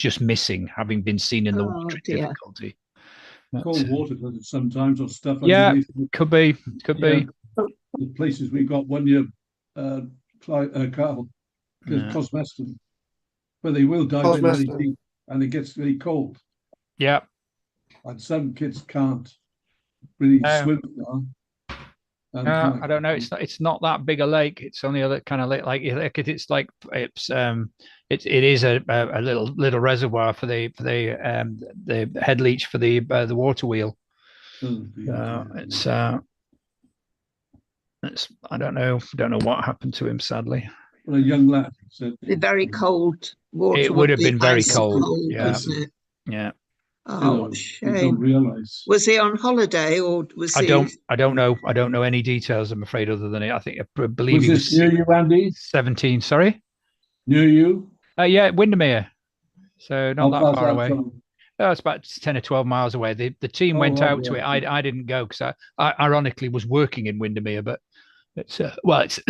just missing, having been seen in the Oh water dear. difficulty. Cold water does it sometimes, or stuff Yeah, underneath. could be, Yeah. The places we got one year, Carl, Yeah. Cosmeston, where they will dive in very deep and it gets very cold. Yeah. And some kids can't really swim now. I don't know. It's not that big a lake. It's only a kind of lake. Like it's it is a little reservoir for the head leach for the water wheel. It's I don't know what happened to him, sadly. Well, a young lad said The very cold water. It would have been very cold, yeah. wasn't it? Yeah. Oh, what a shame. You don't realise. Was he on holiday or was he? I don't know any details, I'm afraid, other than I believe he was near you, Andy? 17. Sorry. Near you? Yeah, Windermere. So not that far away. From? Oh, it's about 10 or 12 miles away. The team went out to it. I didn't go because I ironically was working in Windermere, but it's it's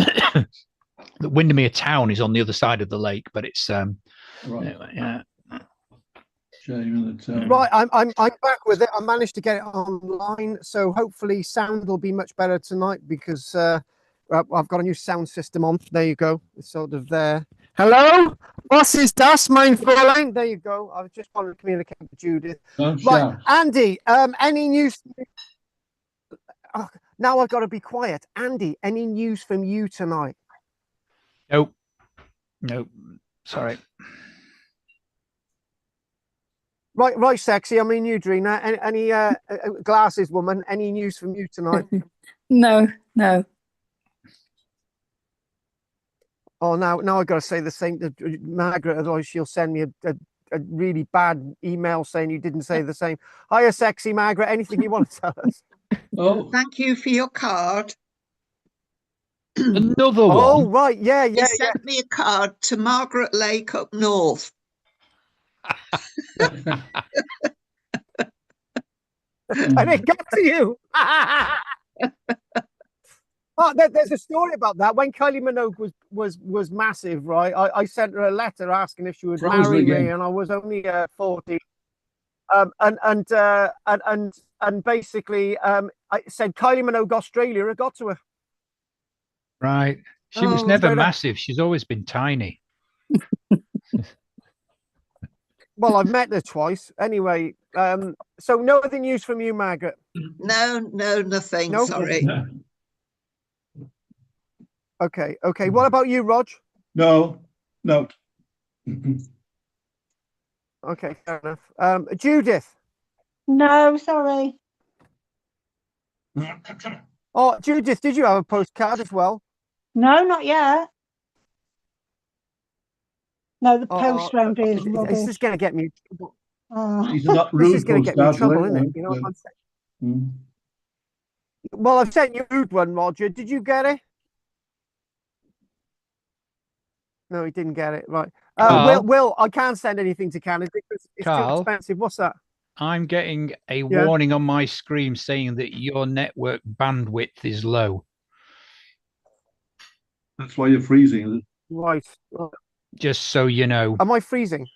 the Windermere town is on the other side of the lake, but it's anyway, yeah. Right, I'm back with it. I managed to get it online, so hopefully sound will be much better tonight because I've got a new sound system on. There you go. It's sort of there. Hello, was ist das, mein Fräulein? There you go. I was just wanting to communicate with Judith. Right, Andy. Any news? Oh, now I've got to be quiet. Andy, any news from you tonight? Nope. Sorry. Right, sexy. I mean, you, Drina. Any glasses woman? Any news from you tonight? No. Oh, now I got to say the same to Margaret, otherwise she'll send me a really bad email saying you didn't say the same. Hiya, sexy Margaret. Anything you want to tell us? Oh, thank you for your card. Another one. Oh, right. Yeah. You sent me a card to Margaret Lake up north. And it got to you. Oh, there's a story about that. When Kylie Minogue was massive, right? I sent her a letter asking if she would marry me, and I was only 40. And basically, I said Kylie Minogue Australia. It got to her. Right. She was never massive. She's always been tiny. Well, I've met her twice. Anyway, so no other news from you, Margaret? No, nothing. No? Sorry. No. Okay. What about you, Rog? No. Okay, fair enough. Judith? No, sorry. Oh, Judith, did you have a postcard as well? No, not yet. No, the post round here is rubbish. This is going to get me. These are not rude. This is going to get me in trouble, isn't it? You know what I'm saying? Well, I've sent you a rude one, Roger. Did you get it? No, he didn't get it. Right. Will, I can't send anything to Canada because it's too expensive. What's that? I'm getting a warning on my screen saying that your network bandwidth is low. That's why you're freezing. Right. Just so you know. Am I freezing?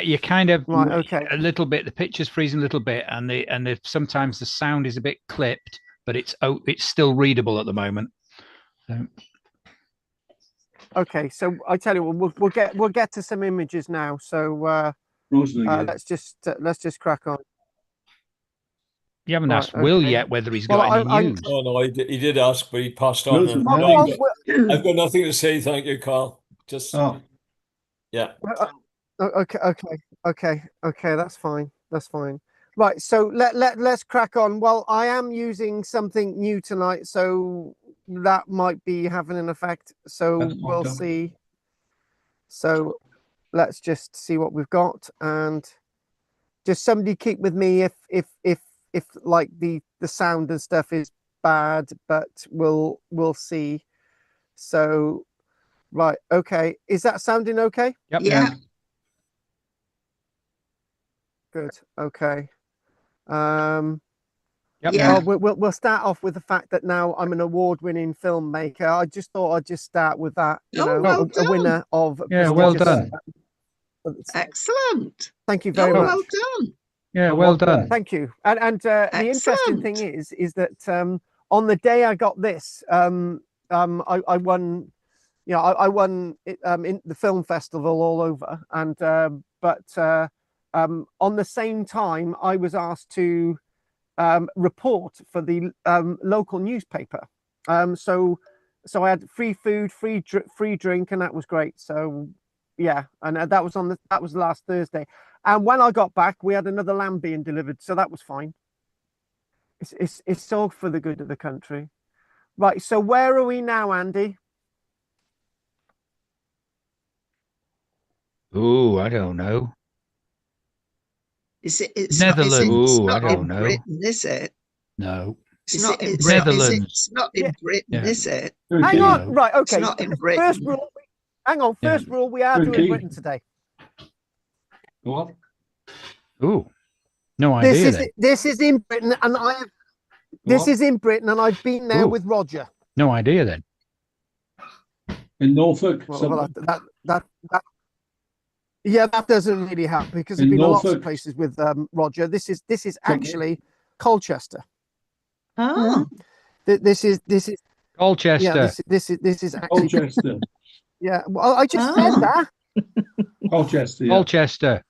You're kind of right. Okay. A little bit. The picture's freezing a little bit, and sometimes the sound is a bit clipped, but it's still readable at the moment. So. Okay, so I tell you what, we'll get to some images now. So let's just crack on. You haven't asked Will yet whether he's got any news. Oh no, he did ask, but he passed on. I've got nothing to say. Thank you, Carl. Just yeah. Okay. That's fine. Right. So let's crack on. Well, I am using something new tonight, so that might be having an effect. So we'll see. So let's just see what we've got, and just somebody keep with me if like the sound and stuff is bad, but we'll see. So right, okay, is that sounding okay? Yep. Yeah. Good. Okay. Yep. Yeah. We'll start off with the fact that now I'm an award-winning filmmaker. I just thought I'd just start with that. You know, well a winner of well done. Excellent. Thank you very Oh, much. well done. Yeah, well done. Thank you. And the interesting thing is that on the day I got this, I won. You know, I won it, in the film festival all over, and but on the same time, I was asked to report for the local newspaper. So I had free food, free drink, and that was great. So yeah, and that was last Thursday. And when I got back, we had another lamb being delivered, so that was fine. It's all for the good of the country, right? So where are we now, Andy? Oh, I don't know. Is it? It's Netherlands. It's I not don't in know. Britain, is it? No. It's not in Britain. Netherlands. It's not in Britain, is it? Hang on, right? Okay. It's not in Britain. First rule. Hang on. First rule. We are doing Britain today. What? Oh, no idea. This is in Britain, and I have. This is in Britain, and I've been there with Roger. No idea then. In Norfolk. Well, yeah, that doesn't really help because there's been lots of places with Roger. This is actually Colchester. Oh. This is Colchester. Yeah, this is actually Colchester. Yeah, well, I just said that. Colchester. Yeah. Colchester.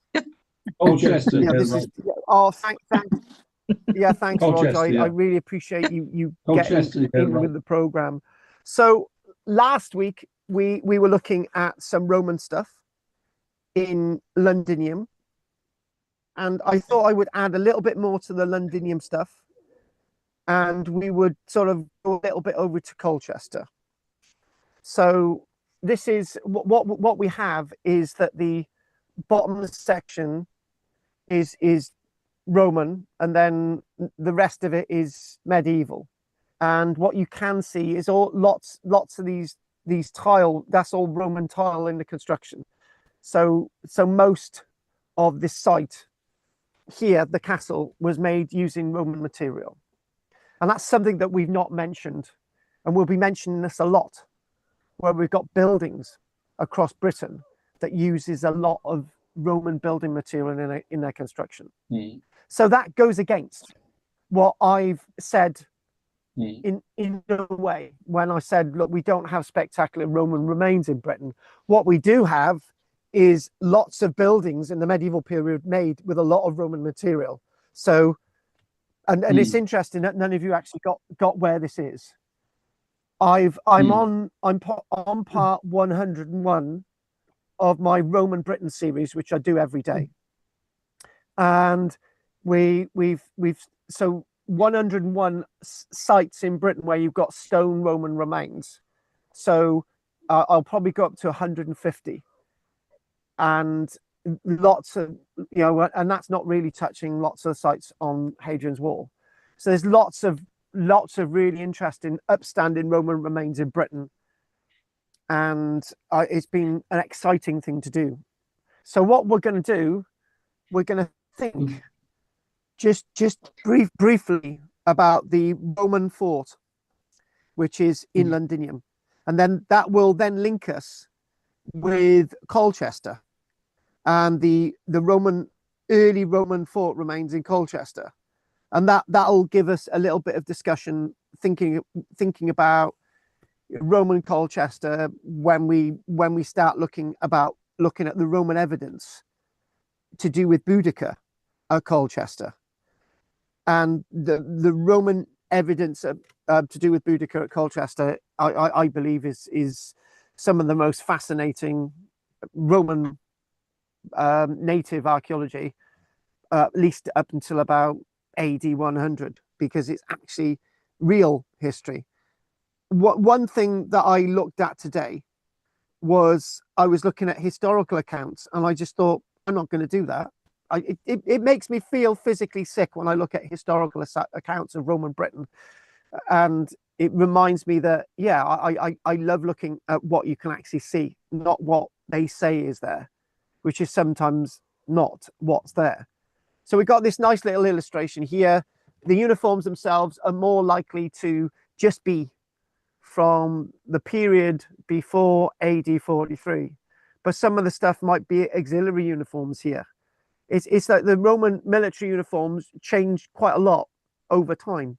Colchester. Yeah, this is. Oh, thanks. Yeah, thanks, Roger. I really appreciate you getting in with the program. So last week we were looking at some Roman stuff in Londinium, and I thought I would add a little bit more to the Londinium stuff, and we would sort of go a little bit over to Colchester. So this is what we have is that the bottom section is Roman, and then the rest of it is medieval. And what you can see is lots of these tile. That's all Roman tile in the construction. So most of this site here, the castle, was made using Roman material, and that's something that we've not mentioned, and we'll be mentioning this a lot, where we've got buildings across Britain that uses a lot of Roman building material in their construction. So that goes against what I've said in a way when I said, look, we don't have spectacular Roman remains in Britain. What we do have is lots of buildings in the medieval period made with a lot of Roman material. So, and it's interesting that none of you actually got where this is. I'm on part 101 of my Roman Britain series, which I do every day, and we've so 101 sites in Britain where you've got stone Roman remains. So I'll probably go up to 150, and lots of, and that's not really touching lots of sites on Hadrian's Wall. So there's lots of really interesting upstanding Roman remains in Britain, and it's been an exciting thing to do. So what we're going to do, we're going to think just briefly about the Roman fort, which is in Londinium, and then that will then link us with Colchester and the early Roman fort remains in Colchester, and that'll give us a little bit of discussion thinking about Roman Colchester when we start looking at the Roman evidence to do with Boudica at Colchester, and the Roman evidence to do with Boudica at Colchester, I believe is some of the most fascinating Roman native archaeology, at least up until about AD 100, because it's actually real history. One thing that I looked at today was I was looking at historical accounts, and I just thought, I'm not going to do that. It makes me feel physically sick when I look at historical accounts of Roman Britain, and it reminds me that I love looking at what you can actually see, not what they say is there, which is sometimes not what's there. So we got this nice little illustration here. The uniforms themselves are more likely to just be from the period before AD 43, but some of the stuff might be auxiliary uniforms here. It's like the Roman military uniforms changed quite a lot over time.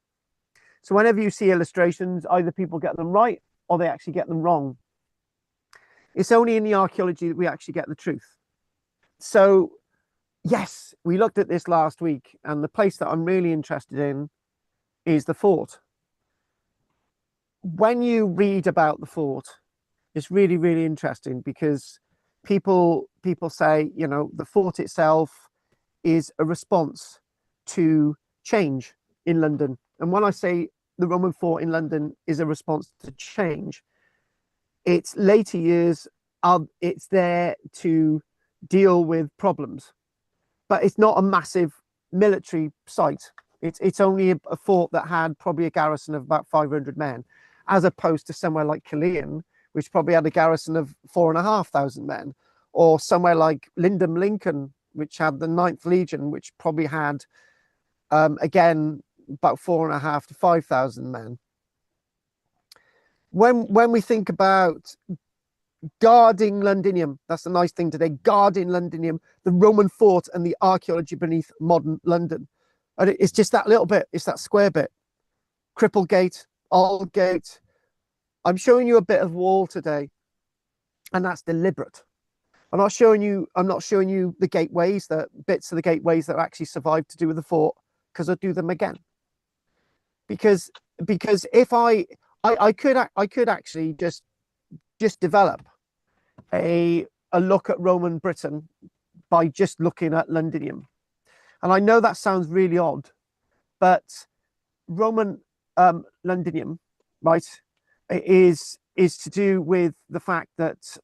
So whenever you see illustrations, either people get them right or they actually get them wrong. It's only in the archaeology that we actually get the truth. So yes, we looked at this last week, and the place that I'm really interested in is the fort. When you read about the fort, it's really, really interesting, because people say, you know, the fort itself is a response to change in London. And when I say the Roman fort in London is a response to change, its later years it's there to deal with problems, but it's not a massive military site. It's only a fort that had probably a garrison of about 500 men, as opposed to somewhere like Killeen, which probably had a garrison of 4,500 men, or somewhere like Lyndham Lincoln, which had the 9th Legion, which probably had again about 4,500 to 5,000 men. When we think about guarding Londinium, that's the nice thing today, guarding Londinium, the Roman fort and the archaeology beneath modern London. And it's just that little bit, it's that square bit. Cripplegate, Aldgate. I'm showing you a bit of wall today, and that's deliberate. I'm not showing you the gateways, the bits of the gateways that actually survived to do with the fort, because I'll do them again. Because if I could actually just develop a look at Roman Britain by just looking at Londinium. And I know that sounds really odd, but Roman Londinium, right, is to do with the fact that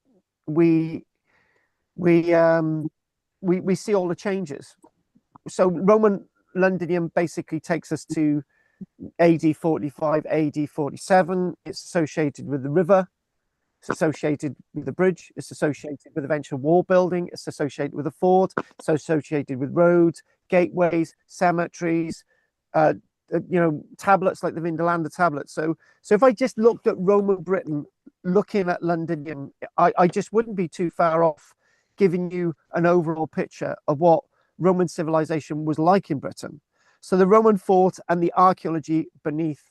we see all the changes. So Roman Londinium basically takes us to AD 45, AD 47. It's associated with the river. It's associated with the bridge. It's associated with eventual wall building. It's associated with a fort. It's associated with roads, gateways, cemeteries, tablets like the Vindolanda tablets. So if I just looked at Roman Britain, looking at Londinium, I just wouldn't be too far off giving you an overall picture of what Roman civilization was like in Britain. So the Roman fort and the archaeology beneath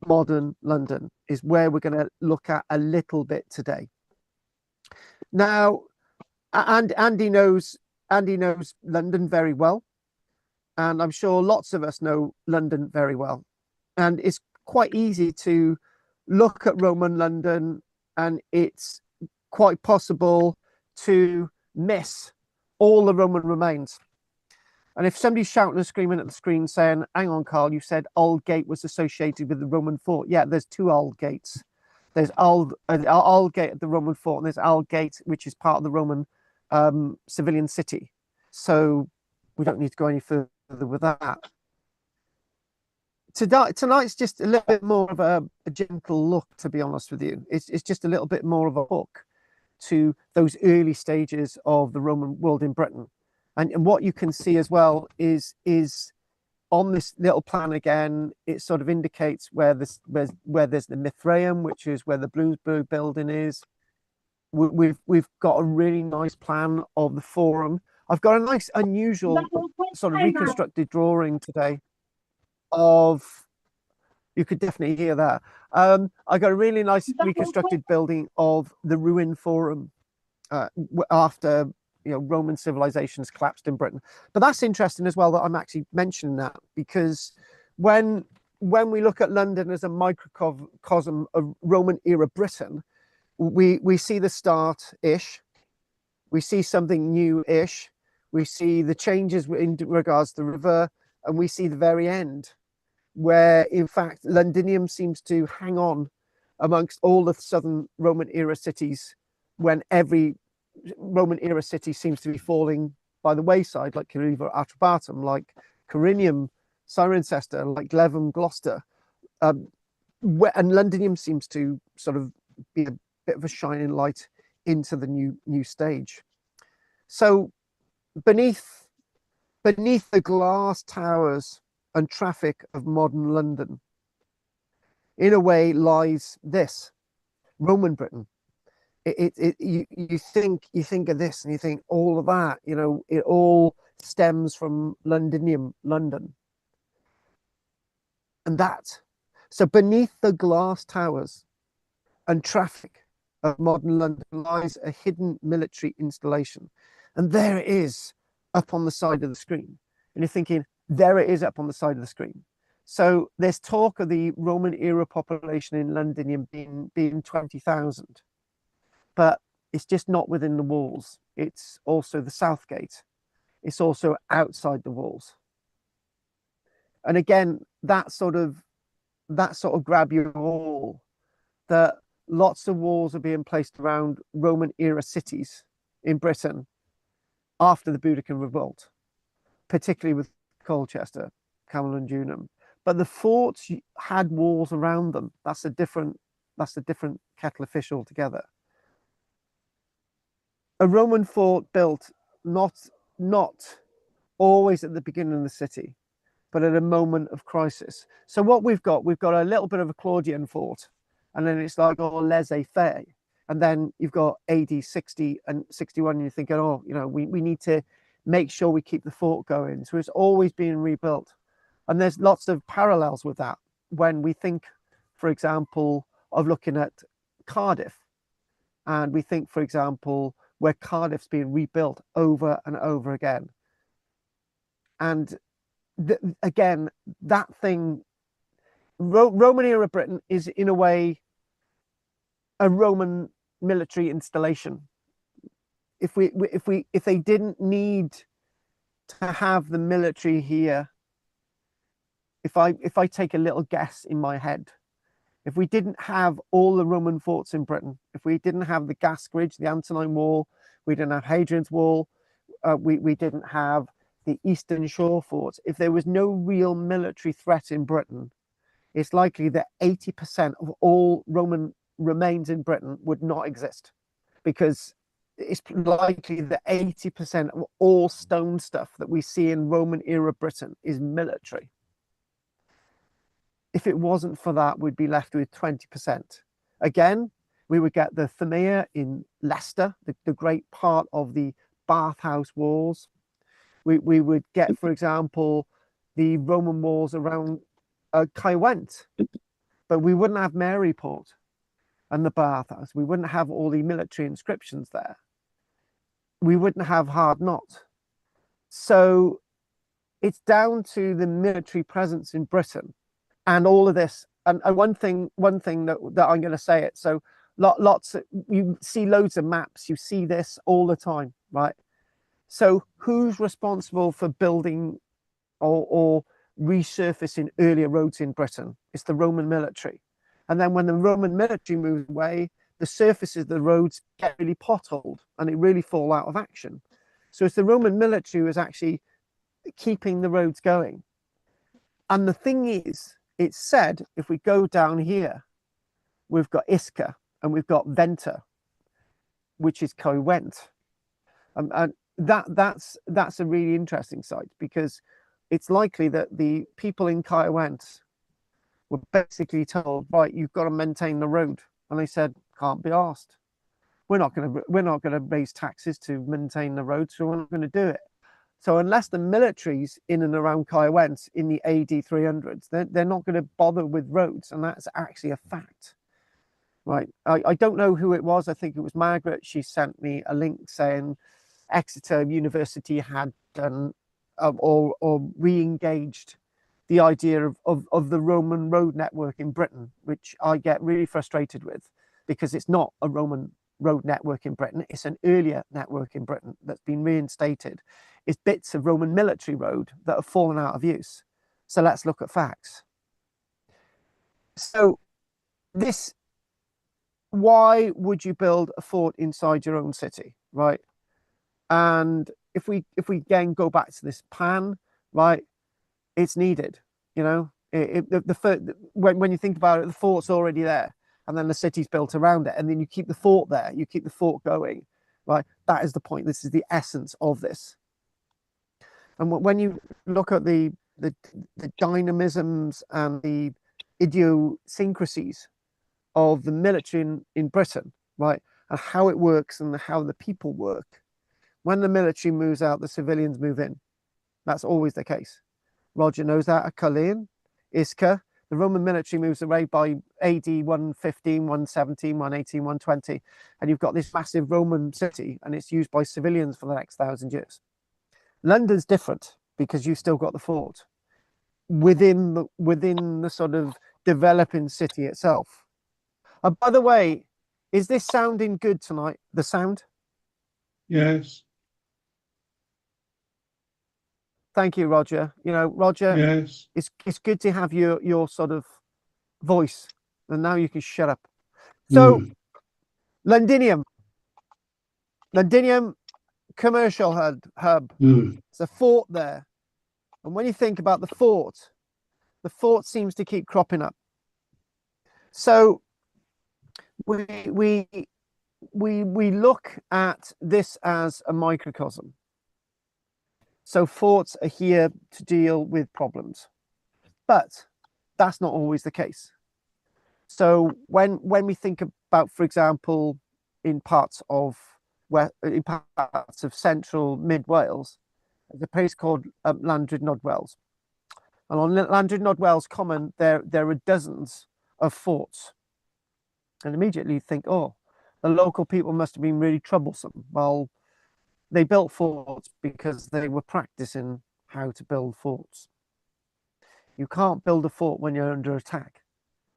modern London is where we're going to look at a little bit today. Now, and Andy knows London very well, and I'm sure lots of us know London very well. And it's quite easy to look at Roman London, and it's quite possible to miss all the Roman remains. And if somebody's shouting and screaming at the screen saying, hang on, Carl, you said Aldgate was associated with the Roman fort. Yeah, there's two Aldgates. There's Aldgate at the Roman fort, and there's Aldgate, which is part of the Roman civilian city. So we don't need to go any further with that. Tonight's just a little bit more of a gentle look, to be honest with you. It's just a little bit more of a hook to those early stages of the Roman world in Britain. And what you can see as well is on this little plan again, it sort of indicates where there's the Mithraeum, which is where the Bloomsbury building is. We've got a really nice plan of the Forum. I've got a nice unusual sort of reconstructed drawing today of, you could definitely hear that. I got a really nice reconstructed building of the ruined Forum after Roman civilizations collapsed in Britain. But that's interesting as well that I'm actually mentioning that, because when we look at London as a microcosm of Roman era Britain, we see the start-ish, we see something new-ish, we see the changes in regards to the river, and we see the very end, where in fact Londinium seems to hang on amongst all the southern Roman era cities, when every Roman era city seems to be falling by the wayside, like Cariva, Atrebatum, like Corinium, Cirencester, like Levum, Gloucester, and Londinium seems to sort of be a bit of a shining light into the new stage. So beneath the glass towers and traffic of modern London, in a way lies this Roman Britain. you think of this and you think all of that, you know, it all stems from Londinium, London. And that, so beneath the glass towers and traffic of modern London lies a hidden military installation. And there it is up on the side of the screen. And you're thinking, there it is up on the side of the screen. So there's talk of the Roman era population in Londinium being 20,000. But it's just not within the walls. It's also the south gate. It's also outside the walls. And again, that sort of grab you all, that lots of walls are being placed around Roman era cities in Britain after the Boudiccan revolt, particularly with Colchester, Camalodunum. But the forts had walls around them. That's a different kettle of fish altogether. A Roman fort built not always at the beginning of the city, but at a moment of crisis. So what we've got a little bit of a Claudian fort, and then it's like all laissez-faire. And then you've got AD 60 and 61, and you're thinking, oh, you know, we need to make sure we keep the fort going. So it's always being rebuilt. And there's lots of parallels with that when we think, for example, of looking at Cardiff. And we think, for example, where Cardiff's being rebuilt over and over again. And again, that thing, Roman era Britain is in a way a Roman military installation. If they didn't need to have the military here, if I take a little guess in my head, if we didn't have all the Roman forts in Britain, if we didn't have the Gascoigne, the Antonine Wall, we didn't have Hadrian's Wall, we didn't have the Eastern Shore forts, if there was no real military threat in Britain, it's likely that 80% of all Roman remains in Britain would not exist, because it's likely that 80% of all stone stuff that we see in Roman era Britain is military. If it wasn't for that, we'd be left with 20%. Again, we would get the Thermae in Leicester, the great part of the bathhouse walls. We would get, for example, the Roman walls around Caerwent, but we wouldn't have Maryport and the bathhouse. We wouldn't have all the military inscriptions there. We wouldn't have Hard Knot. So it's down to the military presence in Britain and all of this. And one thing that I'm going to say it. So lots of, you see loads of maps. You see this all the time, right? So who's responsible for building or resurfacing earlier roads in Britain? It's the Roman military. And then when the Roman military moves away, the surfaces of the roads get really potholed and it really fall out of action. So it's the Roman military who is actually keeping the roads going. And the thing is, it's said, if we go down here, we've got Isca and we've got Venta, which is Caerwent. And that's a really interesting site, because it's likely that the people in Caerwent were basically told, right, you've got to maintain the road. And they said, can't be asked. We're not going to raise taxes to maintain the road, so we're not going to do it. So unless the military's in and around Caerwent in the AD 300s, they're not going to bother with roads, and that's actually a fact. Right? I don't know who it was. I think it was Margaret. She sent me a link saying Exeter University had done or re-engaged the idea of the Roman road network in Britain, which I get really frustrated with, because it's not a Roman road network in Britain. It's an earlier network in Britain that's been reinstated. It's bits of Roman military road that have fallen out of use. So let's look at facts. So this, why would you build a fort inside your own city, right? And if we again go back to this pan, right, it's needed, you know. When you think about it, the fort's already there, and then the city's built around it, and then you keep the fort there, you keep the fort going, right? That is the point. This is the essence of this. And when you look at the dynamisms and the idiosyncrasies of the military in Britain, right, and how it works and how the people work. When the military moves out, the civilians move in. That's always the case. Roger knows that at Culzean, Isca. The Roman military moves away by AD 115, 117, 118, 120, and you've got this massive Roman city, and it's used by civilians for the next 1,000 years. London's different because you've still got the fort within the sort of developing city itself. By the way, is this sounding good tonight? The sound? Yes. Thank you, Roger. You know, Roger, Yes. it's good to have your sort of voice, and now you can shut up. So, Londinium commercial hub. It's a fort there, and when you think about the fort seems to keep cropping up. So, we look at this as a microcosm. So forts are here to deal with problems, but that's not always the case. So when we think about, for example, in parts of central mid Wales, there's a place called Landred Nod Wells, and on Landred Nod Wells Common there are dozens of forts, and immediately you think, oh, the local people must have been really troublesome. Well, they built forts because they were practicing how to build forts. You can't build a fort when you're under attack,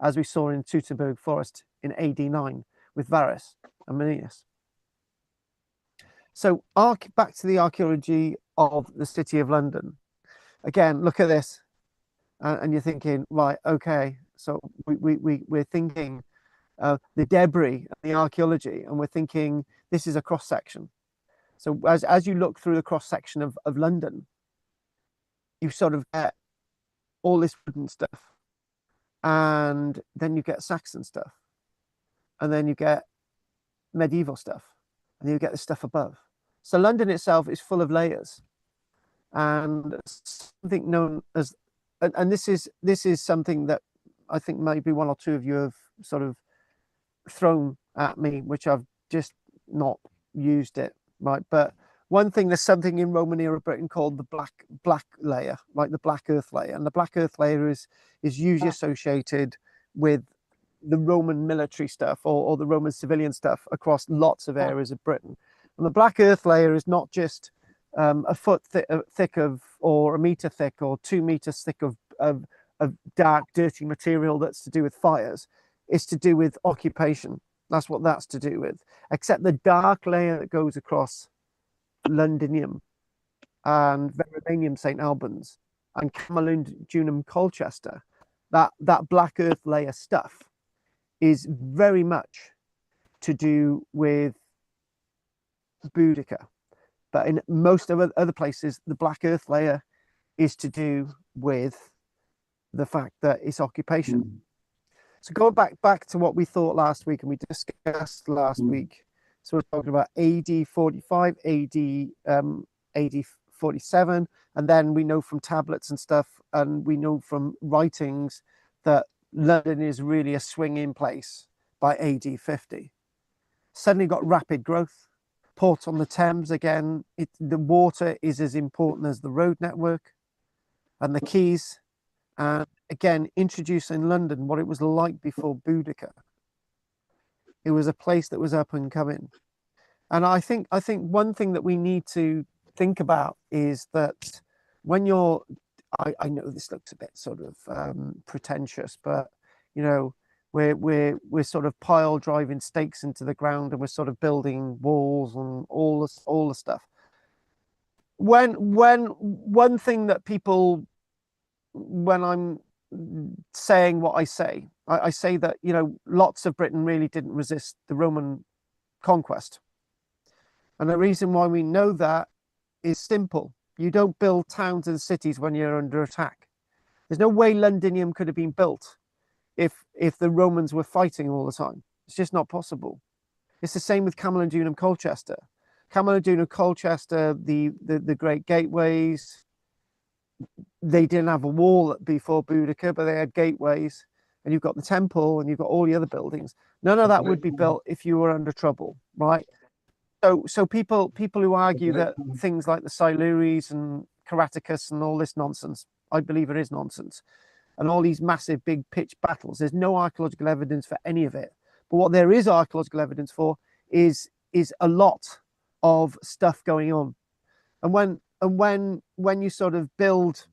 as we saw in Teutoburg Forest in AD 9 with Varus and Manius. So back to the archaeology of the City of London. Again, look at this, and you're thinking, right, okay, so we're thinking the debris, the archaeology, and we're thinking this is a cross-section. So as you look through the cross-section of London, you sort of get all this wooden stuff, and then you get Saxon stuff, and then you get medieval stuff, and then you get the stuff above. So London itself is full of layers, and something known as, and this is something that I think maybe one or two of you have sort of thrown at me, which I've just not used it. Right, but one thing, there's something in Roman era Britain called the black layer, like the black earth layer, and the black earth layer is usually associated with the Roman military stuff or the Roman civilian stuff across lots of areas of Britain. And the black earth layer is not just a foot thick of, or a meter thick, or 2 meters thick of dark, dirty material that's to do with fires. It's to do with occupation. That's what that's to do with. Except the dark layer that goes across Londinium and Verulamium St Albans and Camalundunum Colchester, that black earth layer stuff is very much to do with Boudica. But in most of other places, the black earth layer is to do with the fact that it's occupation. So going back to what we thought last week, and we discussed last week. So we're talking about AD 45, AD 47, and then we know from tablets and stuff, and we know from writings that London is really a swinging place by AD 50. Suddenly got rapid growth. Port on the Thames again. The water is as important as the road network and the quays. And again, introducing London, what it was like before Boudica. It was a place that was up and coming. And I think one thing that we need to think about is that when you're, I know this looks a bit sort of pretentious, but you know, we're sort of pile driving stakes into the ground, and we're sort of building walls and all the stuff. When one thing that people, when I'm saying what I say that, you know, lots of Britain really didn't resist the Roman conquest. And the reason why we know that is simple. You don't build towns and cities when you're under attack. There's no way Londinium could have been built if the Romans were fighting all the time. It's just not possible. It's the same with Camalundunum Colchester. Camalundunum Colchester, the great gateways, they didn't have a wall before Boudica, but they had gateways. and you've got the temple, and you've got all the other buildings. None of that would be built if you were under trouble, right? So people who argue that things like the Silures and Caraticus and all this nonsense, I believe it is nonsense. And all these massive big pitched battles, there's no archaeological evidence for any of it. But what there is archaeological evidence for is a lot of stuff going on. And when you sort of build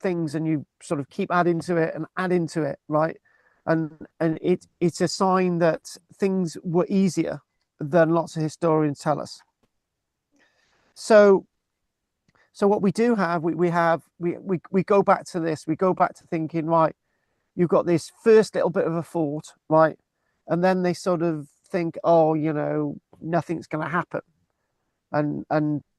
things and you sort of keep adding to it and adding to it, right? And it's a sign that things were easier than lots of historians tell us. So what we do have, we go back to this, we go back to thinking, right, you've got this first little bit of a fort, right? And then they sort of think, oh, you know, nothing's going to happen. And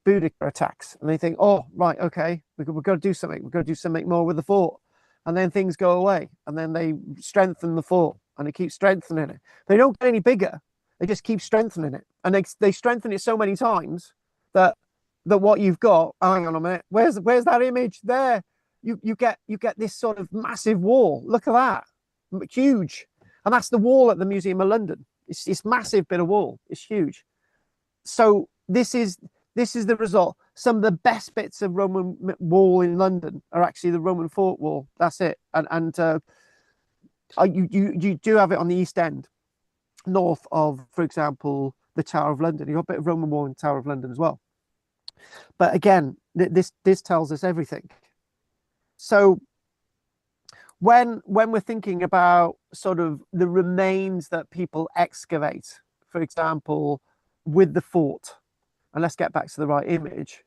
Boudica attacks, and they think, oh, right, okay, we've got to do something. We've got to do something more with the fort. And then things go away, and then they strengthen the fort, and they keep strengthening it. They don't get any bigger. They just keep strengthening it. And they strengthen it so many times that what you've got, hang on a minute, where's that image there? You get this sort of massive wall. Look at that, huge. And that's the wall at the Museum of London. It's massive bit of wall. It's huge. So this is the result. Some of the best bits of Roman wall in London are actually the Roman fort wall. That's it. And you do have it on the East End, north of, for example, the Tower of London. You've got a bit of Roman wall in the Tower of London as well. But again, this tells us everything. So when we're thinking about sort of the remains that people excavate, for example, with the fort, and let's get back to the right image.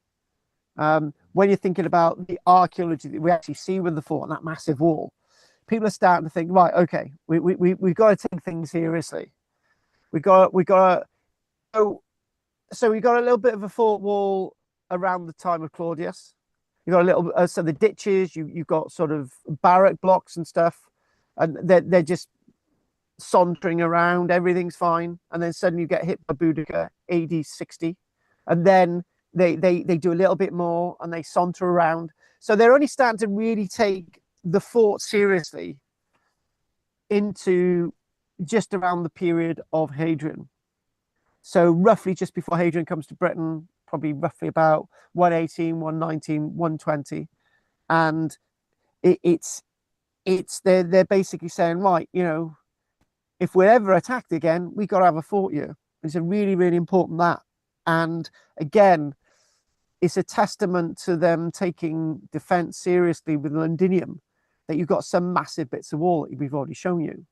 When you're thinking about the archaeology that we actually see with the fort and that massive wall, people are starting to think, right, okay, we've got to take things seriously. We got so we got a little bit of a fort wall around the time of Claudius. You got a little, so the ditches, you've got sort of barrack blocks and stuff, and they're just sauntering around, everything's fine, and then suddenly you get hit by Boudica, AD 60, and then they do a little bit more and they saunter around. So they're only starting to really take the fort seriously into just around the period of Hadrian. So roughly just before Hadrian comes to Britain, probably roughly about 118, 119, 120. And they're basically saying, right, you know, if we're ever attacked again, we've got to have a fort here. It's a really, really important that. And again, it's a testament to them taking defense seriously with Londinium, that you've got some massive bits of wall that we've already shown you.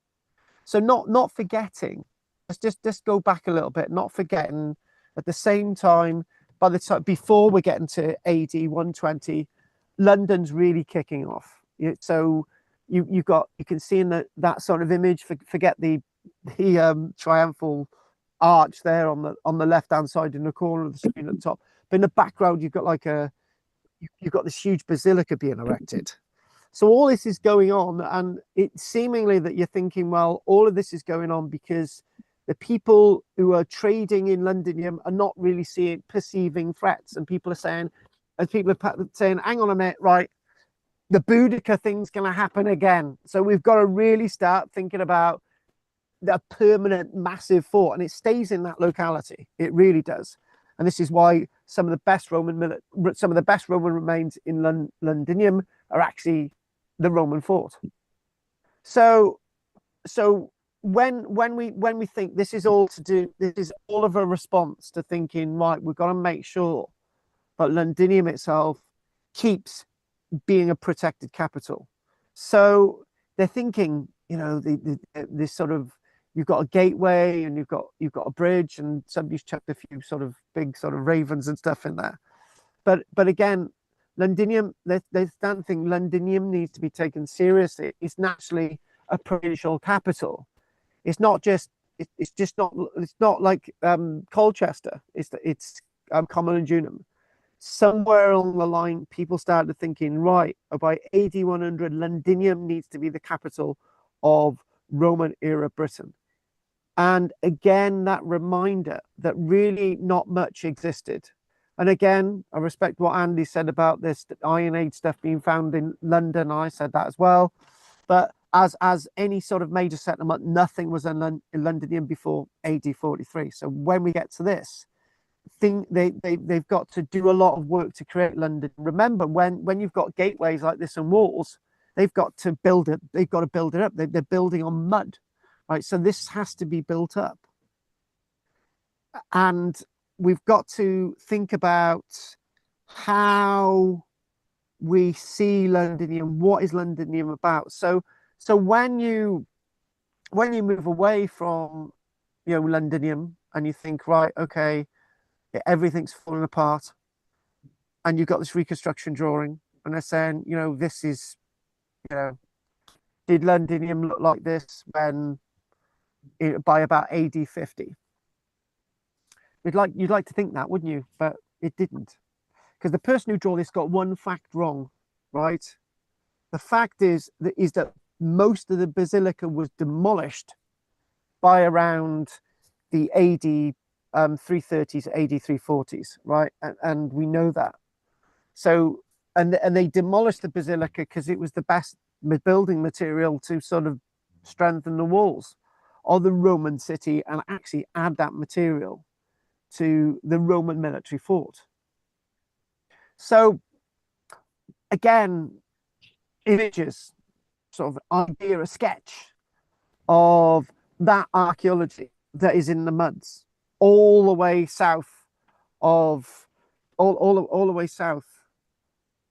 So not forgetting, let's just go back a little bit, not forgetting at the same time, by the time before we're getting to AD 120, London's really kicking off. So you can see in that sort of image, forget the triumphal arch there on the left hand side in the corner of the screen at the top, but in the background you've got you've got this huge basilica being erected. So all this is going on, and it's seemingly that you're thinking, well, all of this is going on because the people who are trading in Londinium are not really perceiving threats, and people are saying, hang on a minute, right, the Boudica thing's going to happen again. So we've got to really start thinking about a permanent massive fort, and it stays in that locality. It really does. And this is why some of the best Roman remains in Londinium are actually the Roman fort. So when we think this is all of a response to thinking, right, we've got to make sure that Londinium itself keeps being a protected capital. So they're thinking, you know, this sort of, you've got a gateway and you've got a bridge, and somebody's chucked a few sort of big sort of ravens and stuff in there. But again, Londinium, they don't think Londinium needs to be taken seriously. It's naturally a provincial capital. It's not like Colchester. It's Common and Junum. Somewhere along the line, people started thinking, right, by AD 100, Londinium needs to be the capital of Roman era Britain. And again, that reminder that really not much existed. And again, I respect what Andy said about this Iron Age stuff being found in London. I said that as well. But as any sort of major settlement, nothing was in Londinium before AD 43. So when we get to this thing, they've got to do a lot of work to create London. Remember, when you've got gateways like this and walls, they've got to build it. They've got to build it up. They're building on mud, right? So this has to be built up, and we've got to think about how we see Londinium. What is Londinium about? So when you move away from, you know, Londinium, and you think, right, okay, everything's falling apart, and you've got this reconstruction drawing, and they're saying, you know, this is, you know, did Londinium look like this when by about AD 50? You'd like to think that, wouldn't you? But it didn't, because the person who drew this got one fact wrong, right? The fact is that most of the basilica was demolished by around the AD 330s, AD 340s, right? And we know that. So, and they demolished the basilica because it was the best building material to sort of strengthen the walls of the Roman city and actually add that material to the Roman military fort. So again, images, sort of idea, a sketch of that archaeology that is in the muds all the way south of all the way south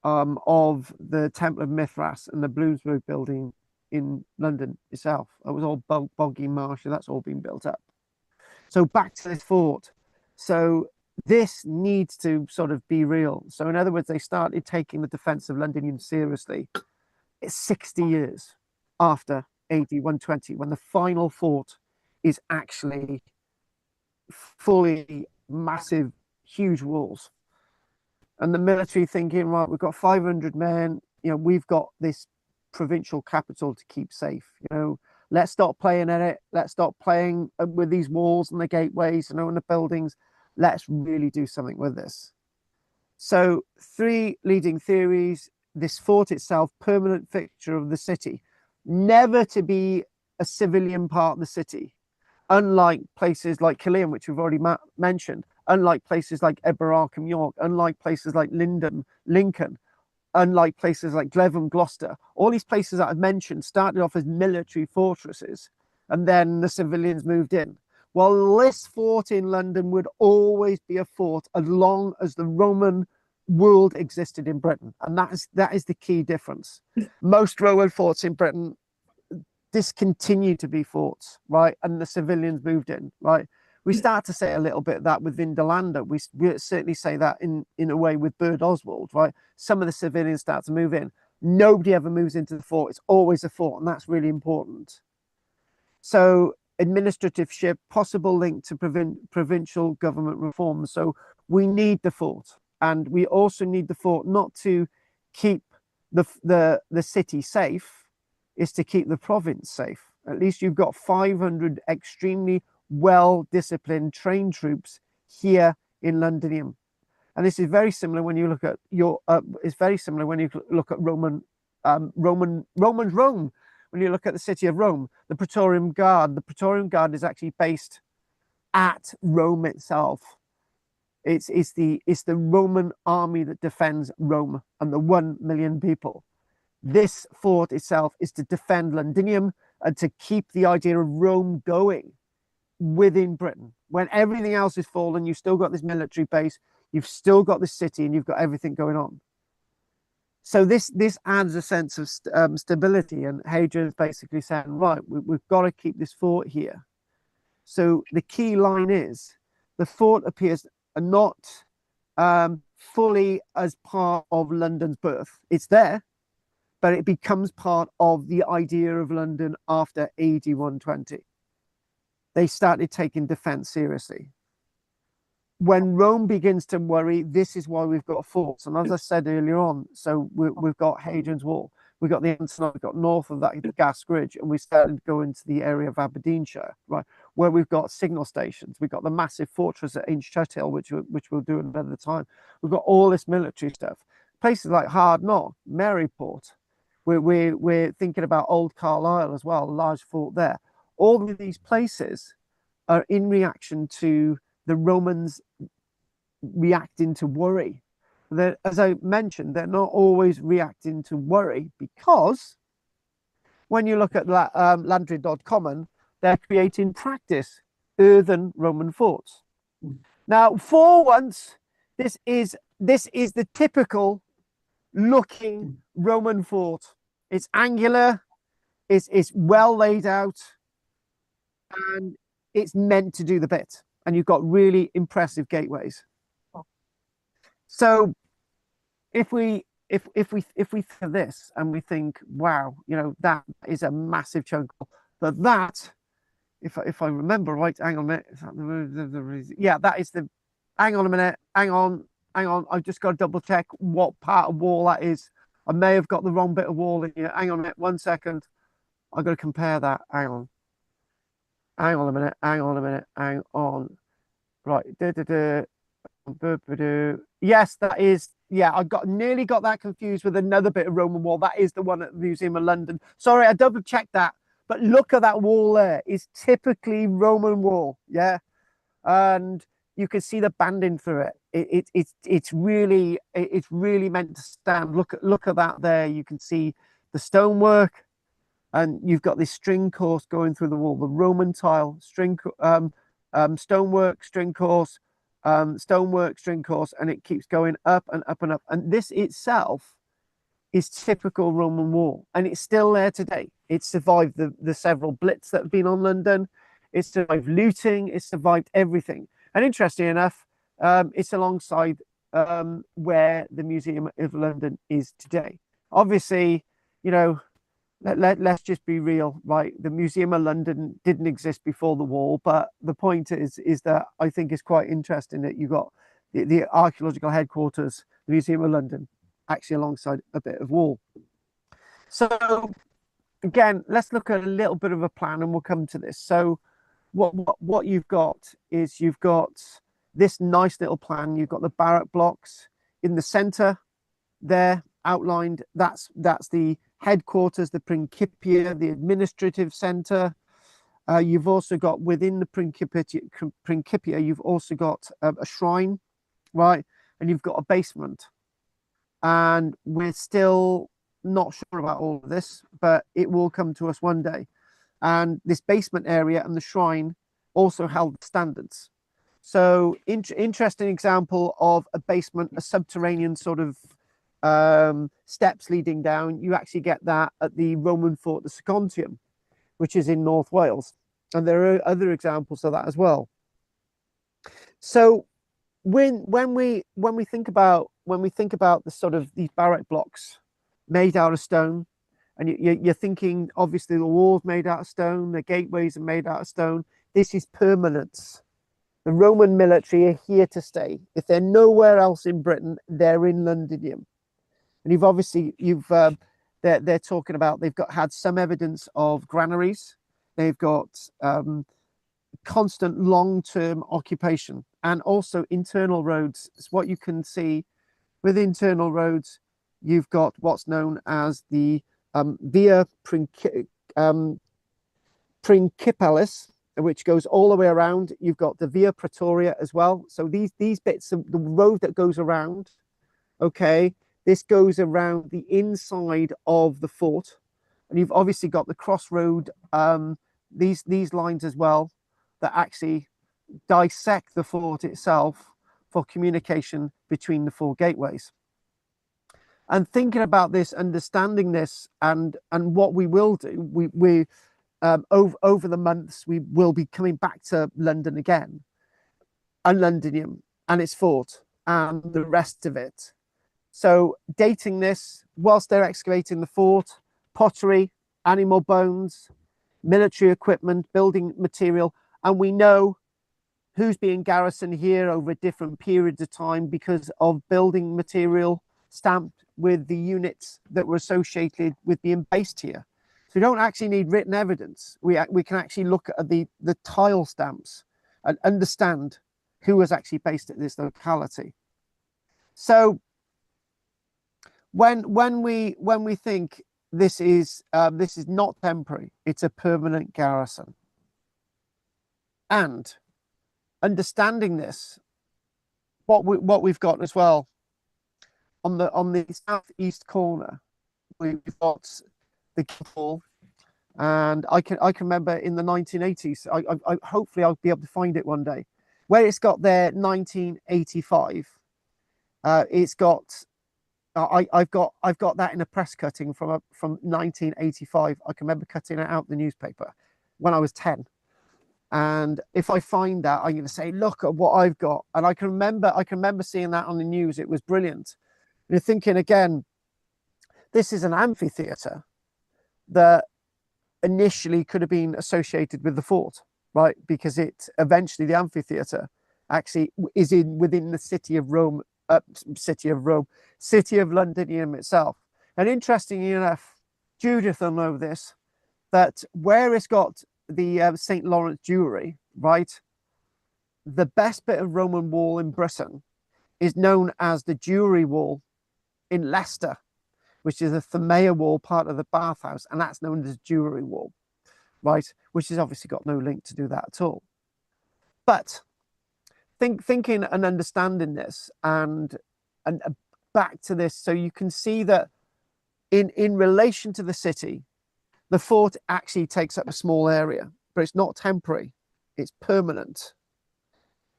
of the Temple of Mithras and the Bloomsbury building in London itself. It was all boggy marshy. That's all been built up. So back to this fort. So this needs to sort of be real. So in other words, they started taking the defense of Londinium seriously. It's 60 years after AD 120 when the final fort is actually fully massive, huge walls. And the military thinking, right, we've got 500 men, you know, we've got this provincial capital to keep safe, you know, let's stop playing at it. Let's stop playing with these walls and the gateways, you know, and the buildings. Let's really do something with this. So 3 leading theories: this fort itself, permanent fixture of the city, never to be a civilian part of the city, unlike places like Killeen, which we've already mentioned, unlike places like Eberarkham, York, unlike places like Lincoln, unlike places like Glevham, Gloucester. All these places that I've mentioned started off as military fortresses, and then the civilians moved in. Well, this fort in London would always be a fort as long as the Roman world existed in Britain, and that is the key difference. Most Roman forts in Britain discontinued to be forts, right, and the civilians moved in, right. We start to say a little bit of that with Vindolanda. We certainly say that in a way with Bird Oswald, right. Some of the civilians start to move in. Nobody ever moves into the fort. It's always a fort, and that's really important. So administrative ship, possible link to provincial government reform. So we need the fort, and we also need the fort not to keep the city safe, is to keep the province safe. At least you've got 500 extremely well-disciplined, trained troops here in Londinium, and this is very similar when you look at it's very similar when you look at Roman Rome. When you look at the city of Rome, the Praetorian Guard is actually based at Rome itself. It's the Roman army that defends Rome and the 1 million people. This fort itself is to defend Londinium and to keep the idea of Rome going within Britain. When everything else is fallen, you've still got this military base, you've still got the city, and you've got everything going on. So this adds a sense of stability, and Hadrian's basically saying, right, we've got to keep this fort here. So the key line is the fort appears not fully as part of London's birth. It's there, but it becomes part of the idea of London after AD 120. They started taking defense seriously. When Rome begins to worry, this is why we've got forts. And as I said earlier on, so we've got Hadrian's Wall, we've got the Antonine, we've got north of that, the Gas Ridge, and we started to go into the area of Aberdeenshire, right, where we've got signal stations. We've got the massive fortress at Inchtettle, which we'll do another time. We've got all this military stuff. Places like Hard Knock, Maryport, we're thinking about Old Carlisle as well, a large fort there. All of these places are in reaction to the Romans reacting to worry. As I mentioned, they're not always reacting to worry, because when you look at Landry.common, they're creating practice earthen Roman forts. Now, for once, this is the typical looking Roman fort. It's angular, it's well laid out, and it's meant to do the bit. And you've got really impressive gateways. So if we think of this and we think, wow, you know, that is a massive chunk, but that, if I remember right, hang on a minute, is that yeah, that is the, hang on a minute, hang on, I've just got to double check what part of wall that is. I may have got the wrong bit of wall in here. Hang on a minute, 1 second. I've got to compare that. Hang on a minute, hang on. Right, yes, that is, yeah, I nearly got that confused with another bit of Roman wall. That is the one at the Museum of London. Sorry, I double checked that. But look at that wall there. It's typically Roman wall, yeah, and you can see the banding through it. It's really meant to stand. Look at that there. You can see the stonework, and you've got this string course going through the wall. The Roman tile stonework, string course, stonework, string course, and it keeps going up and up and up. And this itself is typical Roman wall, and it's still there today. It's survived the several blitz that have been on London. It's survived looting. It's survived everything. And interesting enough, it's alongside where the Museum of London is today. Obviously, you know, let's just be real, right? The Museum of London didn't exist before the wall, but the point is that I think it's quite interesting that you got the archaeological headquarters, the Museum of London, actually alongside a bit of wall. So again, let's look at a little bit of a plan, and we'll come to this. So what you've got is you've got this nice little plan. You've got the barrack blocks in the center there outlined. That's the headquarters, the Principia, the administrative center. You've also got within the Principia, you've also got a shrine, right? And you've got a basement. And we're still not sure about all of this, but it will come to us one day. And this basement area and the shrine also held standards. So interesting example of a basement, a subterranean sort of steps leading down. You actually get that at the Roman fort, the Secontium, which is in North Wales. And there are other examples of that as well. So when we think about the sort of these barrack blocks made out of stone, and you're thinking obviously the walls made out of stone, the gateways are made out of stone. This is permanence. The Roman military are here to stay. If they're nowhere else in Britain, they're in Londinium. And they're talking about, they've had some evidence of granaries. They've got constant long-term occupation, and also internal roads. It's what you can see with internal roads. You've got what's known as the Via Principalis, which goes all the way around. You've got the Via Praetoria as well. So these bits of the road that goes around, okay, this goes around the inside of the fort. And you've obviously got the crossroad, these lines as well, that actually dissect the fort itself for communication between the four gateways. And thinking about this, understanding this, and what we will do, we over the months, we will be coming back to London again, and Londinium and its fort and the rest of it. So dating this, whilst they're excavating the fort, pottery, animal bones, military equipment, building material, and we know who's being garrisoned here over different periods of time because of building material stamped with the units that were associated with being based here. So we don't actually need written evidence. We can actually look at the tile stamps and understand who was actually based at this locality. So when we think this is not temporary. It's a permanent garrison. And understanding this, what we've got as well on the southeast corner, we've got the Guildhall, and I can remember in the 1980s. I hopefully I'll be able to find it one day, where it's got their 1985. It's got. I've got that in a press cutting from 1985. I can remember cutting it out the newspaper when I was 10. And if I find that, I'm going to say, look at what I've got. And I can remember seeing that on the news. It was brilliant. And you're thinking again, this is an amphitheater that initially could have been associated with the fort, right? Because it eventually, the amphitheater actually is within the city of Londinium itself. And interestingly enough, Judith will know this, that where it's got the St. Lawrence Jewry, right? The best bit of Roman wall in Britain is known as the Jewry Wall in Leicester, which is a Thamea wall, part of the bathhouse, and that's known as Jewry Wall, right? Which has obviously got no link to do that at all. But thinking and understanding this and back to this, so you can see that in relation to the city, the fort actually takes up a small area, but it's not temporary, it's permanent.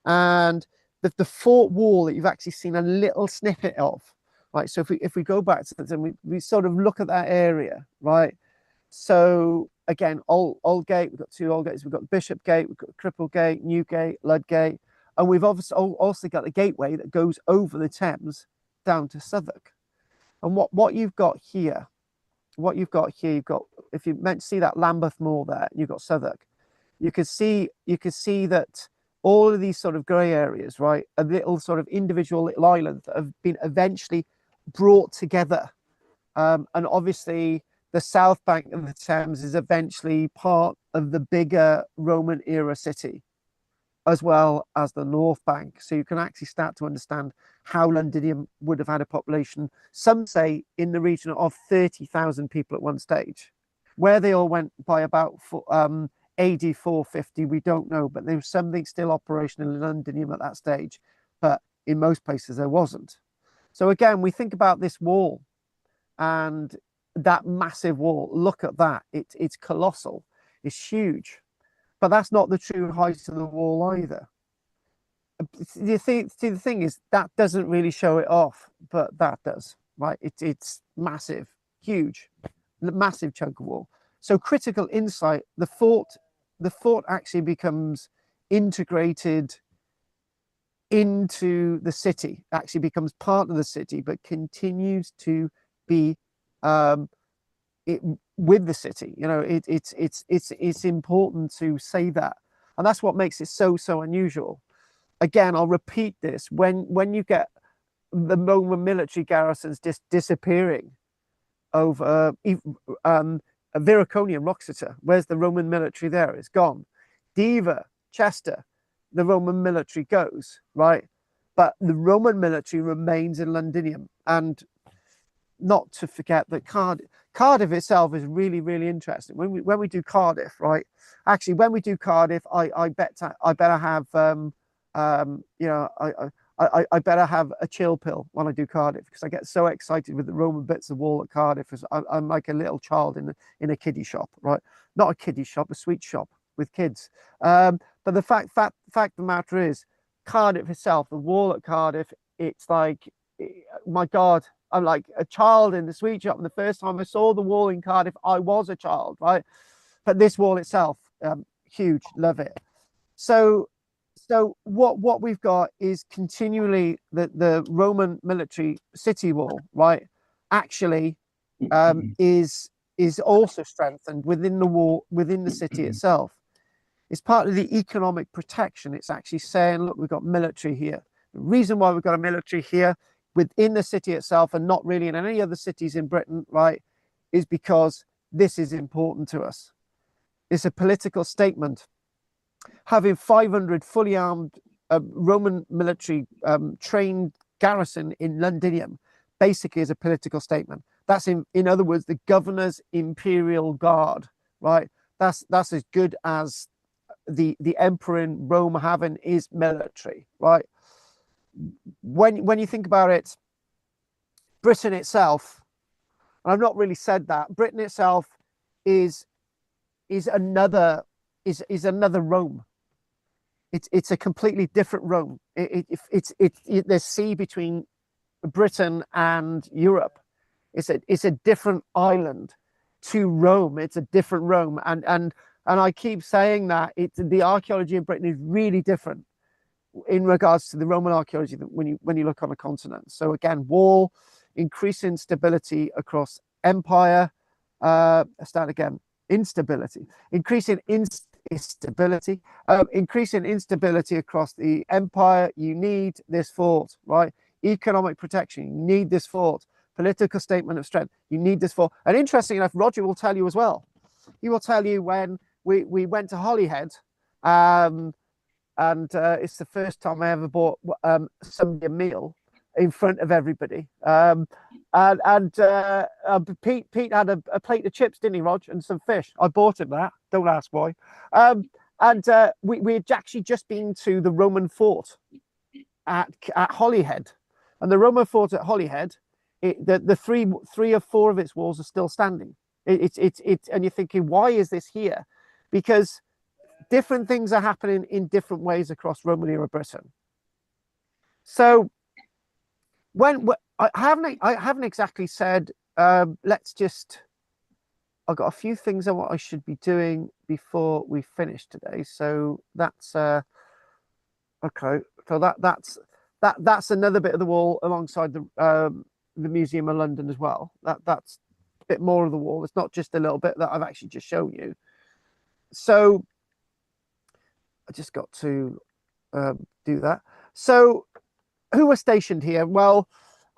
And the fort wall that you've actually seen a little snippet of, right? So if we go back to this and we sort of look at that area, right? So again, Old Gate, we've got two Old Gates, we've got Bishop Gate, we've got Cripplegate, Newgate, Ludgate, and we've obviously also got the gateway that goes over the Thames down to Southwark. And what you've got here, you've got, if you meant to see that Lambeth Moor there, you've got Southwark. You could see that all of these sort of grey areas, right, are little sort of individual little islands that have been eventually brought together. And obviously the south bank of the Thames is eventually part of the bigger Roman era city, as well as the north bank. So you can actually start to understand how Londinium would have had a population, some say in the region of 30,000 people at one stage. Where they all went by about AD 450, we don't know, but there was something still operational in Londinium at that stage, but in most places there wasn't. So again, we think about this wall and that massive wall. Look at that, it's colossal, it's huge. But that's not the true height of the wall either. The thing is, that doesn't really show it off, but that does, right? It's massive, huge, massive chunk of wall. So critical insight, the fort actually becomes integrated into the city, actually becomes part of the city, but continues to be with the city. You know, it's important to say that, and that's what makes it so unusual. Again, I'll repeat this: when you get the Roman military garrisons disappearing over Viraconium, Roxeter, where's the Roman military there? It's gone. Diva, Chester, the Roman military goes, right, but the Roman military remains in Londinium. And not to forget that Cardiff itself is really interesting. When we do Cardiff, right? Actually, when we do Cardiff, I better have you know, I better have a chill pill when I do Cardiff, because I get so excited with the Roman bits of wall at Cardiff. I'm like a little child in a kiddie shop, right? Not a kiddie shop, a sweet shop with kids. But the fact of the matter is, Cardiff itself, the wall at Cardiff, it's like, my God, I'm like a child in the sweet shop. And the first time I saw the wall in Cardiff, I was a child, right? But this wall itself, huge, love it. So what we've got is continually the Roman military city wall, right? Actually, is also strengthened within the wall, within the city itself. It's part of the economic protection. It's actually saying, look, we've got military here. The reason why we've got a military here within the city itself and not really in any other cities in Britain, right, is because this is important to us. It's a political statement. Having 500 fully armed Roman military trained garrison in Londinium basically is a political statement. That's in other words, the governor's imperial guard, right? That's as good as the emperor in Rome having his military, right? When you think about it, Britain itself, and I've not really said that, Britain itself is another Rome. It's a completely different Rome. There's sea between Britain and Europe. It's a different island to Rome. It's a different Rome, and I keep saying that the archaeology in Britain is really different in regards to the Roman archaeology when you look on a continent. So again, wall, increasing stability across empire. Start again. Instability, increasing instability, increasing instability across the empire. You need this fort, right? Economic protection, you need this fort. Political statement of strength, you need this fort. And interesting enough, Roger will tell you as well. He will tell you when we went to Holyhead, and it's the first time I ever bought somebody a meal in front of everybody. Pete had a plate of chips, didn't he, Rog, and some fish. I bought him that. Don't ask why. We had actually just been to the Roman fort at Holyhead, and the Roman fort at Holyhead, the three or four of its walls are still standing. And you're thinking, why is this here? Because different things are happening in different ways across Roman era Britain. So when I haven't exactly said, let's just, I've got a few things on what I should be doing before we finish today. So that's okay. So that's another bit of the wall alongside the Museum of London as well. That's a bit more of the wall. It's not just a little bit that I've actually just shown you. So I just got to do that. So who were stationed here? Well,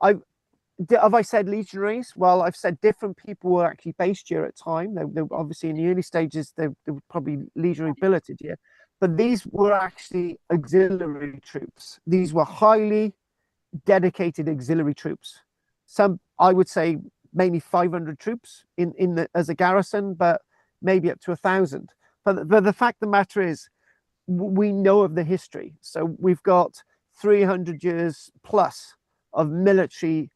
have I said legionaries? Well, I've said different people were actually based here at time. They obviously in the early stages they were probably legionary billeted here, but these were actually auxiliary troops. These were highly dedicated auxiliary troops. Some, I would say, mainly 500 troops as a garrison, but maybe up to 1,000. But the fact of the matter is, we know of the history. So we've got 300 years plus of military,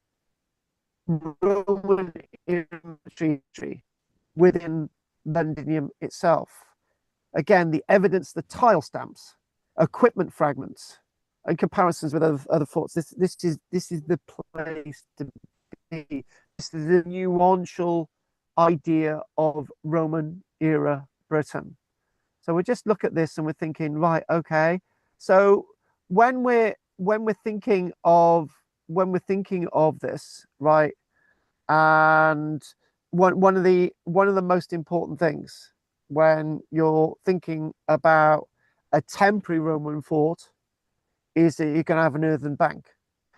Roman infantry within Londinium itself. Again, the evidence, the tile stamps, equipment fragments, and comparisons with other forts. This is the place to be. This is the nuancial idea of Roman era Britain. So we just look at this and we're thinking, right, okay. So when we're thinking of this, right, and one of the most important things when you're thinking about a temporary Roman fort is that you're going to have an earthen bank.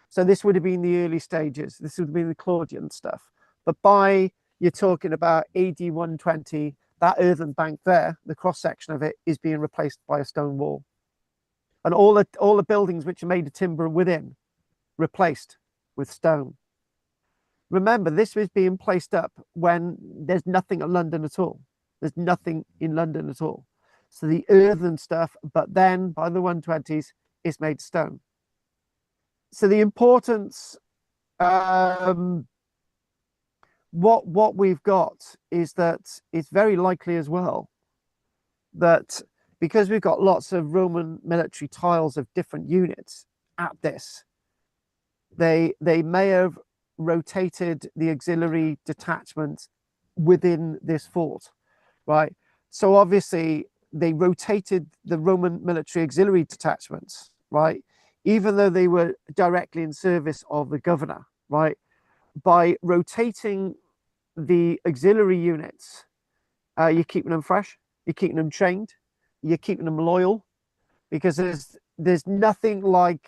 So this would have been the early stages. This would have been the Claudian stuff. But you're talking about AD 120, that earthen bank there, the cross section of it, is being replaced by a stone wall, and all the buildings which are made of timber within replaced with stone. Remember, this was being placed up when there's nothing in London at all. There's nothing in London at all. So the earthen stuff, but then by the 120s, is made stone. So the importance, what we've got is that it's very likely as well that because we've got lots of Roman military tiles of different units at this, they may have rotated the auxiliary detachment within this fort, right? So obviously they rotated the Roman military auxiliary detachments, right? Even though they were directly in service of the governor, right? By rotating the auxiliary units, you're keeping them fresh, you're keeping them trained, you're keeping them loyal, because there's nothing like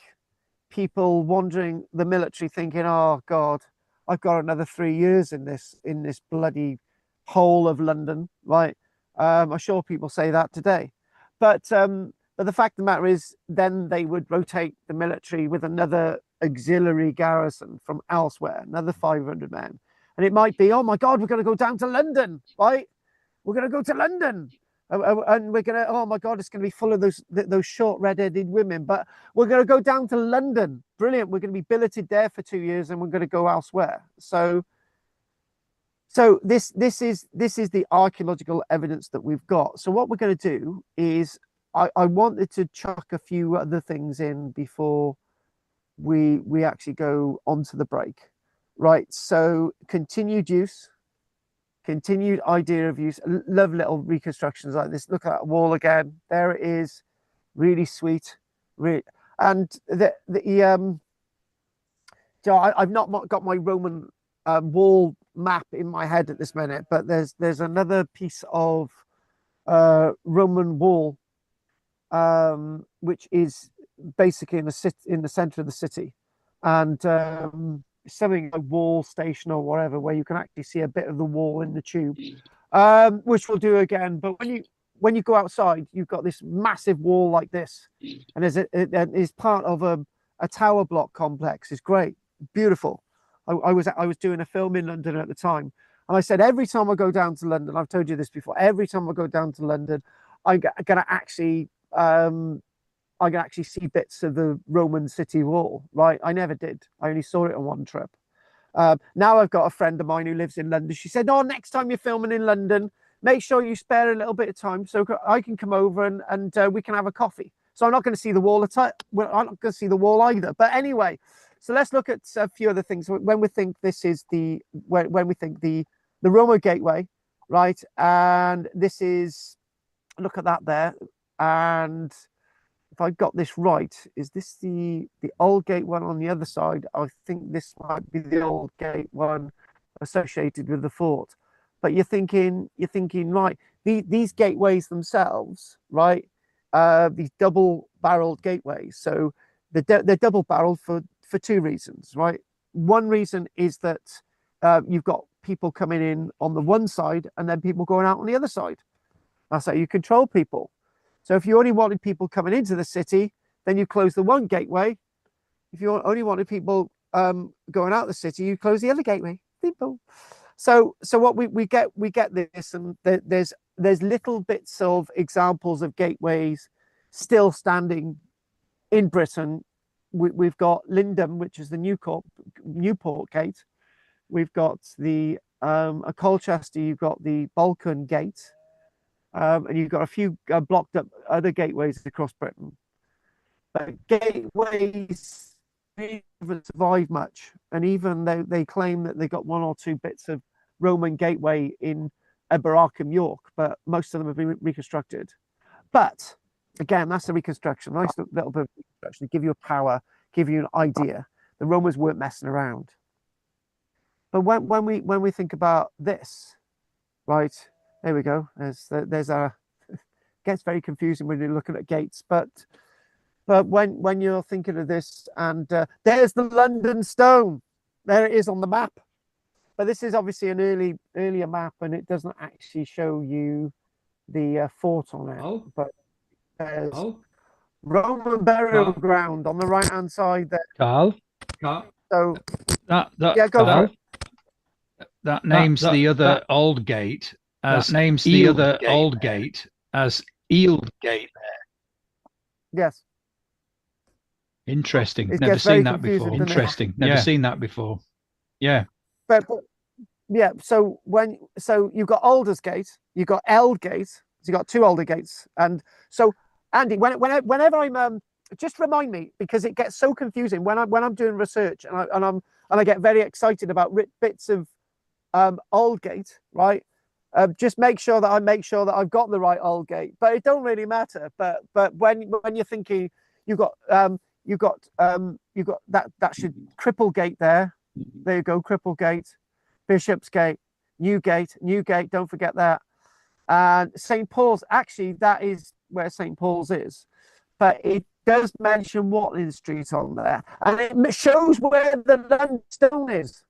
people wandering the military thinking, oh God, I've got another 3 years in this bloody hole of London, right? I'm sure people say that today, but the fact of the matter is, then they would rotate the military with another auxiliary garrison from elsewhere, another 500 men. And it might be, oh my God, we're going to go down to London, right? We're going to go to London. And we're going to, oh my God, it's going to be full of those short red-headed women. But we're going to go down to London. Brilliant. We're going to be billeted there for 2 years and we're going to go elsewhere. So this is the archaeological evidence that we've got. So what we're going to do is I wanted to chuck a few other things in before we actually go onto the break. Right. So continued use. Continued idea of use. Love little reconstructions like this. Look at that wall again. There it is. Really sweet. Really, and so I've not got my Roman wall map in my head at this minute, but there's another piece of Roman wall, which is basically in the center of the city, and something like wall station or whatever, where you can actually see a bit of the wall in the tube, which we'll do again. But when you go outside, you've got this massive wall like this, and it's part of a tower block complex. It's great, beautiful. I was doing a film in London at the time, and I said every time I go down to London, I've told you this before, every time I go down to London, I'm gonna actually I can actually see bits of the Roman city wall, right? I never did. I only saw it on one trip. Now I've got a friend of mine who lives in London. She said, "Oh, next time you're filming in London, make sure you spare a little bit of time so I can come over and we can have a coffee." So I'm not going to see the wall. Well, I'm not going to see the wall either. But anyway, so let's look at a few other things. When we think this is when we think the Roma Gateway, right? And this is, look at that there. And if I got this right, is this the old gate one on the other side? I think this might be the old gate one associated with the fort. But you're thinking, right, these gateways themselves, right? These double-barreled gateways. So they're double-barreled for two reasons, right? One reason is that you've got people coming in on the one side and then people going out on the other side. That's how you control people. So if you only wanted people coming into the city, then you close the one gateway. If you only wanted people going out the city, you close the other gateway. Simple. So what we get this, and there's little bits of examples of gateways still standing in Britain. We've got Lindum, which is the Newport gate. We've got the at Colchester, you've got the Balkan gate. And you've got a few blocked up other gateways across Britain. But gateways really haven't survived much. And even though they claim that they got one or two bits of Roman gateway in Eberacum, York, but most of them have been reconstructed. But again, that's a reconstruction. Nice little bit of reconstruction to give you a power, give you an idea. The Romans weren't messing around. But when we think about this, right? There we go. There's our. Gets very confusing when you're looking at gates, but when you're thinking of this, and there's the London Stone. There it is on the map. But this is obviously an earlier map, and it doesn't actually show you the fort on it. Oh. But there's Roman burial ground on the right hand side there. Carl. So that yeah, go Carl, for it. That names the other old gate as old gate as Eld Gate there. Yes. Interesting. It Never gets very seen that confusing, before. doesn't it? Interesting. Never seen that before. Yeah. But yeah, so you've got Aldersgate, you've got Eldgate, so you've got two older gates. And so Andy, whenever I'm just remind me, because it gets so confusing when I'm doing research and I get very excited about bits of Aldgate, right? Just make sure that I've got the right Aldgate, but it don't really matter. But when you're thinking you've got that should Cripplegate there. There you go, Cripplegate, Bishopsgate, Newgate, don't forget that. And St. Paul's, actually that is where St. Paul's is, but it does mention Watling Street on there, and it shows where the London Stone is.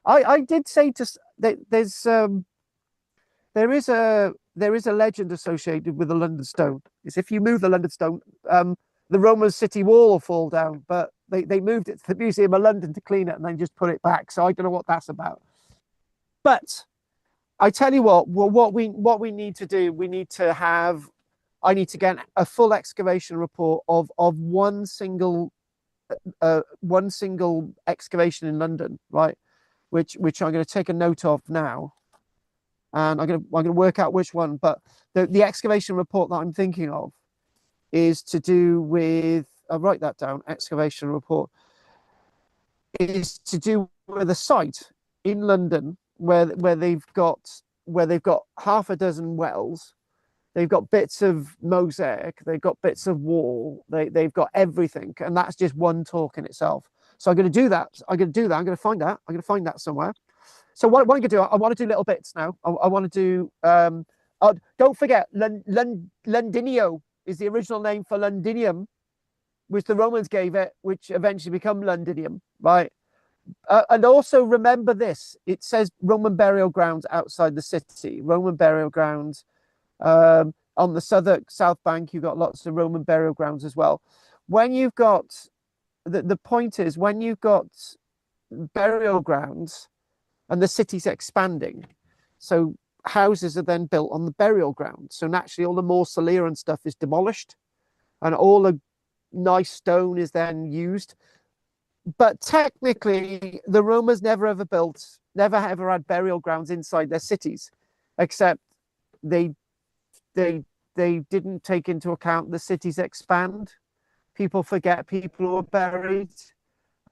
I did say there is a legend associated with the London Stone. Is if you move the London Stone, the Roman city wall will fall down. But They moved it to the Museum of London to clean it and then just put it back. So I don't know what that's about. But I tell you what, well, what we need to do, I need to get a full excavation report of one single excavation in London, right? Which I'm going to take a note of now, and I'm going to work out which one. But the excavation report that I'm thinking of is to do with, I'll write that down. Excavation report is to do with a site in London where they've got half a dozen wells. They've got bits of mosaic, they've got bits of wall, they've got everything, and that's just one talk in itself. So I'm going to do that. I'm going to find that. I'm going to find that somewhere. So what I'm going to do, I want to do little bits now. I want to do. Don't forget, Londinio is the original name for Londinium, which the Romans gave it, which eventually became Londinium, right? And also remember this: it says Roman burial grounds outside the city. Roman burial grounds. On the south bank, you've got lots of Roman burial grounds as well. When you've got the point is, when you've got burial grounds and the city's expanding, so houses are then built on the burial ground. So naturally, all the mausolea and stuff is demolished, and all the nice stone is then used. But technically, the Romans never ever had burial grounds inside their cities, except they didn't take into account the cities expand. People forget people who are buried,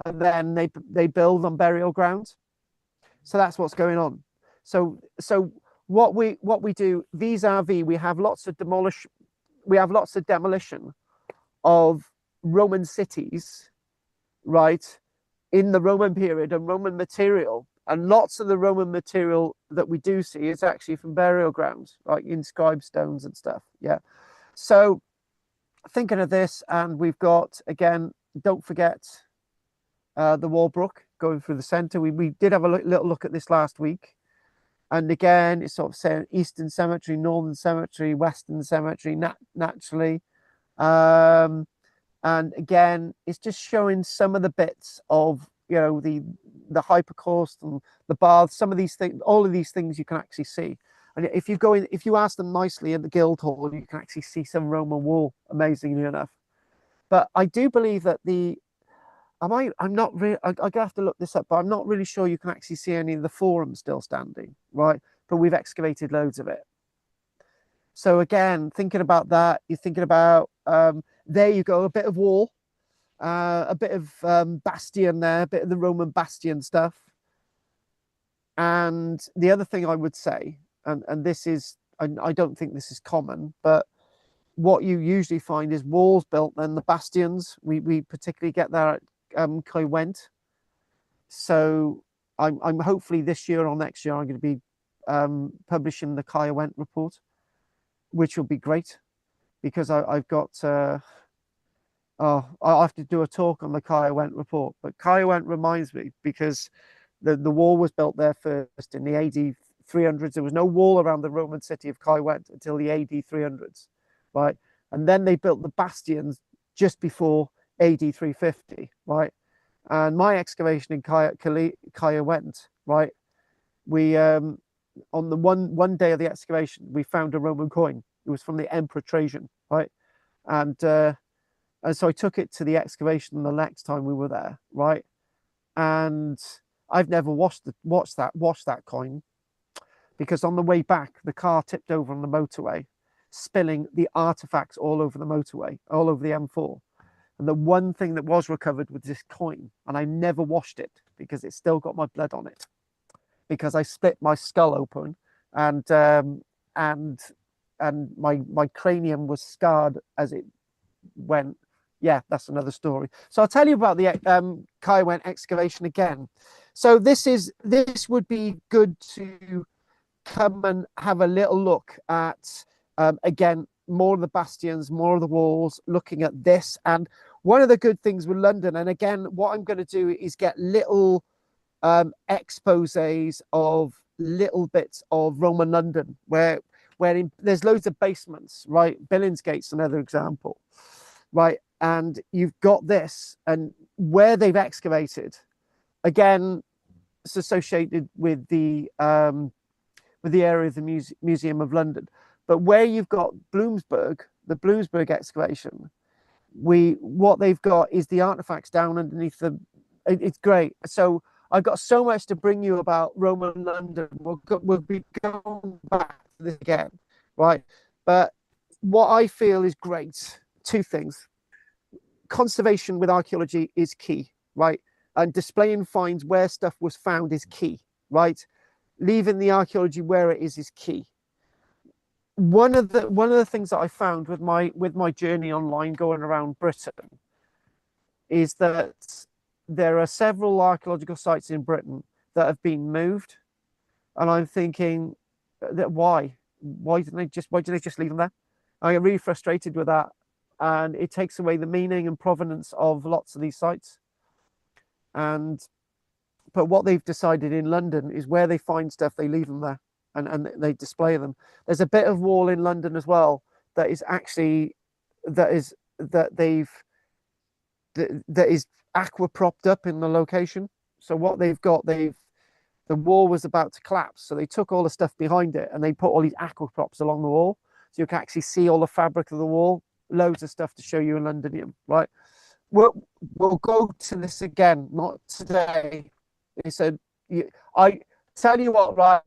and then they build on burial grounds. So that's what's going on. So what we do vis-a-vis, we have lots of demolition of Roman cities, right, in the Roman period, and Roman material. And lots of the Roman material that we do see is actually from burial grounds, like inscribed stones and stuff. Yeah. So thinking of this, and we've got, again, don't forget the Walbrook going through the centre. We did have a little look at this last week. And again, it's sort of saying Eastern Cemetery, Northern Cemetery, Western Cemetery, naturally. And again, it's just showing some of the bits of, you know, the hypercaust and the baths, some of these things, all of these things you can actually see. And if you ask them nicely in the Guildhall, you can actually see some Roman wall, amazingly enough. But I do believe that I'm not really, I'm going to have to look this up, but I'm not really sure you can actually see any of the Forum still standing, right? But we've excavated loads of it. So again, thinking about that, you're thinking about, there you go, a bit of wall, a bit of bastion there, a bit of the Roman bastion stuff. And the other thing I would say, and this is, I don't think this is common, but what you usually find is walls built, then the bastions. We particularly get that at Caerwent. So I'm hopefully this year or next year I'm going to be publishing the Caerwent report, which will be great, because I've got I'll have to do a talk on the Caerwent report. But Caerwent reminds me, because the wall was built there first in the AD 300s. There was no wall around the Roman city of Caerwent until the AD 300s, right? And then they built the bastions just before AD 350, right? And my excavation in Caerwent, right? We on the one day of the excavation, we found a Roman coin. It was from the Emperor Trajan, right? And so I took it to the excavation the next time we were there, right? And I've never washed that coin, because on the way back, the car tipped over on the motorway, spilling the artifacts all over the motorway, all over the M4. And the one thing that was recovered was this coin, and I never washed it because it's still got my blood on it, because I split my skull open, and my cranium was scarred as it went. Yeah, that's another story. So I'll tell you about the Caerwent excavation again. So this would be good to come and have a little look at, again, more of the bastions, more of the walls, looking at this. And one of the good things with London, and again, what I'm going to do is get little exposés of little bits of Roman London, where there's loads of basements, right? Billingsgate's another example, right? And you've got this, and where they've excavated, again, it's associated with the area of the Museum of London. But where you've got Bloomsburg, the Bloomsburg excavation, what they've got is the artifacts down underneath the. It's great. So I've got so much to bring you about Roman London. We'll be going back to this again, right? But what I feel is great. Two things. Conservation with archaeology is key, right? And displaying finds where stuff was found is key, right? Leaving the archaeology where it is key. One of the things that I found with my journey online going around Britain is that there are several archaeological sites in Britain that have been moved, and I'm thinking that why didn't they just leave them there? I get really frustrated with that, and it takes away the meaning and provenance of lots of these sites. But what they've decided in London is where they find stuff, they leave them there, and they display them. There's a bit of wall in London as well that is actually that is aqua propped up in the location. So what they've got, the wall was about to collapse, so they took all the stuff behind it and they put all these aqua props along the wall, so you can actually see all the fabric of the wall. Loads of stuff to show you in Londonium, right? We'll go to this again, not today. He said, I tell you what, right?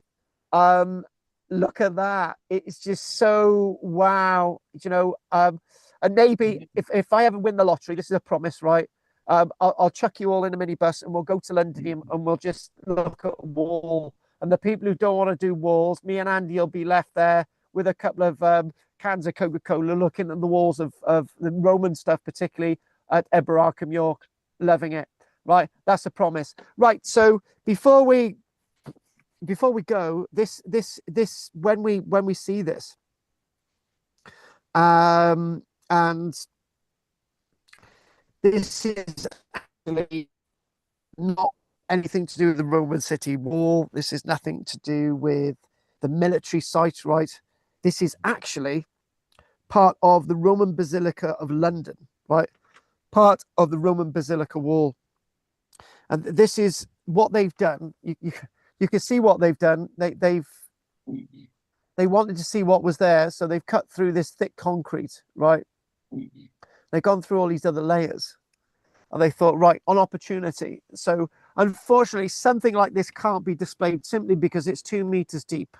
Look at that. It's just so wow. You know, and maybe if I ever win the lottery, this is a promise, right? I'll chuck you all in a minibus and we'll go to Londonium and we'll just look at a wall. And the people who don't want to do walls, me and Andy will be left there with a couple of cans of Coca-Cola looking at the walls of the Roman stuff, particularly at Eberarkham, York, loving it. Right, that's a promise. Right, so before we go, this when we see this, and this is actually not anything to do with the Roman city wall. This is nothing to do with the military site, right? This is actually part of the Roman Basilica of London, right? Part of the Roman Basilica wall. And this is what they've done. You can see what they've done. They wanted to see what was there, so they've cut through this thick concrete, right? They've gone through all these other layers, and they thought, right, on opportunity. So unfortunately, something like this can't be displayed simply because it's 2 meters deep,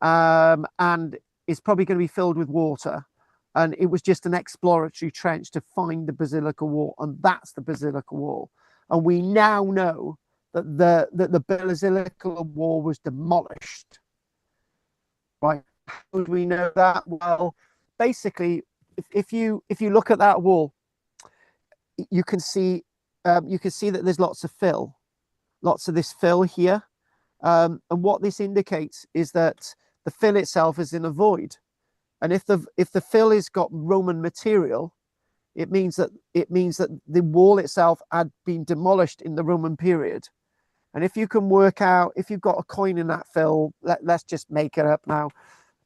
and it's probably going to be filled with water. And it was just an exploratory trench to find the Basilica wall, and that's the Basilica wall. And we now know that the Basilica wall was demolished. Right? How do we know that? Well, basically, if you look at that wall, you can see that there's lots of fill, lots of this fill here, and what this indicates is that the fill itself is in a void. And if the fill has got Roman material, it means that the wall itself had been demolished in the Roman period. And if you can work out, if you've got a coin in that fill, let's just make it up now.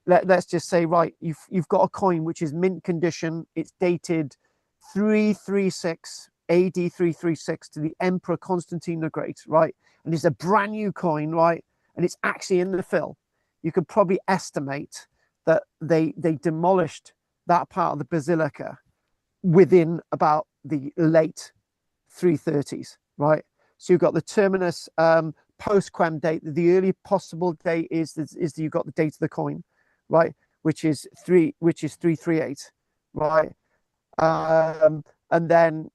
Let's just say, right, you've got a coin which is mint condition. It's dated 336 AD 336 to the Emperor Constantine the Great, right? And it's a brand new coin, right? And it's actually in the fill. You could probably estimate that they demolished that part of the basilica within about the late 330s, right? So you've got the terminus post-quem date. The earliest possible date is you've got the date of the coin, right? Which is 338, right? And then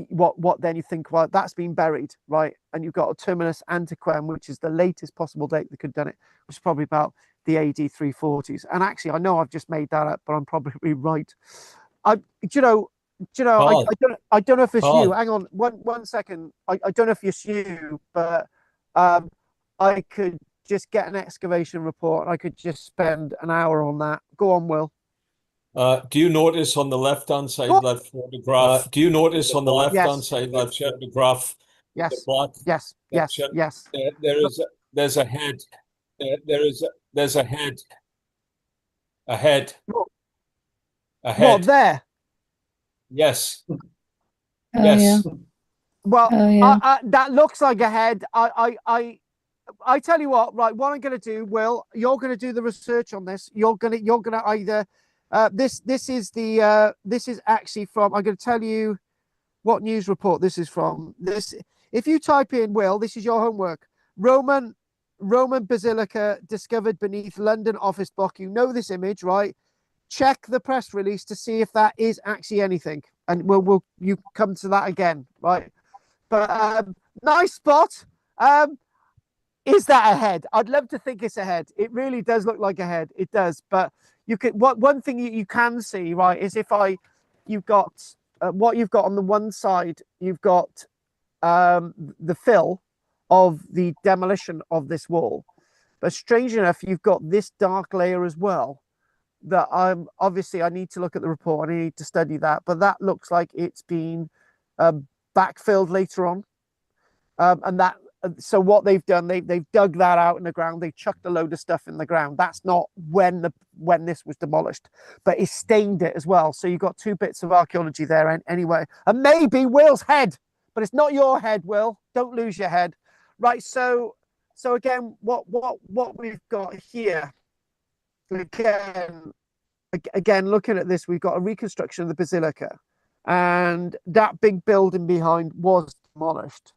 what then you think, well, that's been buried, right? And you've got a terminus antiquem, which is the latest possible date they could have done it, which is probably about the AD 340s. And actually, I know I've just made that up, but I'm probably right. I don't know if it's you. Hang on, one second. I don't know if it's you, but I could just get an excavation report. I could just spend an hour on that. Go on, Will. Do you notice on the left-hand side of that photograph? Do you notice on the left-hand side of that photograph? Yes. The black, yes. There's a head. There's a head. A head. A head. What there? Yes. Oh, Yes. yeah. Well, Oh, yeah. that looks like a head. I tell you what, right? What I'm going to do, Will, you're going to do the research on this. You're gonna either this is actually from. I'm going to tell you what news report this is from. This, if you type in, Will, this is your homework. Roman basilica discovered beneath London office block. You know this image, right? Check the press release to see if that is actually anything, and you come to that again, right? But nice spot. Is that a head? I'd love to think it's a head. It really does look like a head. It does. But you can. One thing you can see, right, is you've got what you've got on the one side. You've got the fill of the demolition of this wall, but strange enough, you've got this dark layer as well. That I need to look at the report. I need to study that, but that looks like it's been backfilled later on, and that. So what they've done, they've dug that out in the ground. They chucked a load of stuff in the ground. That's not when this was demolished, but it stained it as well. So you've got two bits of archaeology there anyway, and maybe Will's head, but it's not your head, Will. Don't lose your head, right? So again, what we've got here. Again, looking at this, we've got a reconstruction of the basilica, and that big building behind was demolished.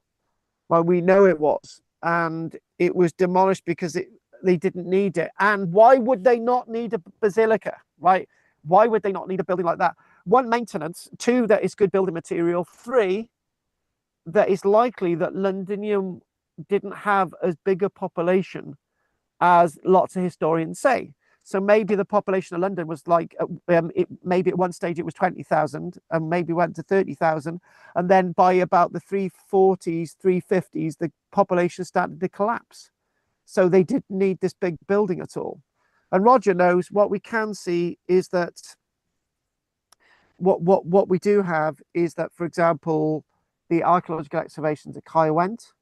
Well, we know it was, and it was demolished because they didn't need it. And why would they not need a basilica, right? Why would they not need a building like that? One, maintenance. Two, that it's good building material. Three, that it's likely that Londinium didn't have as big a population as lots of historians say. So maybe the population of London was like, maybe at one stage it was 20,000 and maybe went to 30,000. And then by about the 340s, 350s, the population started to collapse. So they didn't need this big building at all. And Roger knows what we can see is that what we do have is that, for example, the archaeological excavations at Caerwent,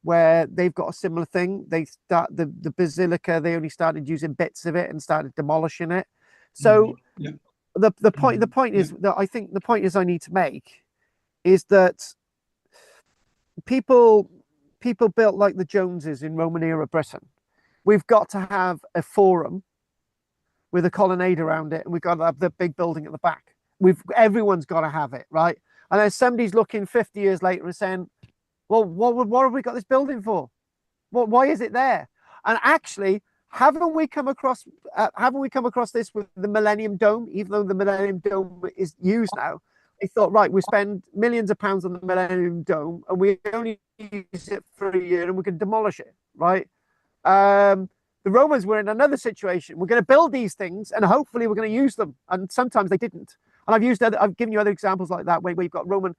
where they've got a similar thing. They start the basilica, they only started using bits of it and started demolishing it. So the point is that I think the point is I need to make is that people built like the Joneses in Roman era Britain. We've got to have a forum with a colonnade around it, and we've got to have the big building at the back. Everyone's got to have it, right? And then somebody's looking 50 years later and saying, well, what have we got this building for? Why is it there? And actually, haven't we come across this with the Millennium Dome? Even though the Millennium Dome is used now, they thought, right, we spend millions of pounds on the Millennium Dome, and we only use it for a year, and we can demolish it, right? The Romans were in another situation. We're going to build these things, and hopefully, we're going to use them. And sometimes they didn't. And I've given you other examples like that, where you've got Roman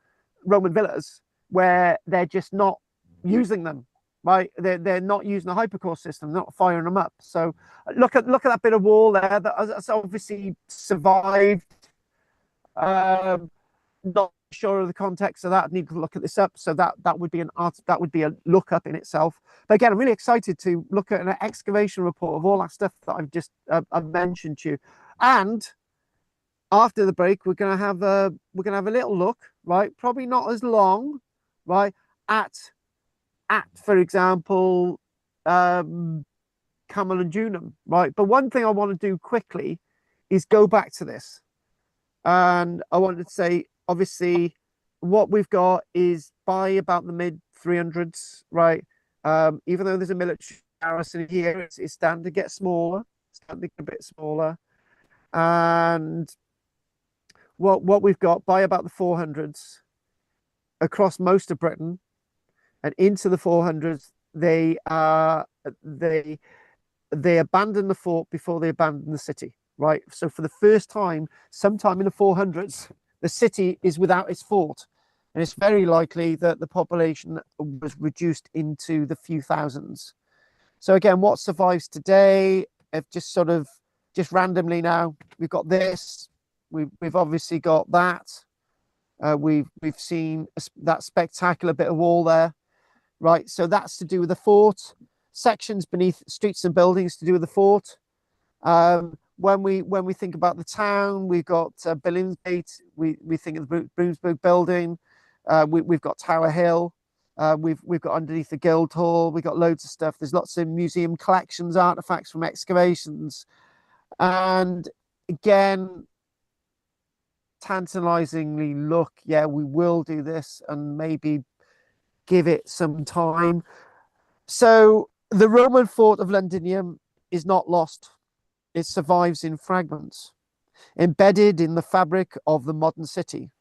villas, where they're just not using them, right? They're not using the hypercore system, not firing them up. So look at that bit of wall there that's obviously survived. Not sure of the context of that. I need to look at this up. So that would be that would be a look up in itself. But again, I'm really excited to look at an excavation report of all that stuff that I've just I've mentioned to you. And after the break, we're gonna have a little look, right? Probably not as long, right, at for example, Camel and Junum, right? But one thing I want to do quickly is go back to this, and I wanted to say, obviously, what we've got is by about the mid 300s, right? Even though there's a military garrison here, it's starting to get smaller, starting to get a bit smaller, and what we've got by about the 400s. Across most of Britain and into the 400s, they abandon the fort before they abandon the city, right? So for the first time, sometime in the 400s, the city is without its fort, and it's very likely that the population was reduced into the few thousands. So again, what survives today? If just randomly now, we've got this. We've obviously got that. We've seen that spectacular bit of wall there, right? So that's to do with the fort. Sections beneath streets and buildings to do with the fort. When we think about the town, we've got Billingsgate. We think of the Bloomsburg building. We've got Tower Hill. We've got underneath the Guildhall. We've got loads of stuff. There's lots of museum collections, artifacts from excavations, and again, tantalizingly look. Yeah, we will do this, and maybe give it some time. So the Roman fort of Londinium is not lost. It survives in fragments, embedded in the fabric of the modern city,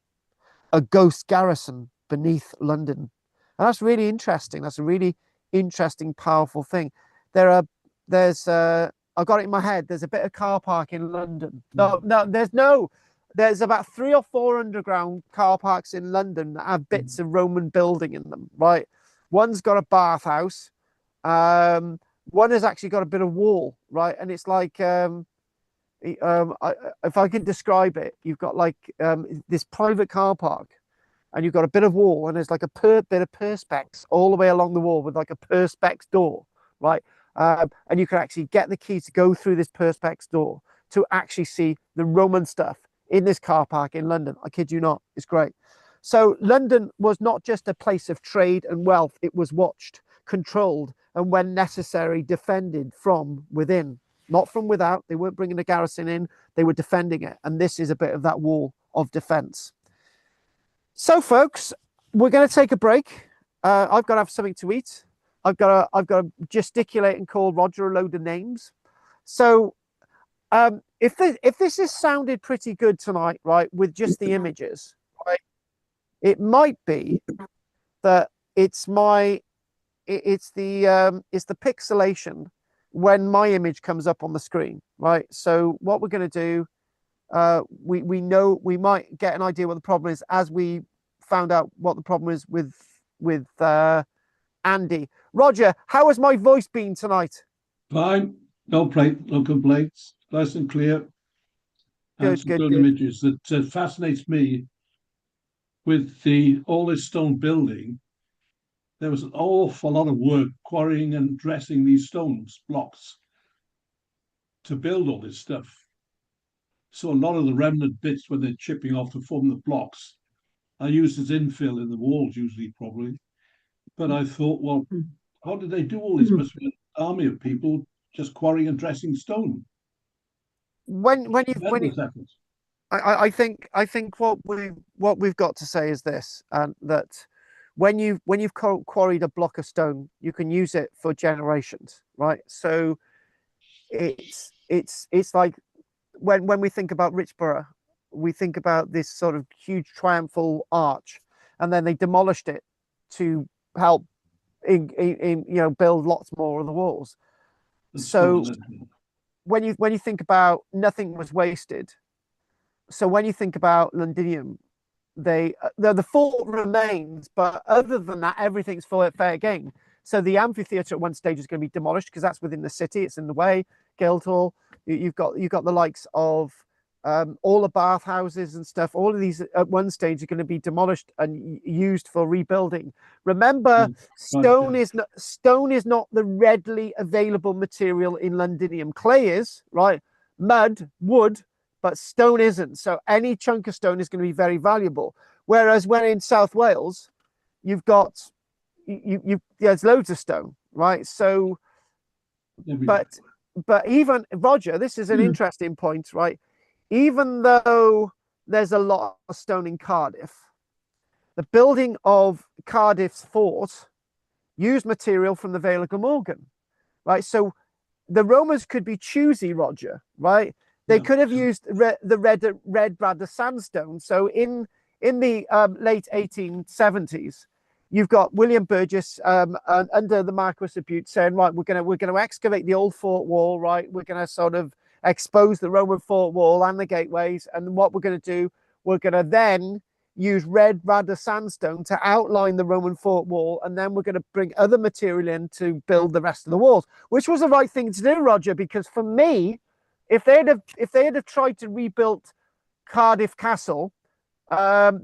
a ghost garrison beneath London. And that's really interesting. That's a really interesting, powerful thing. I got it in my head. There's a bit of car park in London. There's about 3 or 4 underground car parks in London that have bits of Roman building in them, right? One's got a bathhouse. One has actually got a bit of wall, right? And it's like, if I can describe it, you've got like this private car park, and you've got a bit of wall, and there's like a bit of perspex all the way along the wall with like a perspex door, right? And you can actually get the key to go through this perspex door to actually see the Roman stuff in this car park in London. I kid you not, it's great. So London was not just a place of trade and wealth, it was watched, controlled, and when necessary, defended from within, not from without. They weren't bringing a garrison in, they were defending it. And this is a bit of that wall of defense. So folks, we're going to take a break. I've got to have something to eat. I've got to gesticulate and call Roger a load of names. So if this has sounded pretty good tonight, right, with just the images, right, it might be that it's the pixelation when my image comes up on the screen, right? So what we're going to do, we know we might get an idea what the problem is as we found out what the problem is with Andy. Roger, how has my voice been tonight? Fine, no complaints, nice and clear. And good images. That fascinates me with all this stone building. There was an awful lot of work quarrying and dressing these stones blocks to build all this stuff. So a lot of the remnant bits, when they're chipping off to form the blocks, are used as infill in the walls, usually, probably. But I thought, well, how did they do all this? Must be an army of people just quarrying and dressing stone. I think what we've got to say is this, that when you've quarried a block of stone, you can use it for generations, right? So it's like when we think about Richborough, we think about this sort of huge triumphal arch, and then they demolished it to help build lots more of the walls. So when you think about nothing was wasted, so when you think about Londinium, the fort remains, but other than that, everything's fair game. So the amphitheatre at one stage is going to be demolished because that's within the city; it's in the way. Guildhall, you've got the likes of all the bathhouses and stuff. All of these at one stage are going to be demolished and used for rebuilding. Remember, stone is not the readily available material in Londinium. Clay is, right? Mud, wood, but stone isn't. So any chunk of stone is going to be very valuable. Whereas when in South Wales, you've got there's loads of stone, right? So, but even Roger, this is an interesting point, right? Even though there's a lot of stone in Cardiff, the building of Cardiff's fort used material from the Vale of Glamorgan, right? So the Romans could be choosy, Roger, right? They could have used the red Bradder sandstone. So in the late 1870s, you've got William Burgess under the Marquis of Bute saying, right, we're going to excavate the old fort wall, right? We're going to sort of expose the Roman fort wall and the gateways. And what we're going to do, we're going to then use red Bradder sandstone to outline the Roman fort wall. And then we're going to bring other material in to build the rest of the walls, which was the right thing to do, Roger, because for me, if they had have tried to rebuild Cardiff Castle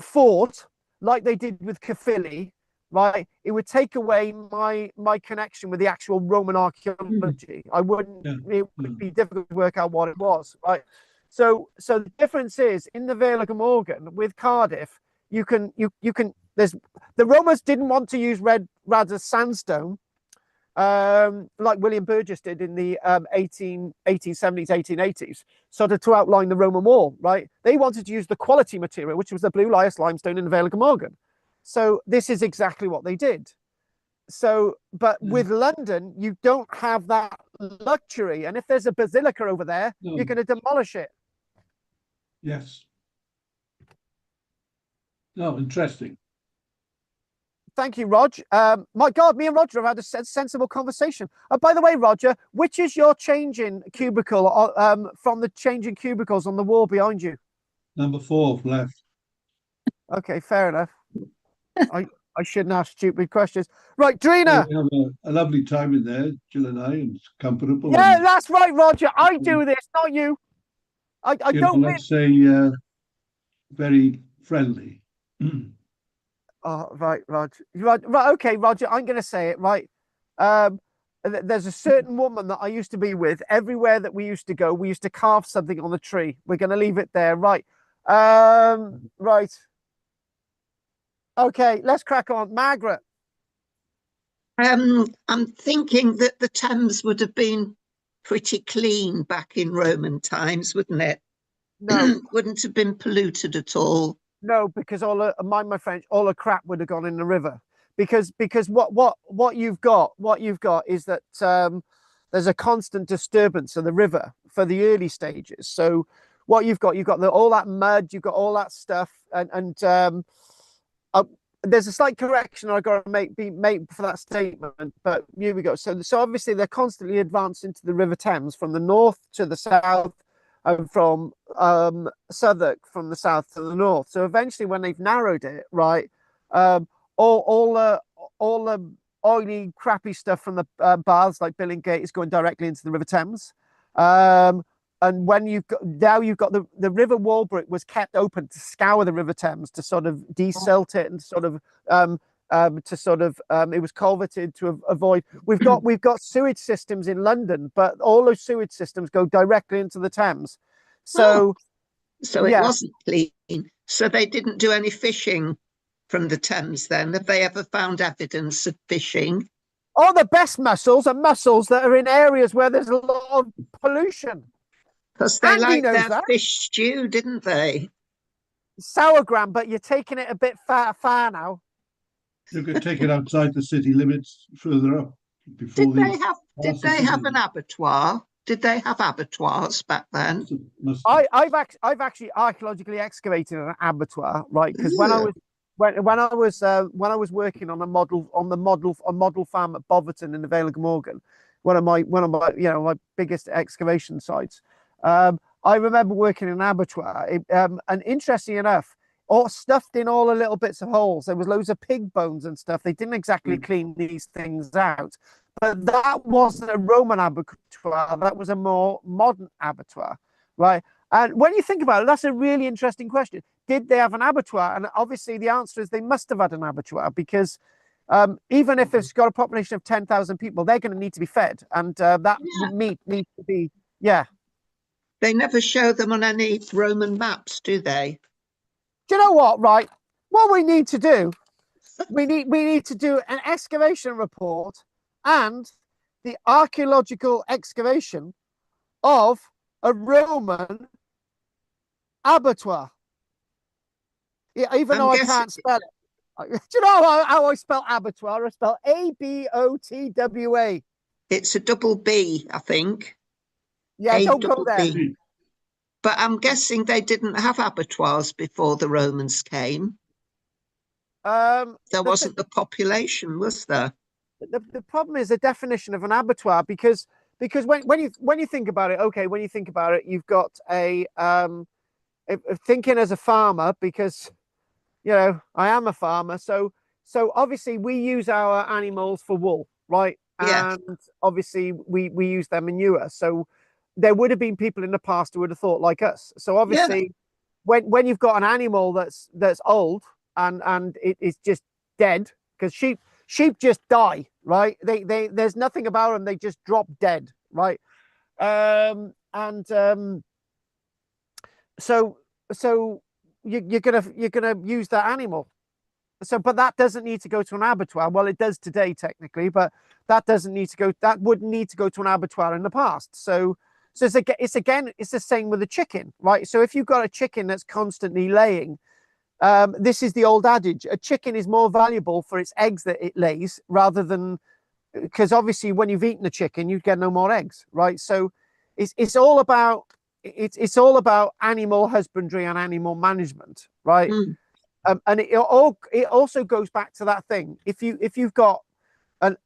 fort like they did with Caerphilly, right, it would take away my connection with the actual Roman archaeology. It would be difficult to work out what it was, right? So the difference is in the Vale of Glamorgan with Cardiff, you can The Romans didn't want to use red as sandstone, like William Burgess did in the 1870s, 1880s, sort of to outline the Roman wall, right? They wanted to use the quality material, which was the blue lias limestone in the Vale of Glamorgan. So this is exactly what they did. So, but with London, you don't have that luxury. And if there's a basilica over there, you're going to demolish it. Yes. No, interesting. Thank you, Rog. My God, me and Roger have had a sensible conversation. By the way, Roger, which is your changing cubicle from the changing cubicles on the wall behind you? Number 4 left. Okay, fair enough. I shouldn't ask stupid questions. Right, Drina. We have a lovely time in there, Jill and I, and it's comfortable. Yeah, and, that's right, Roger. I do this, not you. I don't. Let's say very friendly. Oh, right, Roger. Right, okay, Roger. I'm going to say it, right. There's a certain woman that I used to be with. Everywhere that we used to go, we used to carve something on the tree. We're going to leave it there, right? Right. Okay, let's crack on. Margaret. I'm thinking that the Thames would have been pretty clean back in Roman times, wouldn't it? No. Wouldn't have been polluted at all. No, because mind my French, all the crap would have gone in the river. Because what you've got is that there's a constant disturbance of the river for the early stages. So what you've got all that mud, you've got all that stuff, and there's a slight correction I got to make for that statement, but here we go. So obviously they're constantly advancing to the River Thames from the north to the south, and from Southwark from the south to the north. So eventually, when they've narrowed it, right, all the oily, crappy stuff from the baths like Billingsgate is going directly into the River Thames. And when you've got the River Walbrook was kept open to scour the River Thames to sort of desilt it and sort of it was culverted to avoid. We've got sewage systems in London, but all those sewage systems go directly into the Thames. So it wasn't clean. So they didn't do any fishing from the Thames then. Have they ever found evidence of fishing? All the best mussels are mussels that are in areas where there's a lot of pollution. Because they liked their fish stew, didn't they? Sauergram, but you're taking it a bit far now. You could take it outside the city limits further up. Did they have an abattoir? Did they have abattoirs back then? I've actually archaeologically excavated an abattoir, right? Because when I was working on a model farm at Boverton in the Vale of Glamorgan, one of my my biggest excavation sites. I remember working in an abattoir, and interesting enough, all stuffed in all the little bits of holes, there was loads of pig bones and stuff. They didn't exactly clean these things out, but that wasn't a Roman abattoir. That was a more modern abattoir, right? And when you think about it, that's a really interesting question. Did they have an abattoir? And obviously the answer is they must have had an abattoir, because even if it's got a population of 10,000 people, they're going to need to be fed, and that meat needs to be, They never show them on any Roman maps, do they? Do you know what, right? What we need to do, we need to do an excavation report and the archaeological excavation of a Roman abattoir. Yeah, even though I can't spell it. Do you know how I spell abattoir? I spell ABOTWA. It's a double B, I think. Yeah, don't go there. But I'm guessing they didn't have abattoirs before the Romans came. There wasn't the population, was there? The problem is the definition of an abattoir, because when you think about it, okay, when you think about it, you've got thinking as a farmer, because I am a farmer, so obviously we use our animals for wool, right? Yeah. And obviously we use their manure. So there would have been people in the past who would have thought like us. So obviously when you've got an animal that's old and it is just dead, because sheep just die, right? They there's nothing about them, they just drop dead, right? So you're gonna use that animal, but that doesn't need to go to an abattoir. Well, it does today technically, but that doesn't need to go. That wouldn't need to go to an abattoir in the past. So it's the same with the chicken, right? So if you've got a chicken that's constantly laying, this is the old adage: a chicken is more valuable for its eggs that it lays rather than, because obviously when you've eaten a chicken, you get no more eggs, right? So it's all about animal husbandry and animal management, right? And it also goes back to that thing. If you've got an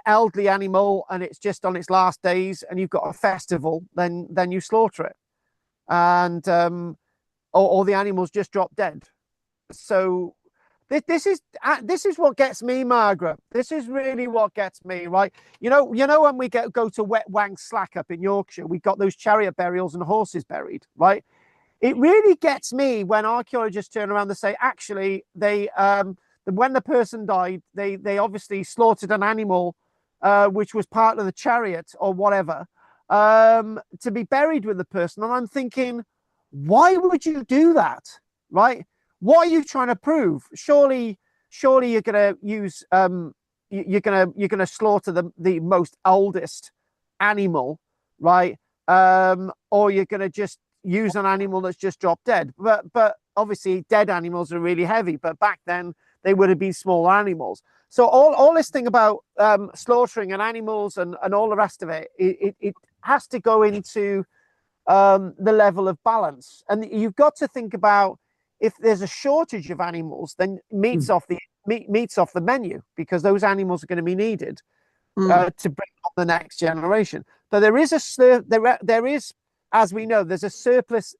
elderly animal and it's just on its last days and you've got a festival, then you slaughter it, and or the animal's just dropped dead. So this is what gets me, Margaret. This is really what gets me, right? You know when we go to Wet Wang Slack up in Yorkshire, we got those chariot burials and horses buried, right? It really gets me when archaeologists turn around and say, actually, when the person died, they obviously slaughtered an animal, which was part of the chariot or whatever, to be buried with the person. And I'm thinking, why would you do that, right? What are you trying to prove? Surely you're going to use you're going to slaughter the most oldest animal, right? Or you're going to just use an animal that's just dropped dead. But obviously dead animals are really heavy, but back then they would have been small animals. So all this thing about slaughtering and animals and all the rest of it, it has to go into the level of balance. And you've got to think about, if there's a shortage of animals, then meat's off the menu, because those animals are going to be needed to bring on the next generation. But there is as we know, there's a surplus.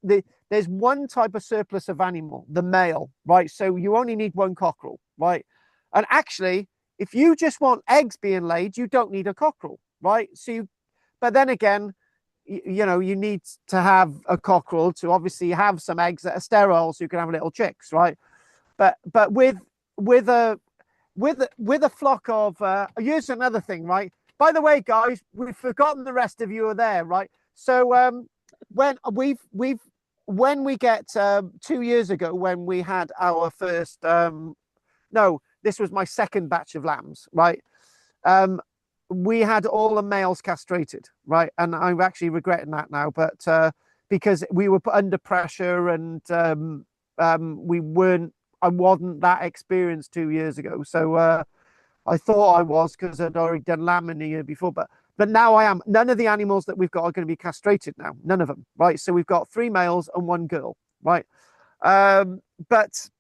There's one type of surplus of animal, the male, right? So you only need one cockerel, right? And actually, if you just want eggs being laid, you don't need a cockerel, right? But then again, you need to have a cockerel to obviously have some eggs that are sterile, so you can have little chicks, right? But with a flock of here's another thing, right? By the way, guys, we've forgotten the rest of you are there, right? So when we get 2 years ago, when we had our first no, this was my second batch of lambs, right? We had all the males castrated, right? And I'm actually regretting that now, but because we were put under pressure, and I wasn't that experienced 2 years ago. So I thought I was, because I'd already done lamb in the year before, but now I am. None of the animals that we've got are going to be castrated now. None of them, right? So we've got 3 males and 1 girl, right? But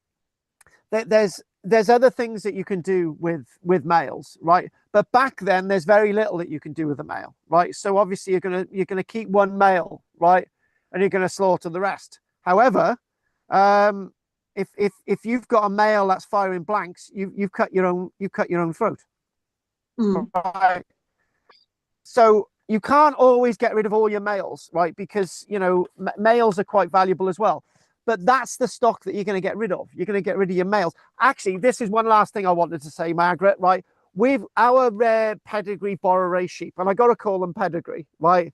there's other things that you can do with males, right? But back then, there's very little that you can do with a male, right? So obviously you're gonna keep 1 male, right, and you're gonna slaughter the rest. However, if you've got a male that's firing blanks, you've cut your own throat. Right? So you can't always get rid of all your males, right? Because males are quite valuable as well. But that's the stock that you're going to get rid of. You're going to get rid of your males. Actually, this is one last thing I wanted to say, Margaret, right? With our rare pedigree Borroway sheep, and I got to call them pedigree, right?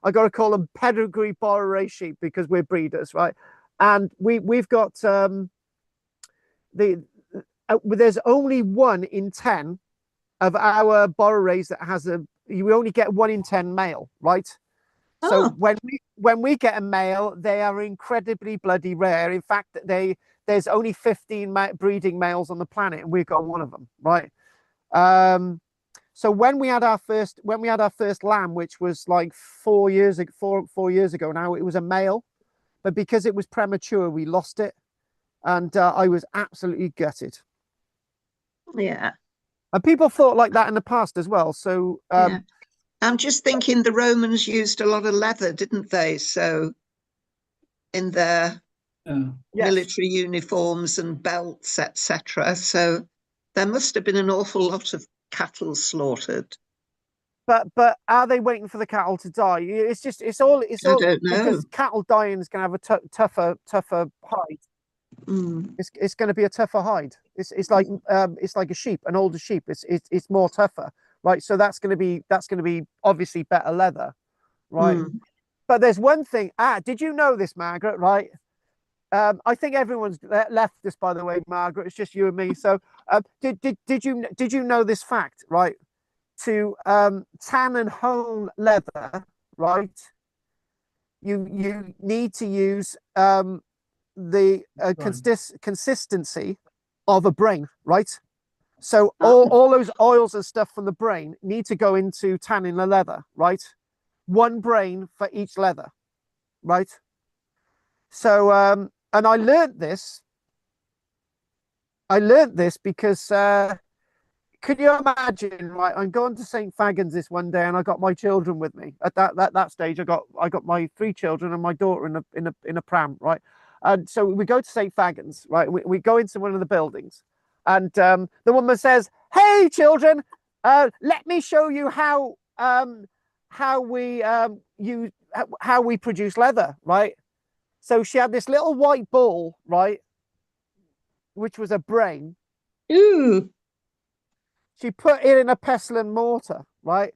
I got to call them pedigree Borroway sheep because we're breeders, right? And we've got there's only 1 in 10 of our Borroways that has you only get 1 in 10 male, right? So when we get a male, they are incredibly bloody rare. In fact, there's only 15 breeding males on the planet, and we've got 1 of them, right? So when we had our first lamb, which was like 4 years ago now, it was a male, but because it was premature, we lost it, and I was absolutely gutted. Yeah. And people thought like that in the past as well. So yeah. I'm just thinking the Romans used a lot of leather, didn't they? So in their military uniforms and belts, etc. So there must have been an awful lot of cattle slaughtered. But are they waiting for the cattle to die? It's all I don't know. because cattle dying is going to have a tougher hide. It's going to be a tougher hide. It's like a sheep, an older sheep. It's more tougher, right? So that's going to be obviously better leather, right? But there's one thing. Did you know this, Margaret? Right? I think everyone's left this, by the way, Margaret. It's just you and me. So, did you know this fact, right? To tan and hone leather, right? You need to use the consistency of a brain, right? So all those oils and stuff from the brain need to go into tanning the leather, right? One brain for each leather, right? So and I learned this because could you imagine, right? I'm going to St. Fagans this one day, and I got my children with me. At that stage, I got my 3 children and my daughter in a pram, right? And so we go to St. Fagans, right? We go into one of the buildings, and the woman says, "Hey, children, let me show you how we produce leather," right? So she had this little white ball, right, which was a brain. Ooh. She put it in a pestle and mortar, right?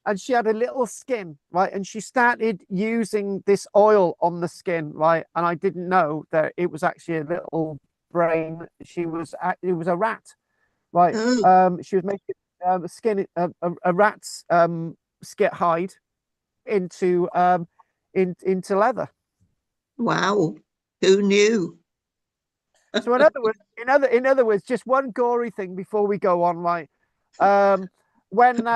And she had a little skin, right? And she started using this oil on the skin, right? And I didn't know that it was actually a little brain. It was a rat, right? She was making a rat's skin hide into leather. Wow, who knew? So in other words, just one gory thing before we go on, right? When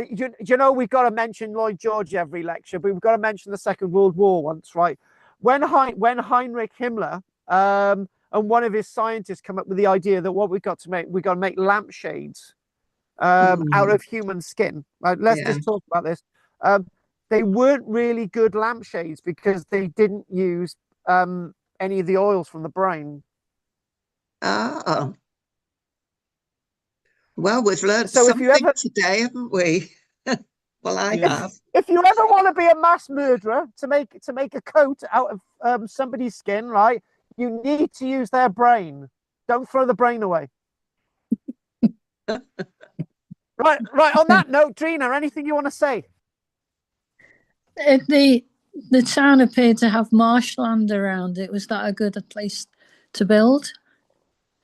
you know, we've got to mention Lloyd George every lecture, but we've got to mention the Second World War once, right? When Heinrich Himmler and one of his scientists come up with the idea that what we've got to make lampshades out of human skin. Right? Let's just talk about this. They weren't really good lampshades because they didn't use any of the oils from the brain. Ah. Well, we've learned something today, haven't we? Well, I have. If you ever want to be a mass murderer to make a coat out of somebody's skin, right? You need to use their brain. Don't throw the brain away. Right. On that note, Trina, anything you want to say? The town appeared to have marshland around it. Was that a good place to build?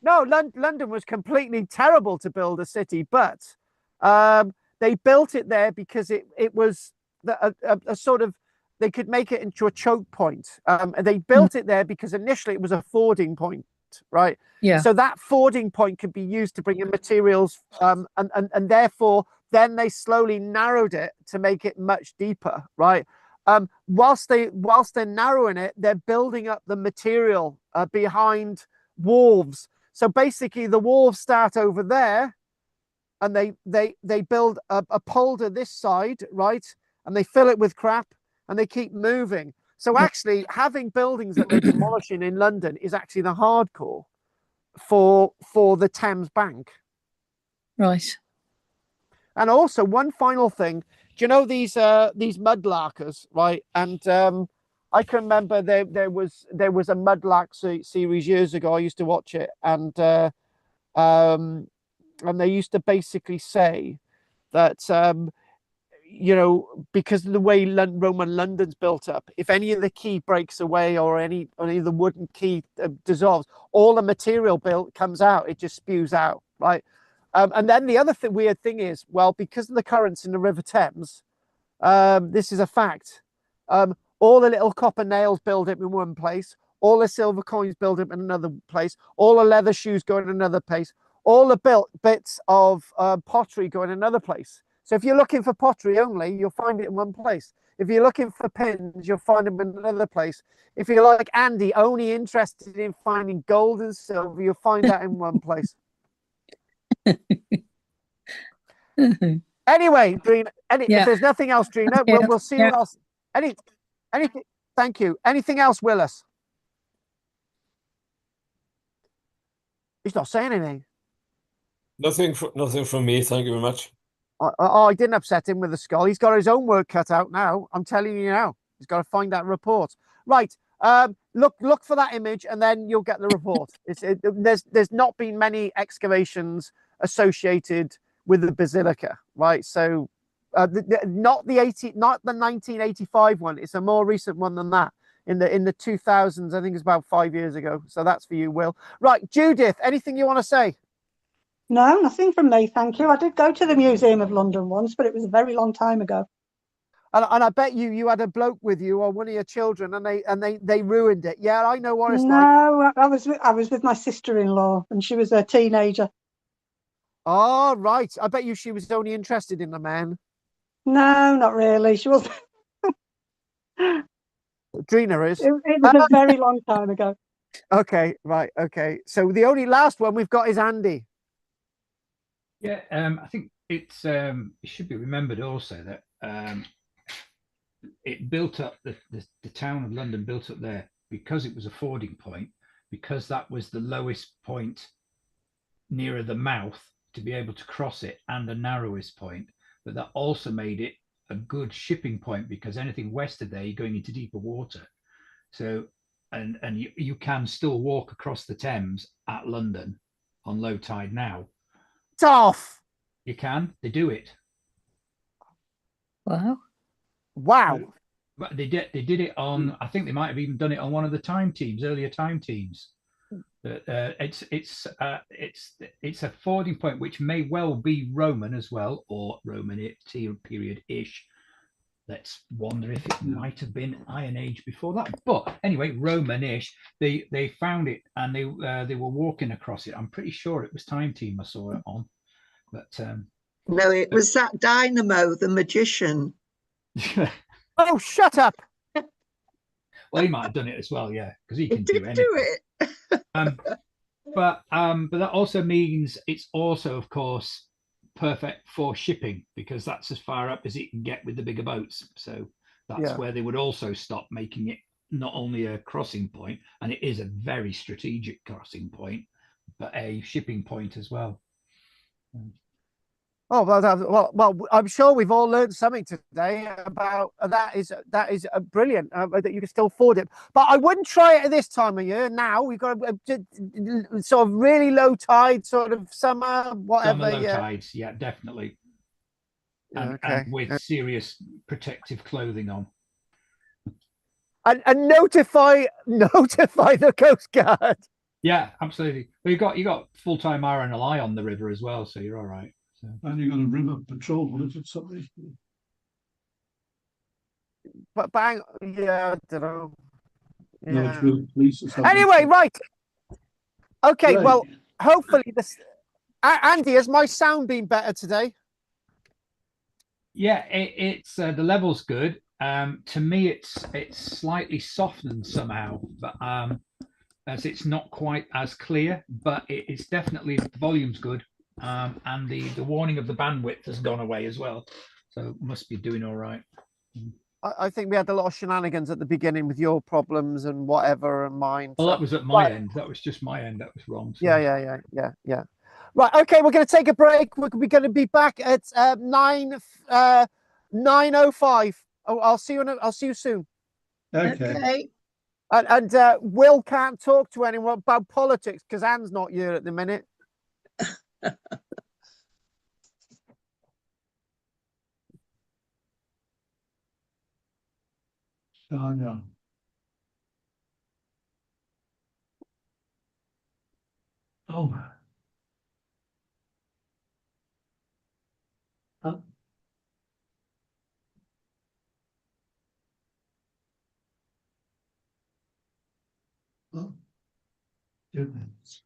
No, London was completely terrible to build a city, but they built it there because it was a sort of, they could make it into a choke point. They built it there because initially it was a fording point, right? Yeah. So that fording point could be used to bring in materials, and therefore then they slowly narrowed it to make it much deeper, right? Whilst they're narrowing it, they're building up the material behind wharves. So basically, the wharves start over there, and they build a polder this side, right? And they fill it with crap, and they keep moving. So actually, having buildings that they're demolishing in London is actually the hardcore for the Thames Bank. Right. And also, one final thing. Do you know these mudlarkers, right? And I can remember there was a mudlark series years ago. I used to watch it, and they used to basically say that you know, because of the way Roman London's built up, if any of the key breaks away or any of the wooden key dissolves, all the material built comes out. It just spews out, right? And then the other weird thing is, well, because of the currents in the River Thames, this is a fact. All the little copper nails build up in one place. All the silver coins build up in another place. All the leather shoes go in another place. All the bits of pottery go in another place. So if you're looking for pottery only, you'll find it in one place. If you're looking for pins, you'll find them in another place. If you're like Andy, only interested in finding gold and silver, you'll find that in one place. Anyway, Drina, if there's nothing else, Drina, we'll see what else. Anything? Thank you. Anything else, Willis? He's not saying anything. Nothing from me. Thank you very much. I didn't upset him with the skull. He's got his own work cut out now. I'm telling you now. He's got to find that report. Right. Look for that image, and then you'll get the report. There's not been many excavations associated with the basilica, right? So not the 1985 one. It's a more recent one than that. in the 2000s. I think it's about 5 years ago. So that's for you, Will. Right, Judith, anything you want to say? No, nothing from me, thank you. I did go to the Museum of London once, but it was a very long time ago. And I bet you had a bloke with you or one of your children, and they ruined it. Yeah, I know what it's like. No, I was with my sister-in-law, and she was a teenager. Oh, right. I bet you she was only interested in the men. No, not really. She was. Drina is. It was a very long time ago. Okay, right. Okay. So the only last one we've got is Andy. Yeah, I think it should be remembered also that it built up the town of London built up there because it was a fording point, because that was the lowest point nearer the mouth to be able to cross it, and the narrowest point. But that also made it a good shipping point, because anything west of there, you're going into deeper water. So, and you can still walk across the Thames at London on low tide now. It's off. You can. They do it. Wow. But they did it on. I think they might have even done it on one of the earlier time teams. It's a fording point which may well be Roman as well, or Roman period-ish. Let's wonder if it might have been Iron Age before that. But anyway, Roman-ish. They found it, and they were walking across it. I'm pretty sure it was Time Team I saw it on. But no, it was that Dynamo, the magician. Oh, shut up! Well, he might have done it as well, yeah, because he can do anything. Do it. But that also means it's also, of course, perfect for shipping, because that's as far up as it can get with the bigger boats. So that's where they would also stop, making it not only a crossing point, and it is a very strategic crossing point, but a shipping point as well. Oh well, I'm sure we've all learned something today about that. Is brilliant that you can still afford it, but I wouldn't try it at this time of year. Now we've got sort of really low tide, sort of summer, whatever. Summer low tides, yeah, definitely, and with serious protective clothing on. And notify the Coast Guard. Yeah, absolutely. Well, you got full-time RNLI on the river as well, so you're all right. So. And you got a river patrol, is it something? But bang, yeah, I don't know. Yeah. No, it's real police or something. Anyway, right. Okay, Right. well, hopefully this. Andy, has my sound been better today? Yeah, it's the level's good. To me, it's slightly softened somehow, but as it's not quite as clear, but it's definitely, the volume's good. And the warning of the bandwidth has gone away as well, so must be doing all right. I think we had a lot of shenanigans at the beginning with your problems and whatever and mine. Well, that was at my end. That was just my end. That was wrong. So. Yeah. Right. Okay, we're going to take a break. We're going to be back at 9:05. I'll see you soon. Okay. And Will can't talk to anyone about politics because Anne's not here at the minute. Yeah. Oh. Huh? Oh. Goodness.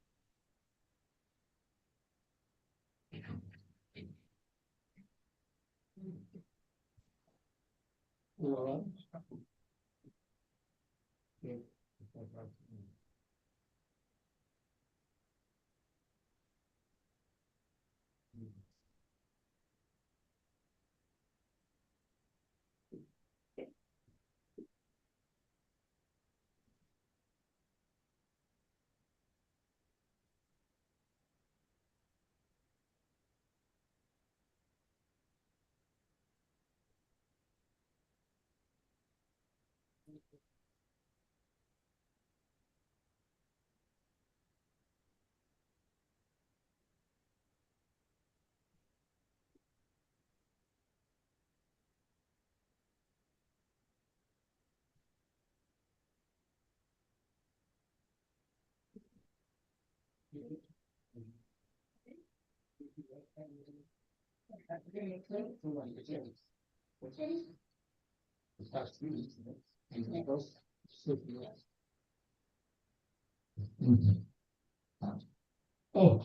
All right. Oh,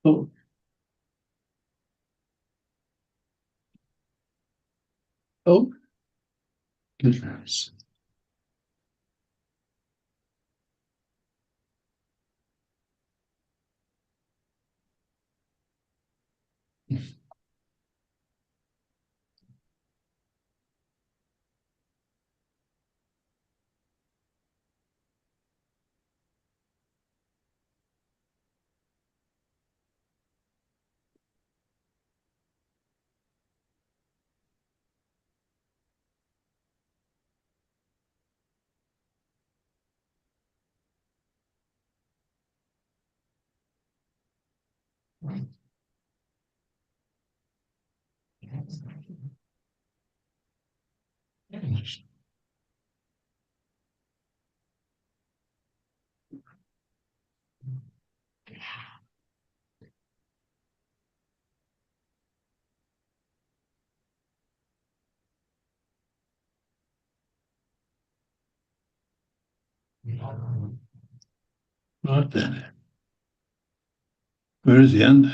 Oh. Oh, goodness. Right then. Where is the end?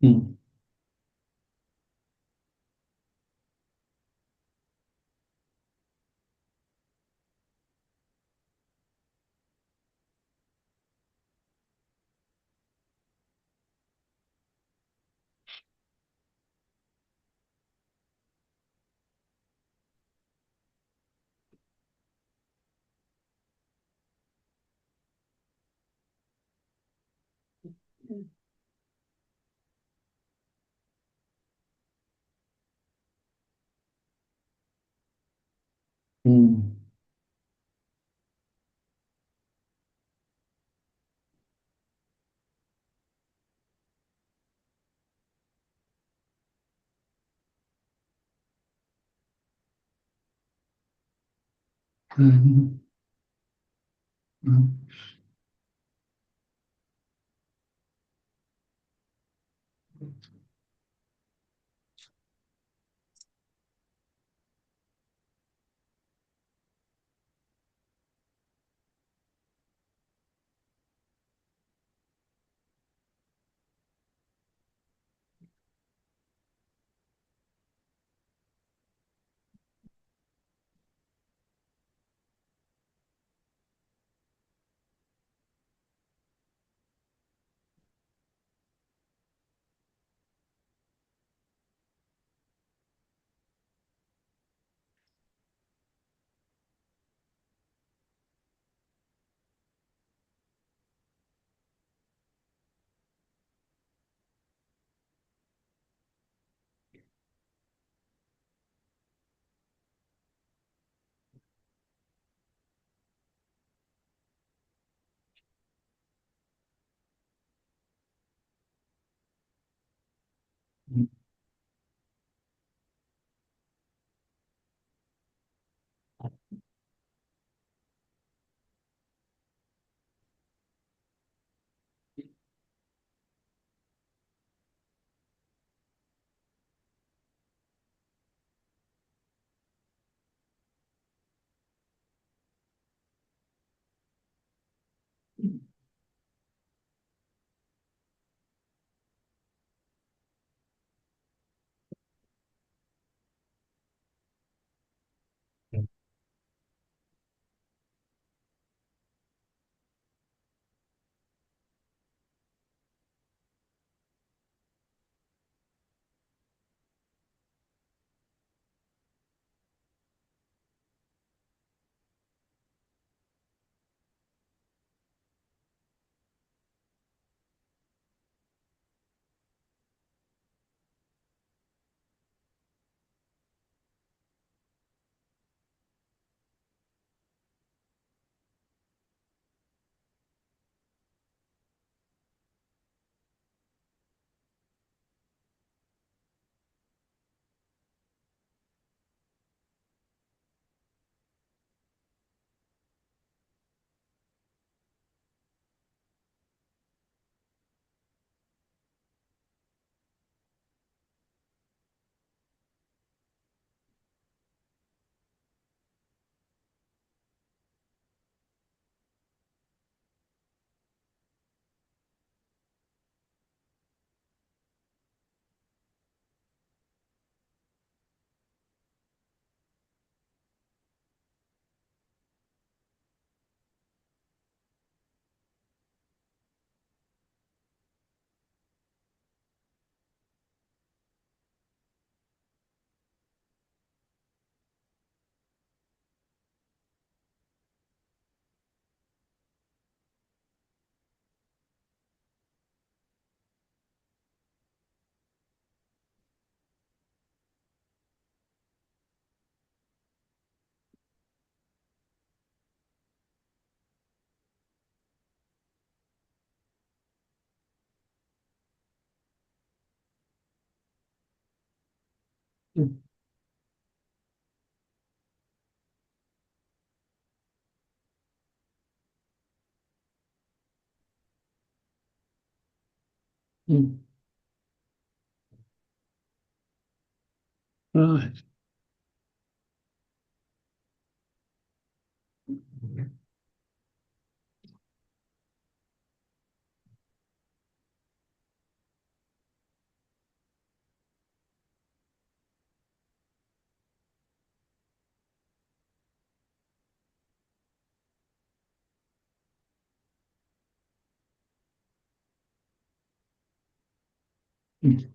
Hmm. Hmm. Hmm. Hmm. Mm. Mm. Right. Mm. Mm.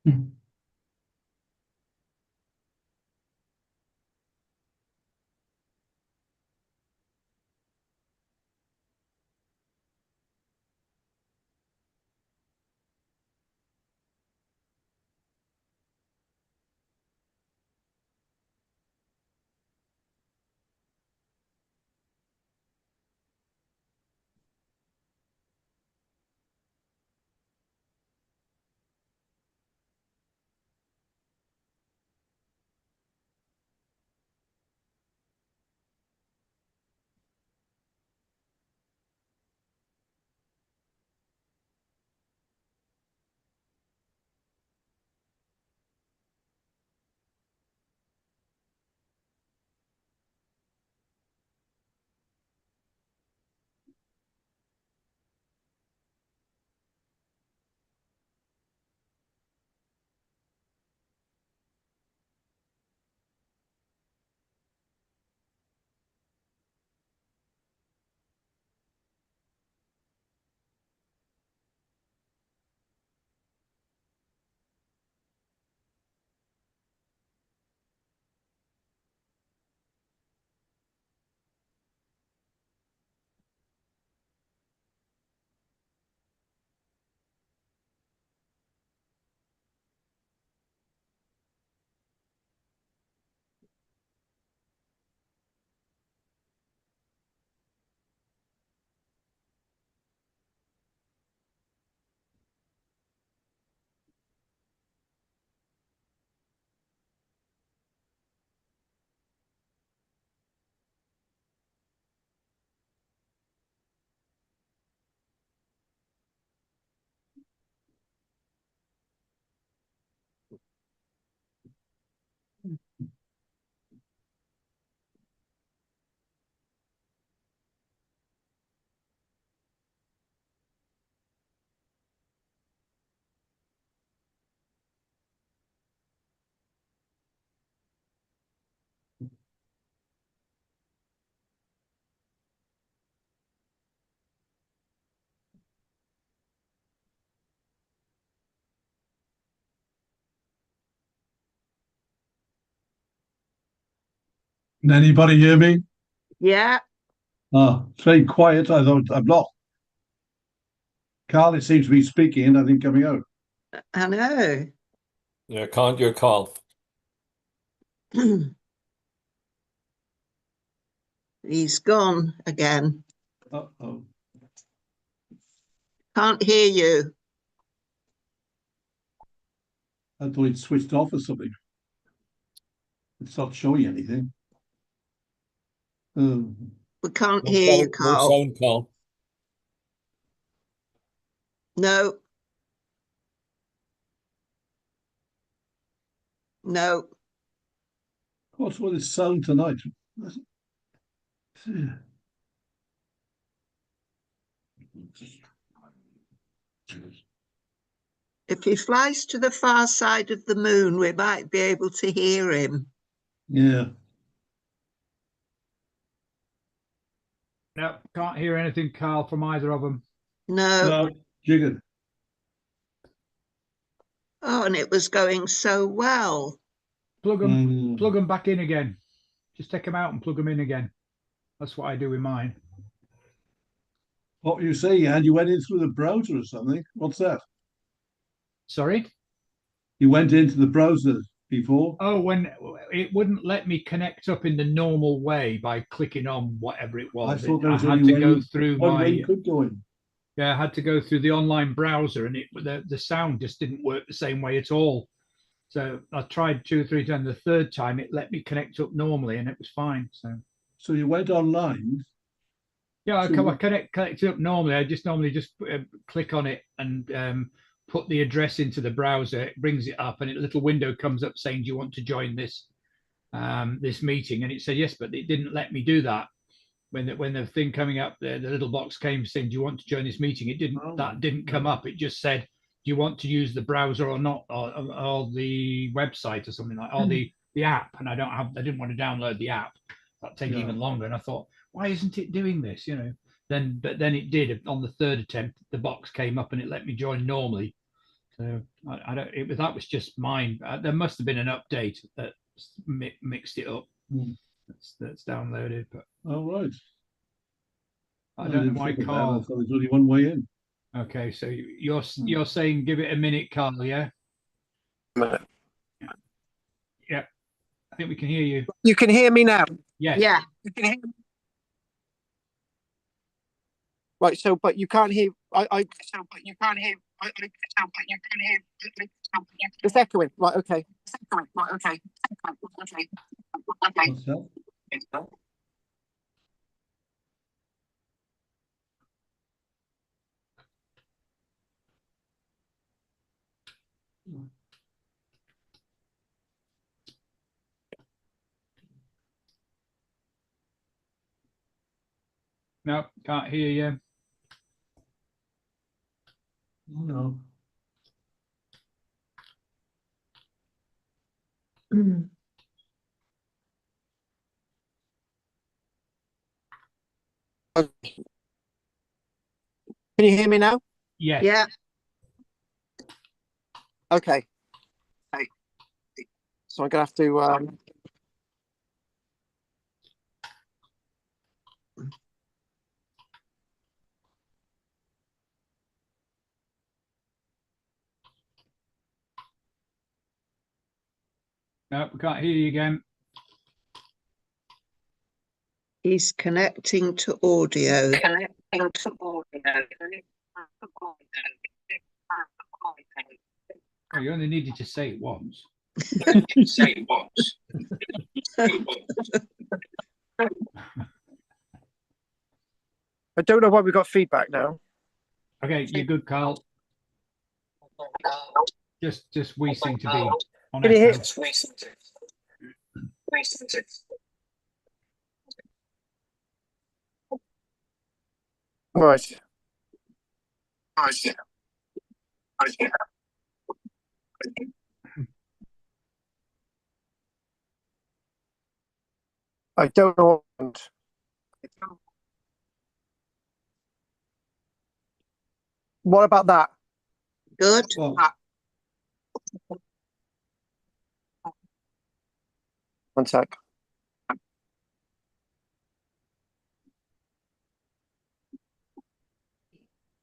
Mm. Can anybody hear me? Yeah. Oh, it's very quiet. I thought I'm not. Carl, it seems to be speaking and nothing coming out. I know. Yeah, can't you, Carl? He's gone again. Uh-oh. Can't hear you. I thought it switched off or something. It's not showing anything. We can't No hear you, sound, no Carl. sound, Carl. No. No. What's with this sound tonight? If he flies to the far side of the moon, we might be able to hear him. Yeah. No, can't hear anything, Carl, from either of them. No. No, jiggered. Oh, and it was going so well. Plug them back in again. Just take them out and plug them in again. That's what I do with mine. What were you saying, and you went in through the browser or something? What's that? Sorry? You went into the browser before? Oh, when it wouldn't let me connect up in the normal way by clicking on whatever it was. I thought there was I had only to go through one my way you could go in. Yeah, I had to go through the online browser, and the sound just didn't work the same way at all. So I tried 2 or 3 times. The third time, it let me connect up normally, and it was fine. So you went online. Yeah, I connect up normally. I just normally click on it and put the address into the browser. It brings it up, and a little window comes up saying, "Do you want to join this this meeting?" And it said yes, but it didn't let me do that. When the thing coming up, the little box came saying, "Do you want to join this meeting?" It didn't. That didn't come up. It just said, "Do you want to use the browser or not, or the website or something like, or the app?" And I didn't want to download the app. That take even longer. And I thought, why isn't it doing this? But then it did. On the third attempt, the box came up and it let me join normally. So I don't. That was just mine. There must have been an update that mixed it up. That's downloaded, but right. I don't know why Carl. So there's only one way in. Okay, so you're saying give it a minute, Carl, yeah? Yeah. I think we can hear you. You can hear me now? Yes. Yeah. You can hear me. Right, so but you can't hear it's echoing. Right, okay. What's that? No, can't hear you. No. Can you hear me now? Yes. Yeah. Okay. So I'm gonna have to No, we can't hear you again. He's connecting to audio. Oh, you only needed to say it once. I don't know why we got feedback now. Okay, you're good, Carl. Just we seem to be on Can you hear? echo. Right. I don't know. What about that? Good. One sec.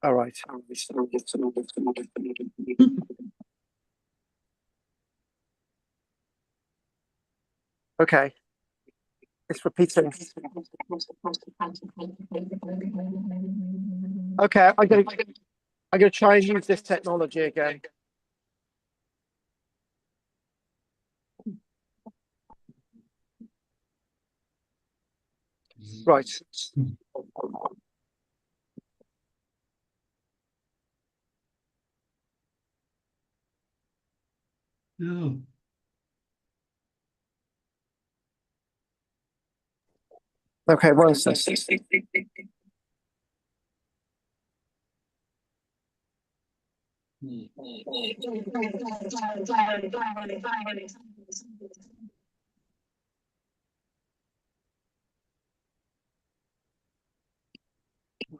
All right. Okay. It's repeating. Okay, I'm gonna try and use this technology again. Right. Yeah. Okay, one second.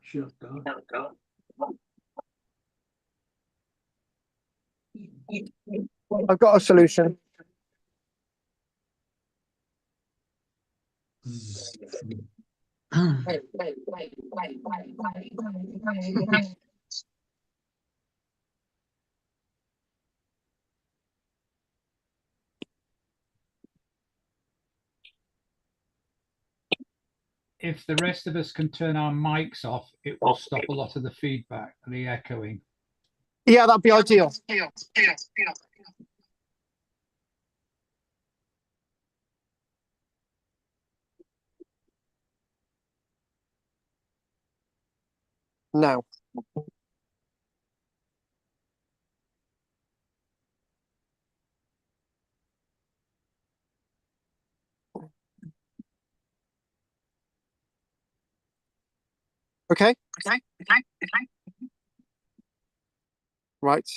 Shut down. I've got a solution. If the rest of us can turn our mics off, it will stop a lot of the feedback and the echoing. Yeah, that'd be ideal. Now. Okay. Right.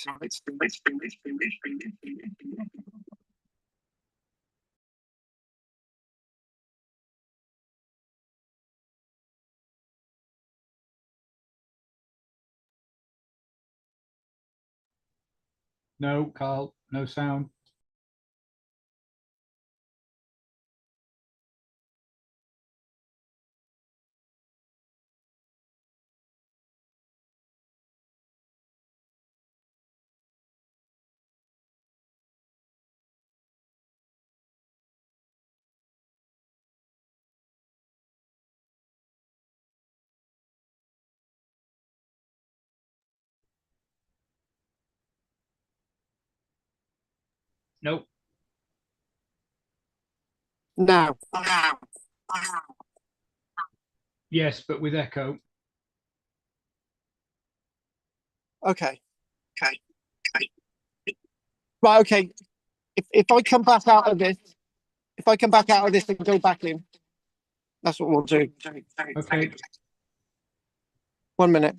No, Carl, no sound. Nope. Now. Yes, but with echo. Okay. Right, okay. If I come back out of this, and go back in, that's what we'll do. Okay. 1 minute.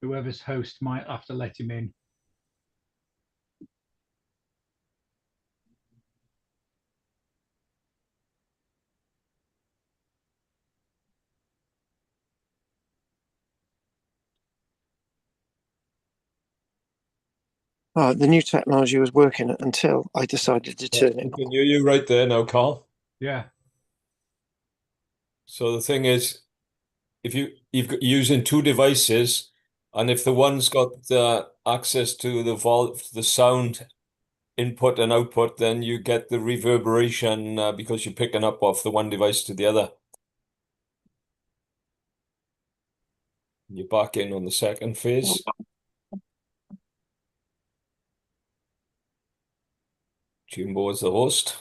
Whoever's host might have to let him in. Oh, the new technology was working until I decided to turn it. I can hear you right there now, Carl. Yeah. So the thing is, if you're using two devices, and if the one's got access to the sound input and output, then you get the reverberation because you're picking up off the one device to the other. You're back in on the second phase. Jimbo is the host.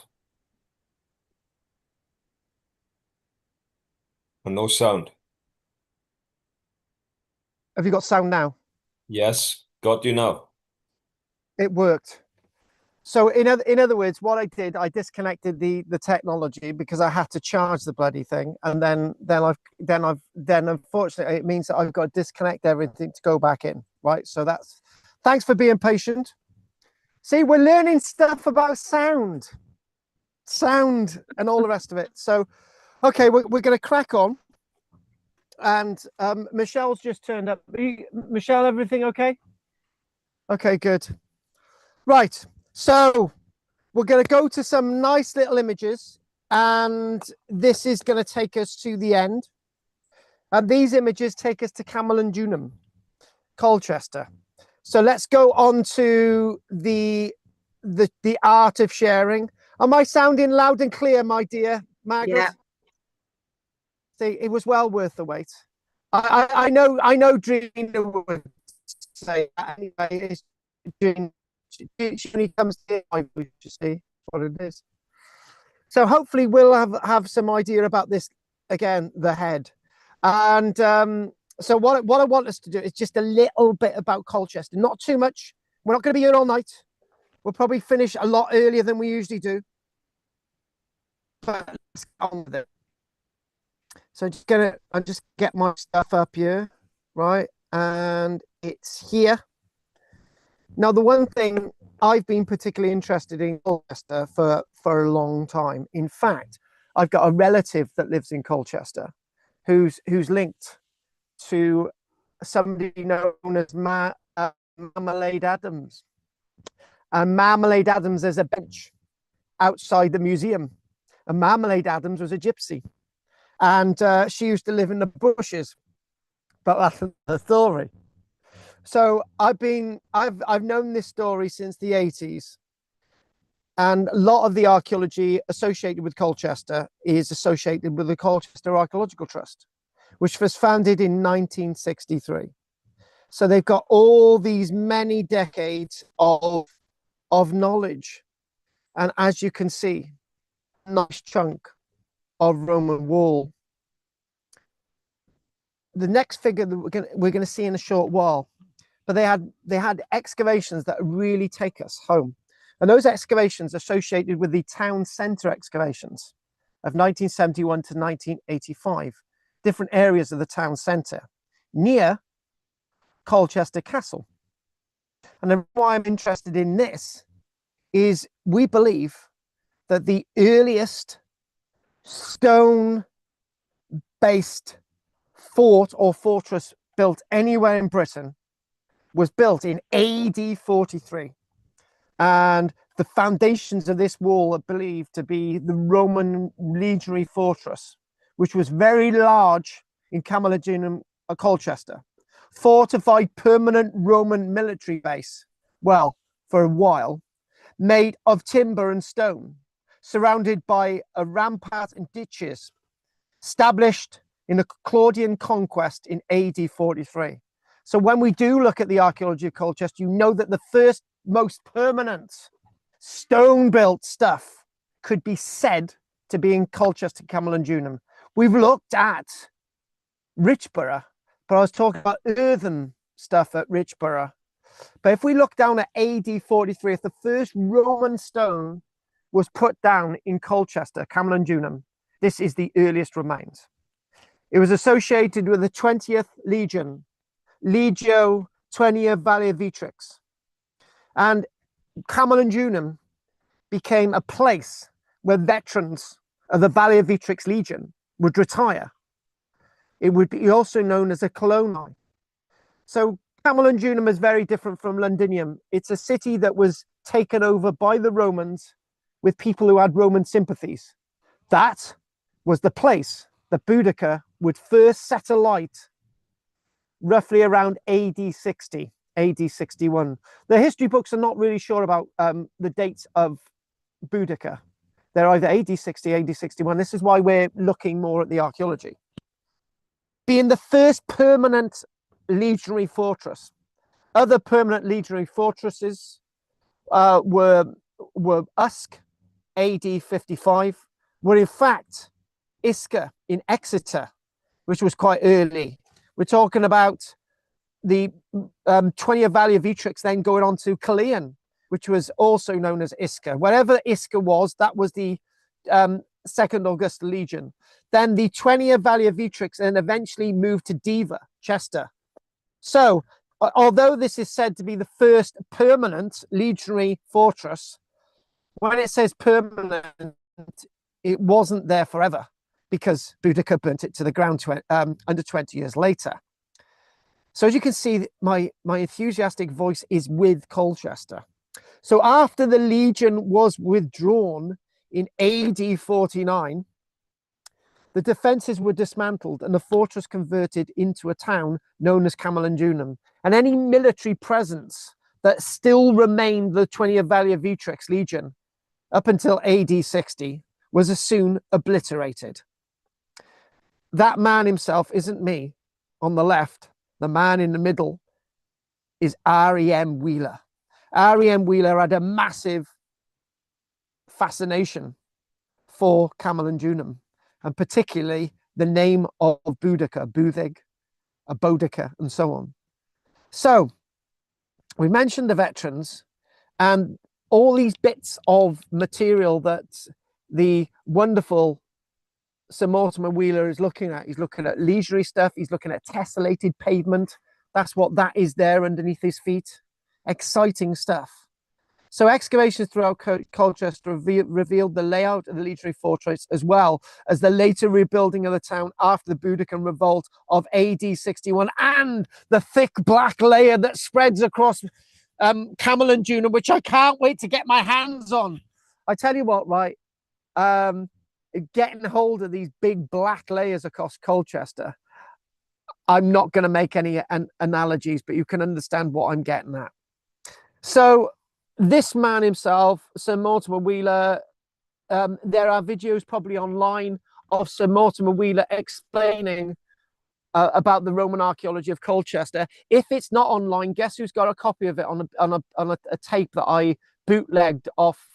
And no sound. Have you got sound now? Yes, got you now. It worked. So in other words, what I did, I disconnected the technology because I had to charge the bloody thing, and then unfortunately it means that I've got to disconnect everything to go back in. Right. So thanks for being patient. See, we're learning stuff about sound and all the rest of it. So, okay, we're going to crack on. And Michelle's just turned up. Michelle, everything okay? Okay, good. Right. So we're going to go to some nice little images And this is going to take us to the end. And these images take us to Camel and Junum, Colchester. So let's go on to the art of sharing. Am I sounding loud and clear, my dear Margaret? Yeah. See, it was well worth the wait. I know Drina would say that anyway. She only comes here, you see what it is. So hopefully we'll have some idea about this again, the head. And so what I want us to do is just a little bit about Colchester, not too much. We're not going to be here all night. We'll probably finish a lot earlier than we usually do. But let's get on with it. So I'll just get my stuff up here, right? And it's here. Now, the one thing I've been particularly interested in Colchester for a long time. In fact, I've got a relative that lives in Colchester who's linked to somebody known as Marmalade Adams. And Marmalade Adams is a bench outside the museum. And Marmalade Adams was a gypsy. And she used to live in the bushes. But that's the story. So I've known this story since the 80s. And a lot of the archaeology associated with Colchester is associated with the Colchester Archaeological Trust, which was founded in 1963. So they've got all these many decades of knowledge. And as you can see, a nice chunk of Roman wall. The next figure that we're going to see in a short while, but they had excavations that really take us home. And those excavations associated with the town centre excavations of 1971 to 1985, different areas of the town centre near Colchester Castle. And why I'm interested in this is we believe that the earliest stone-based fort or fortress built anywhere in Britain was built in AD 43. And the foundations of this wall are believed to be the Roman legionary fortress, which was very large in Camel Colchester. Fortified permanent Roman military base, well, for a while, made of timber and stone, surrounded by a rampart and ditches, established in the Claudian conquest in AD 43. So when we do look at the archaeology of Colchester, you know that the first most permanent stone-built stuff could be said to be in Colchester, Camel and Junum. We've looked at Richborough, but I was talking about earthen stuff at Richborough. But if we look down at AD 43, if the first Roman stone was put down in Colchester, Camel and Junum, this is the earliest remains. It was associated with the 20th Legion, Legio 20 Valia Vitrix. And Camel and Junum became a place where veterans of the Valia Vitrix Legion would retire. It would be also known as a coloni. So Camel and Junum is very different from Londinium. It's a city that was taken over by the Romans with people who had Roman sympathies. That was the place that Boudica would first set alight roughly around AD 60, AD 61. The history books are not really sure about the dates of Boudica. They're either AD 60, AD 61. This is why we're looking more at the archaeology. Being the first permanent legionary fortress. Other permanent legionary fortresses were Usk, AD 55, were in fact Isca in Exeter, which was quite early. We're talking about the 20 Valia Vitrix then going on to Caerleon, which was also known as Isca. Wherever Isca was, that was the Second Augusta Legion. Then the 20 Valia Vitrix and eventually moved to Diva, Chester. So, although this is said to be the first permanent legionary fortress, when it says permanent, it wasn't there forever because Boudica burnt it to the ground under 20 years later. So as you can see, my enthusiastic voice is with Colchester. So after the Legion was withdrawn in AD 49, the defenses were dismantled and the fortress converted into a town known as Camalodunum. And any military presence that still remained the 20th Valia Vitrix Legion up until AD 60 was as soon obliterated. That man himself isn't me on the left. The man in the middle is R.E.M. Wheeler. R.E.M. Wheeler had a massive fascination for Camalodunum, and particularly the name of Boudica, Bouthig, Boudica, and so on. So we mentioned the veterans and all these bits of material that the wonderful Sir Mortimer Wheeler is looking at. He's looking at leisurely stuff. He's looking at tessellated pavement. That's what that is there underneath his feet. Exciting stuff. So excavations throughout Colchester revealed the layout of the legionary fortress, as well as the later rebuilding of the town after the Boudican revolt of AD 61, and the thick black layer that spreads across Camalodunum, which I can't wait to get my hands on. I tell you what, right? Getting hold of these big black layers across Colchester, I'm not going to make any analogies, but you can understand what I'm getting at. So this man himself, Sir Mortimer Wheeler, there are videos probably online of Sir Mortimer Wheeler explaining about the Roman archaeology of Colchester. If it's not online, guess who's got a copy of it on a tape that I bootlegged off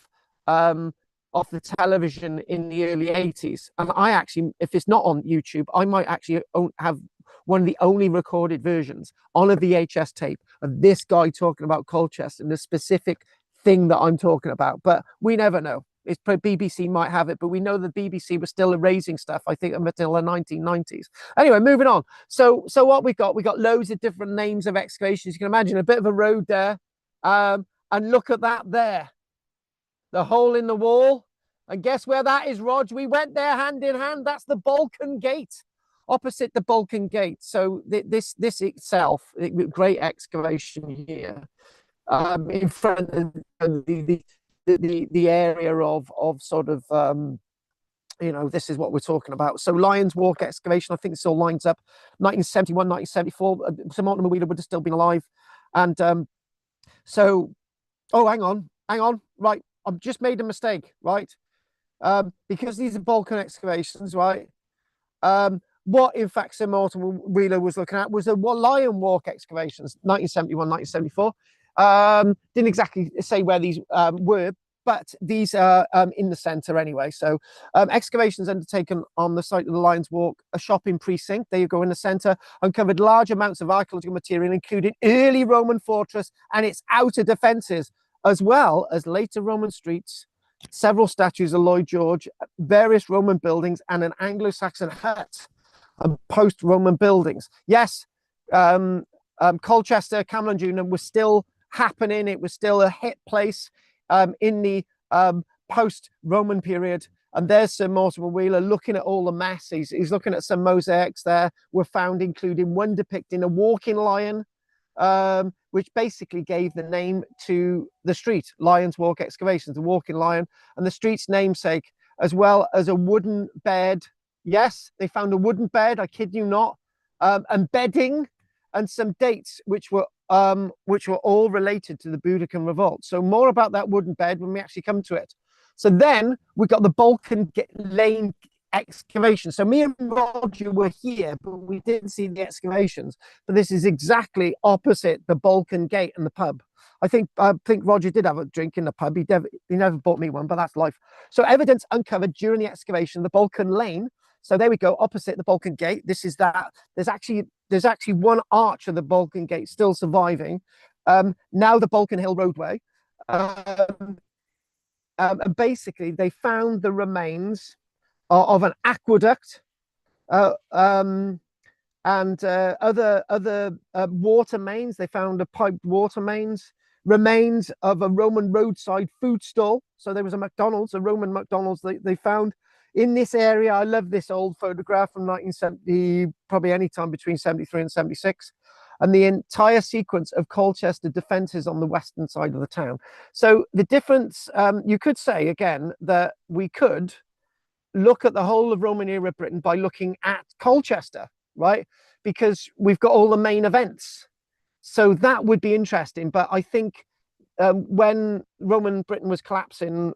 the television in the early 80s. And I actually, if it's not on YouTube, I might actually have one of the only recorded versions on a VHS tape of this guy talking about Colchester and the specific thing that I'm talking about. But we never know. It's BBC might have it, but we know the BBC was still erasing stuff, I think, until the 1990s. Anyway, moving on. So what we got loads of different names of excavations. You can imagine a bit of a road there. And look at that there. The hole in the wall. And guess where that is, Rog? We went there hand in hand. That's the Balkan Gate, opposite the Balkan Gate. So this itself, great excavation here, in front of the area of sort of, you know, this is what we're talking about. So Lions Walk excavation, I think this all lines up. 1971, 1974, Sir Mortimer Wheeler would have still been alive. And so, oh, hang on, right. I've just made a mistake, right? Because these are Balkan excavations, right? What, in fact, Sir Mortimer Wheeler was looking at was a Lion Walk excavations, 1971, 1974. Didn't exactly say where these were, but these are in the centre anyway. So excavations undertaken on the site of the Lions Walk, a shopping precinct, there you go, in the centre, uncovered large amounts of archaeological material, including early Roman fortress and its outer defences, as well as later Roman streets, several statues of Lloyd George, various Roman buildings, and an Anglo-Saxon hut and post-Roman buildings. Yes, Colchester, Camalodunum was still happening. It was still a hit place in the post-Roman period. And there's Sir Mortimer Wheeler looking at all the mess. He's looking at some mosaics there were found, including one depicting a walking lion, which basically gave the name to the street, Lions Walk Excavations, the walking lion, and the street's namesake, as well as a wooden bed. Yes, they found a wooden bed, I kid you not, and bedding, and some dates which were all related to the Boudican revolt. So more about that wooden bed when we actually come to it. So then we got the Balkan Lane excavation. So me and Roger were here, but we didn't see the excavations. But this is exactly opposite the Balkan Gate and the pub. I think Roger did have a drink in the pub. He never bought me one, but that's life. So evidence uncovered during the excavation, the Balkan Lane. So there we go, opposite the Balkan Gate. This is that. There's actually one arch of the Balkan Gate still surviving. Now the Balkan Hill roadway. And basically, they found the remains of an aqueduct and other water mains. They found a piped water mains, remains of a Roman roadside food stall. So there was a McDonald's, a Roman McDonald's they found in this area. I love this old photograph from 1970, probably any time between 73 and 76. and the entire sequence of Colchester defences on the western side of the town. So the difference, you could say again that we could look at the whole of Roman era Britain by looking at Colchester, right? Because we've got all the main events. So that would be interesting. But I think when Roman Britain was collapsing,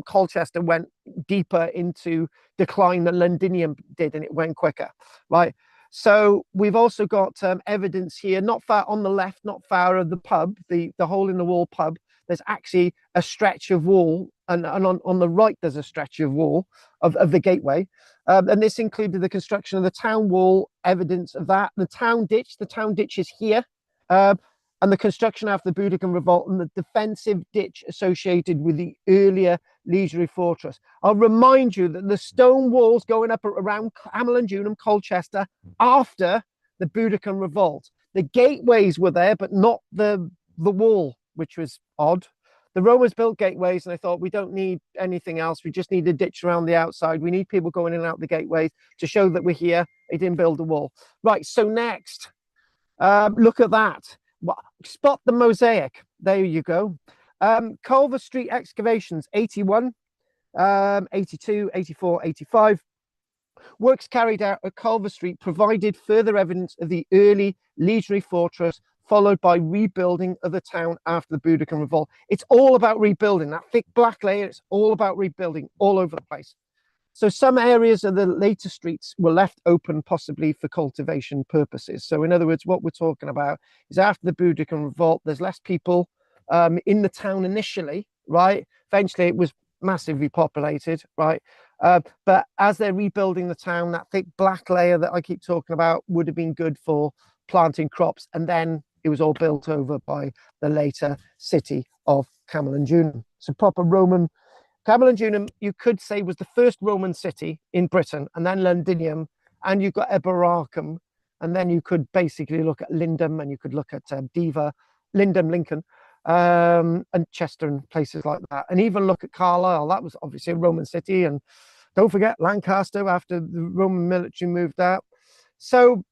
Colchester went deeper into decline than Londinium did, and it went quicker, right? So we've also got evidence here, not far on the left, not far of the pub, the hole in the wall pub. There's actually a stretch of wall, and on the right there's a stretch of wall of the gateway, and this included the construction of the town wall, evidence of that. The town ditch is here, and the construction after the Boudiccan revolt, and the defensive ditch associated with the earlier legionary fortress. I'll remind you that the stone walls going up around Camalodunum, Colchester, after the Boudiccan revolt. The gateways were there, but not the wall, which was odd. The Romans built gateways, and they thought, we don't need anything else. We just need a ditch around the outside. We need people going in and out the gateways to show that we're here. They didn't build a wall. Right, so next, look at that. Spot the mosaic. There you go. Culver Street excavations, 81, 82, 84, 85. Works carried out at Culver Street provided further evidence of the early legionary fortress, followed by rebuilding of the town after the Boudiccan revolt. It's all about rebuilding. That thick black layer, it's all about rebuilding all over the place. So some areas of the later streets were left open, possibly for cultivation purposes. So in other words, what we're talking about is after the Boudiccan revolt, there's less people in the town initially, right? Eventually it was massively populated, right? But as they're rebuilding the town, that thick black layer that I keep talking about would have been good for planting crops. And then it was all built over by the later city of Camalodunum. So proper Roman. Camalodunum, you could say, was the first Roman city in Britain, and then Londinium, and you've got Eboracum, and then you could basically look at Lindum, and you could look at Diva, Lindum, Lincoln, and Chester, and places like that, and even look at Carlisle. That was obviously a Roman city, and don't forget Lancaster after the Roman military moved out. So,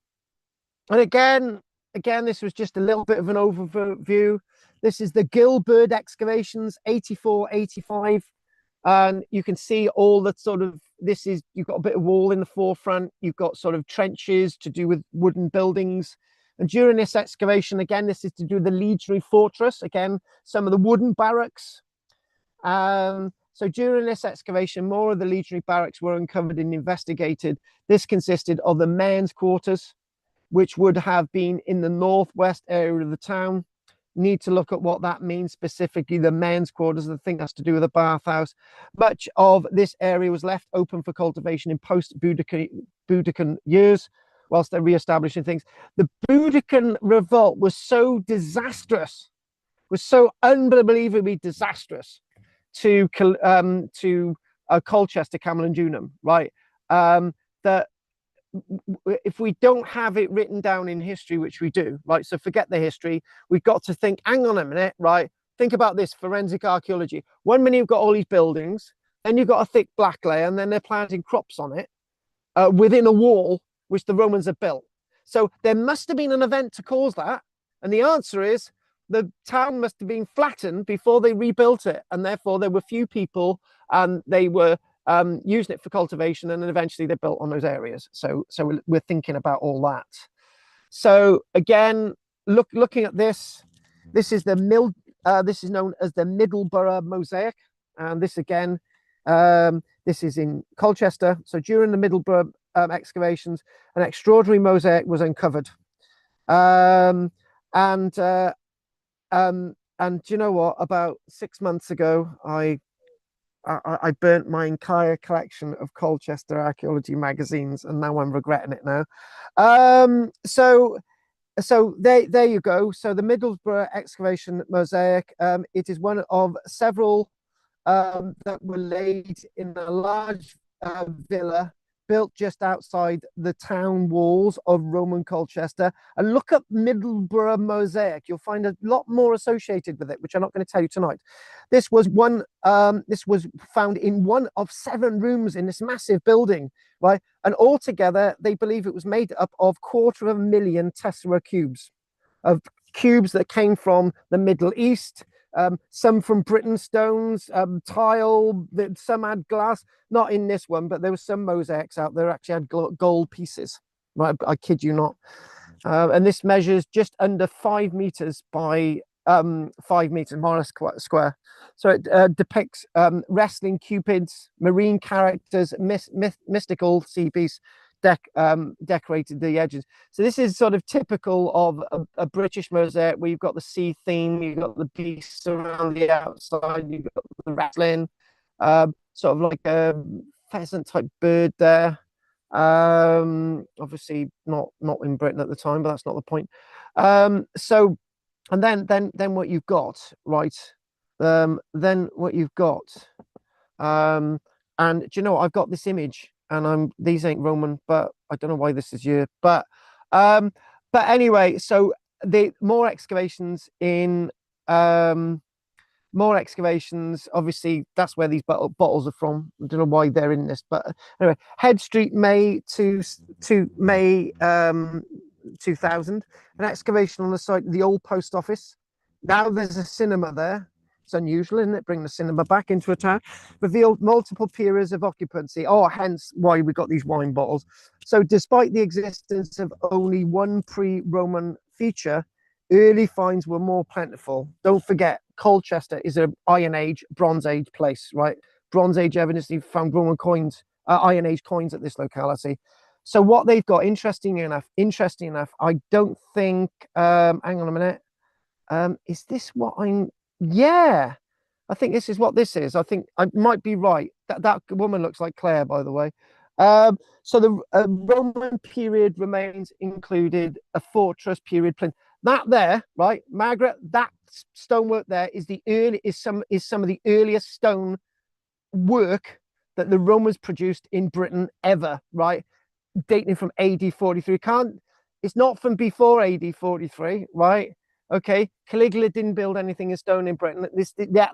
and again, this was just a little bit of an overview. This is the Gilbert excavations, 84, 85. And you can see all that sort of, you've got a bit of wall in the forefront. You've got sort of trenches to do with wooden buildings. And during this excavation, again, this is to do with the legionary fortress. Again, some of the wooden barracks. So during this excavation, more of the legionary barracks were uncovered and investigated. This consisted of the men's quarters, which would have been in the northwest area of the town. Need to look at what that means, specifically the men's quarters. I think that's to do with the bathhouse. Much of this area was left open for cultivation in post-Boudiccan years, whilst they're re-establishing things. The Boudiccan revolt was so disastrous, was so unbelievably disastrous to Colchester, Camalodunum, right? That if we don't have it written down in history, which we do, right? So forget the history. We've got to think, hang on a minute, right? Think about this forensic archaeology. 1 minute you've got all these buildings, then you've got a thick black layer, and then they're planting crops on it within a wall, which the Romans have built. So there must have been an event to cause that. And the answer is the town must have been flattened before they rebuilt it. And therefore there were few people, and they were using it for cultivation, and then eventually they built on those areas. So we're thinking about all that. So again, looking at this is the this is known as the Middleborough mosaic, and this again, this is in Colchester. So during the Middleborough excavations, an extraordinary mosaic was uncovered, and do you know what? About 6 months ago, I burnt my entire collection of Colchester archaeology magazines, and now I'm regretting it now. So there you go. So the Middlesbrough excavation mosaic, it is one of several that were laid in a large villa built just outside the town walls of Roman Colchester. And look up Middlesbrough mosaic. You'll find a lot more associated with it, which I'm not going to tell you tonight. This was this was found in one of 7 rooms in this massive building, right? And altogether, they believe it was made up of 250,000 tessera cubes. of cubes that came from the Middle East, some from Britain stones, tile, some had glass, not in this one, but there were some mosaics out there actually had gold pieces, right? I kid you not. And this measures just under 5 meters by 5 meters, miles square. So it depicts wrestling cupids, marine characters, mystical sea beasts, decorated the edges. So this is sort of typical of a British mosaic where you've got the sea theme, you've got the beasts around the outside, you've got the wrestling, sort of like a pheasant type bird there. Obviously not in Britain at the time, but that's not the point. So, and then what you've got, right? Then what you've got, and do you know what? I've got this image, and these ain't Roman, but I don't know why this is here. But anyway, so the more excavations in more excavations, obviously that's where these bottles are from. I don't know why they're in this, but anyway, Head Street, May to May 2000, an excavation on the site of the old post office. Now there's a cinema there. It's unusual, isn't it? Bring the cinema back into a town. Revealed multiple periods of occupancy. Oh, hence why we got these wine bottles. So despite the existence of only one pre-Roman feature, early finds were more plentiful. Don't forget, Colchester is an Iron Age, Bronze Age place, right? Bronze Age evidence, you found Roman coins, Iron Age coins at this locality. So what they've got, interesting enough, I don't think, hang on a minute. Is this what I'm, yeah, I think this is what this is. I think I might be right. That woman looks like Claire, by the way. So the Roman period remains included a fortress period plinth. That there, right, Margaret, that stonework there is some of the earliest stone work that the Romans produced in Britain ever, right? Dating from AD 43. It's not from before AD 43, right? Okay, Caligula didn't build anything in stone in Britain.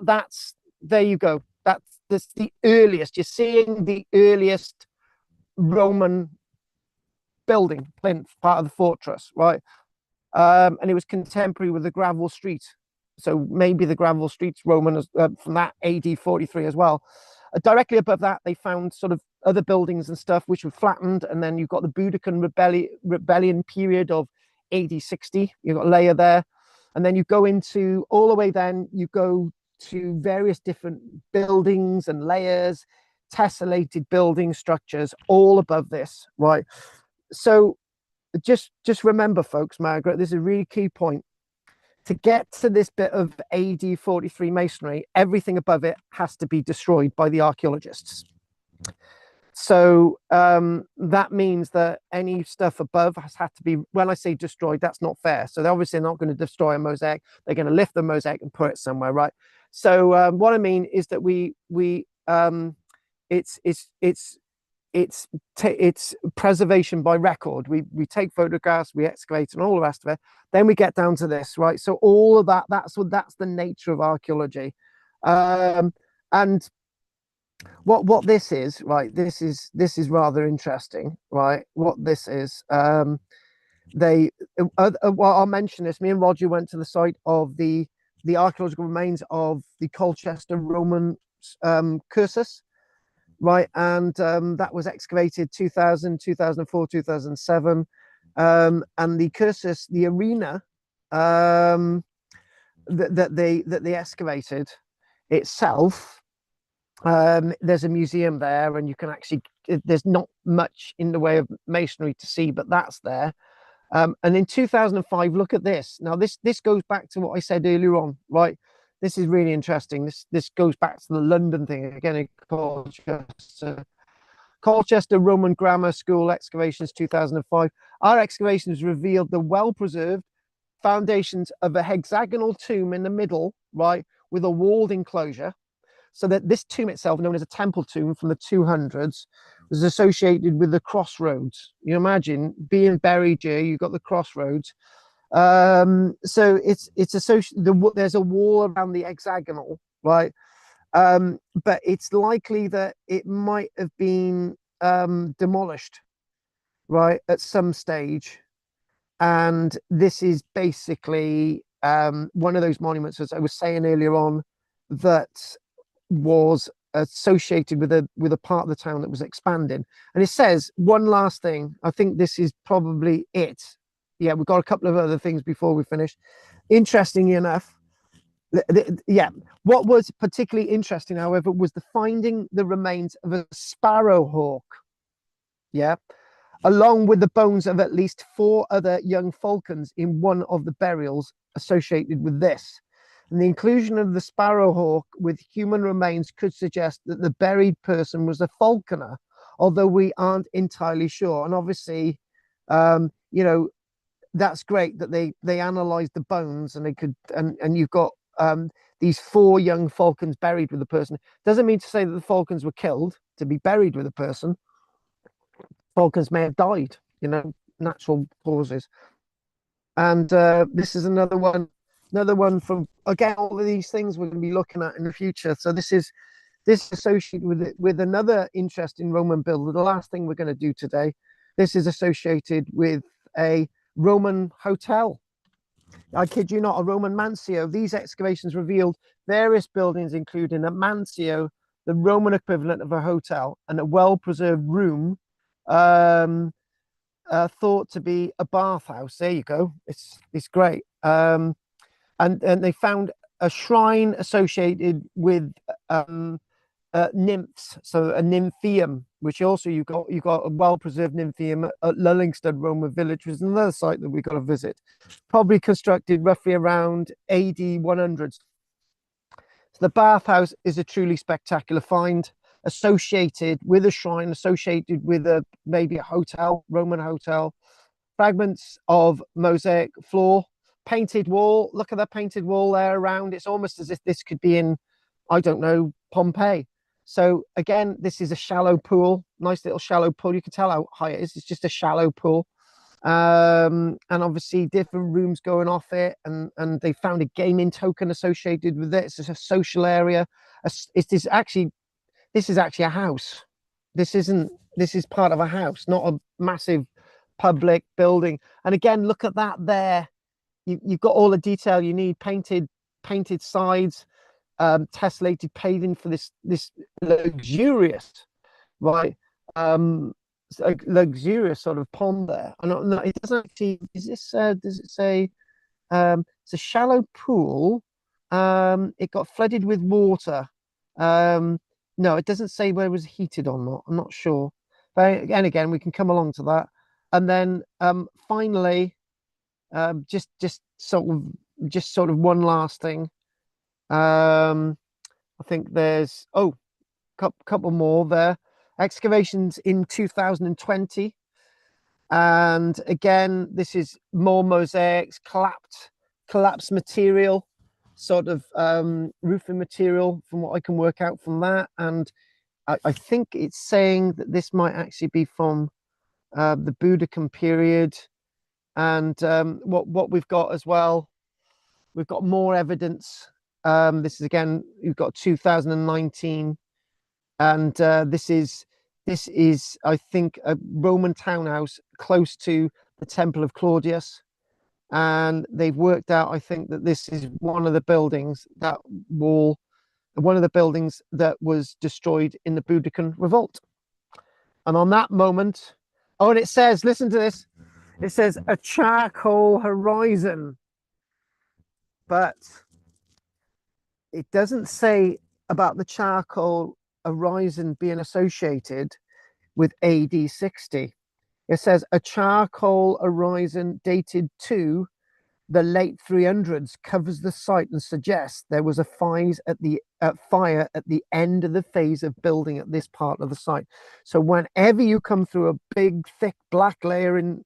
That's there you go. That's the earliest. You're seeing the earliest Roman building, plinth, part of the fortress, right? And it was contemporary with the gravel street. So maybe the gravel street's Roman from that AD 43 as well. Directly above that, they found sort of other buildings and stuff which were flattened, and then you've got the Boudiccan rebellion period of AD 60. You've got a layer there, and then you go into all the way. Then you go to various different buildings and layers, tessellated building structures all above this, right? So just remember, folks, Margaret, this is a really key point. To get to this bit of AD 43 masonry, everything above it has to be destroyed by the archaeologists. So that means that any stuff above has had to be, when I say destroyed, that's not fair. So they're obviously not going to destroy a mosaic. They're going to lift the mosaic and put it somewhere, right? So what I mean is that it's preservation by record. We take photographs, we excavate, and all the rest of it. Then we get down to this, right? So all of that's the nature of archaeology. And what this is, right? This is rather interesting, right? What this is, well, I'll mention this. Me and Roger went to the site of the archaeological remains of the Colchester Roman cursus. Right, and that was excavated 2000, 2004, 2007, and the cursus, the arena that they excavated itself, there's a museum there, and you can actually, there's not much in the way of masonry to see, but that's there. And in 2005, look at this. Now this goes back to what I said earlier on, right? This is really interesting. This goes back to the London thing again in Colchester Roman Grammar School excavations 2005. Our excavations revealed the well-preserved foundations of a hexagonal tomb in the middle, right, with a walled enclosure. So that this tomb itself, known as a temple tomb from the 200s, was associated with the crossroads. You imagine being buried here, you've got the crossroads. So it's associated, there's a wall around the hexagonal, right? But it's likely that it might have been demolished, right, at some stage, And this is basically one of those monuments, as I was saying earlier on, that was associated with a part of the town that was expanding. And it says one last thing. I think this is probably it. Yeah, we've got a couple of other things before we finish. Interestingly enough, yeah, what was particularly interesting, however, was the finding the remains of a sparrowhawk. Yeah, along with the bones of at least 4 other young falcons in one of the burials associated with this. And the inclusion of the sparrowhawk with human remains could suggest that the buried person was a falconer, although we aren't entirely sure. And obviously, you know, that's great that they analyzed the bones, and they could, and you've got these 4 young falcons buried with the person. Doesn't mean to say that the falcons were killed to be buried with a person. Falcons may have died, you know, natural causes. And this is another one from, again, all of these things we're going to be looking at in the future. So this is associated with it, with another interesting Roman builder. The last thing we're going to do today, this is associated with a Roman hotel. I kid you not, a Roman mansio. These excavations revealed various buildings, including a mansio, the Roman equivalent of a hotel, and a well-preserved room thought to be a bathhouse. There you go. It's great. And they found a shrine associated with nymphs, so a nymphaeum, which also you got a well-preserved nymphaeum at Lullingsted Roman village, which is another site that we got to visit. Probably constructed roughly around AD 100. So the bathhouse is a truly spectacular find, associated with a shrine, associated with maybe a hotel, Roman hotel. Fragments of mosaic floor, painted wall. Look at that painted wall there around. It's almost as if this could be in, I don't know, Pompeii. So again, this is a shallow pool, nice little shallow pool. You can tell how high it is. It's just a shallow pool. And obviously different rooms going off it, and they found a gaming token associated with it. It's a social area. This is actually a house. This is part of a house, not a massive public building. And again, look at that there. You've got all the detail you need. Painted sides, tessellated paving for this luxurious, right, luxurious sort of pond there. And no, it doesn't actually, is this does it say it's a shallow pool? It got flooded with water. No, it doesn't say whether it was heated or not. I'm not sure. But again, we can come along to that. And then finally, just sort of one last thing. I think there's couple more there. Excavations in 2020, and again, this is more mosaics, collapsed material, sort of roofing material, from what I can work out from that. And I think it's saying that this might actually be from the Boudicca period. And what we've got as well, we've got more evidence. This is again, you've got 2019, and this is I think a Roman townhouse close to the Temple of Claudius, and they've worked out, I think, that this is one of the buildings that was destroyed in the Boudiccan revolt. And on that moment, and it says, listen to this, it says a charcoal horizon, but it doesn't say about the charcoal horizon being associated with AD 60. It says a charcoal horizon dated to the late 300s covers the site and suggests there was a fire at the end of the phase of building at this part of the site. So whenever you come through a big, thick black layer in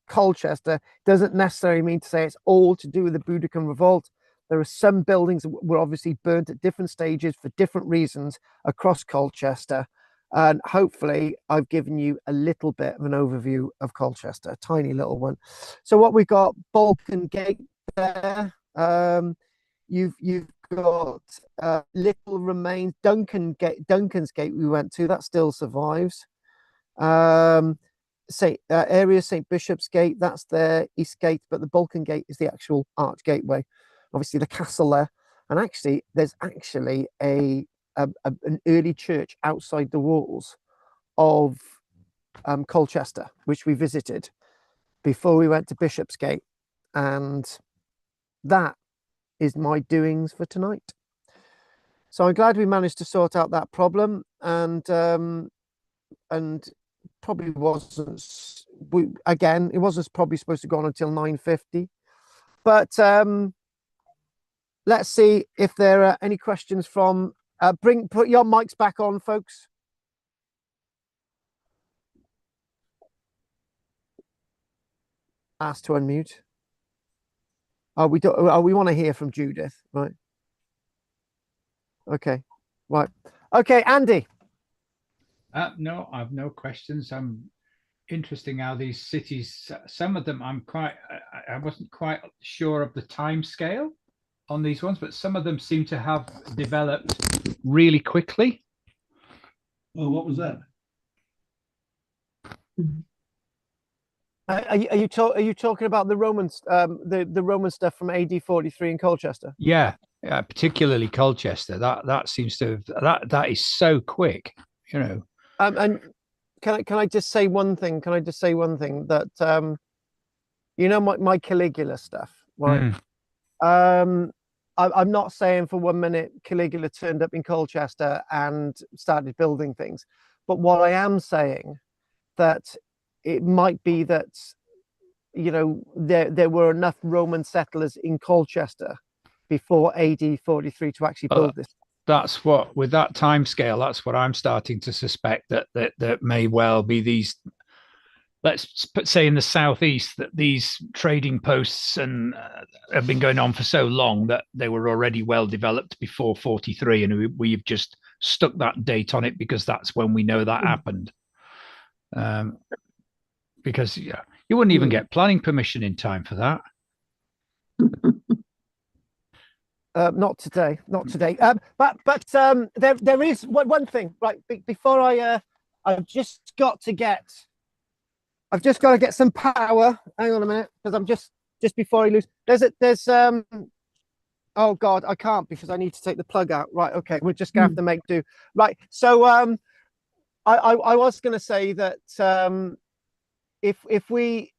Colchester, doesn't necessarily mean to say it's all to do with the Boudiccan revolt. There are some buildings that were obviously burnt at different stages for different reasons across Colchester. And hopefully I've given you a little bit of an overview of Colchester, a tiny little one. So what we've got, Balkan Gate there. You've got little remains, Duncan's Gate we went to, that still survives. area St. Bishop's Gate, that's their east gate, but the Balkan Gate is the actual arch gateway. Obviously the castle there, and actually there's actually an early church outside the walls of Colchester, which we visited before we went to Bishopsgate, and that is my doings for tonight. So I'm glad we managed to sort out that problem, and probably wasn't, it wasn't probably supposed to go on until 9:50, but let's see if there are any questions from put your mics back on, folks. Ask to unmute. We want to hear from Judith, right? Okay, right. Okay, Andy. No, I've no questions. Interesting how these cities, some of them I wasn't quite sure of the time scale on these ones, but some of them seem to have developed really quickly. Oh, what was that? Are you talking about the Romans, the Roman stuff from AD 43 in Colchester? Yeah, particularly Colchester. That seems to have, that is so quick, you know. And can I just say one thing? Can I just say one thing that you know, my Caligula stuff, right? I'm not saying for 1 minute Caligula turned up in Colchester and started building things, but what I am saying that it might be that, you know, there were enough Roman settlers in Colchester before AD 43 to actually build this. That's what, with that time scale, that's what I'm starting to suspect, that may well be these, let's say in the southeast, that these trading posts and have been going on for so long that they were already well developed before 43, and we've just stuck that date on it because that's when we know that happened. Because yeah, you wouldn't even get planning permission in time for that. Not today. But there is one thing, right? Before I've just got to get some power. Hang on a minute, because I'm just before I lose. There's oh God, I can't because I need to take the plug out. Right, okay, we're just gonna have to make do. Right, so I was gonna say that if we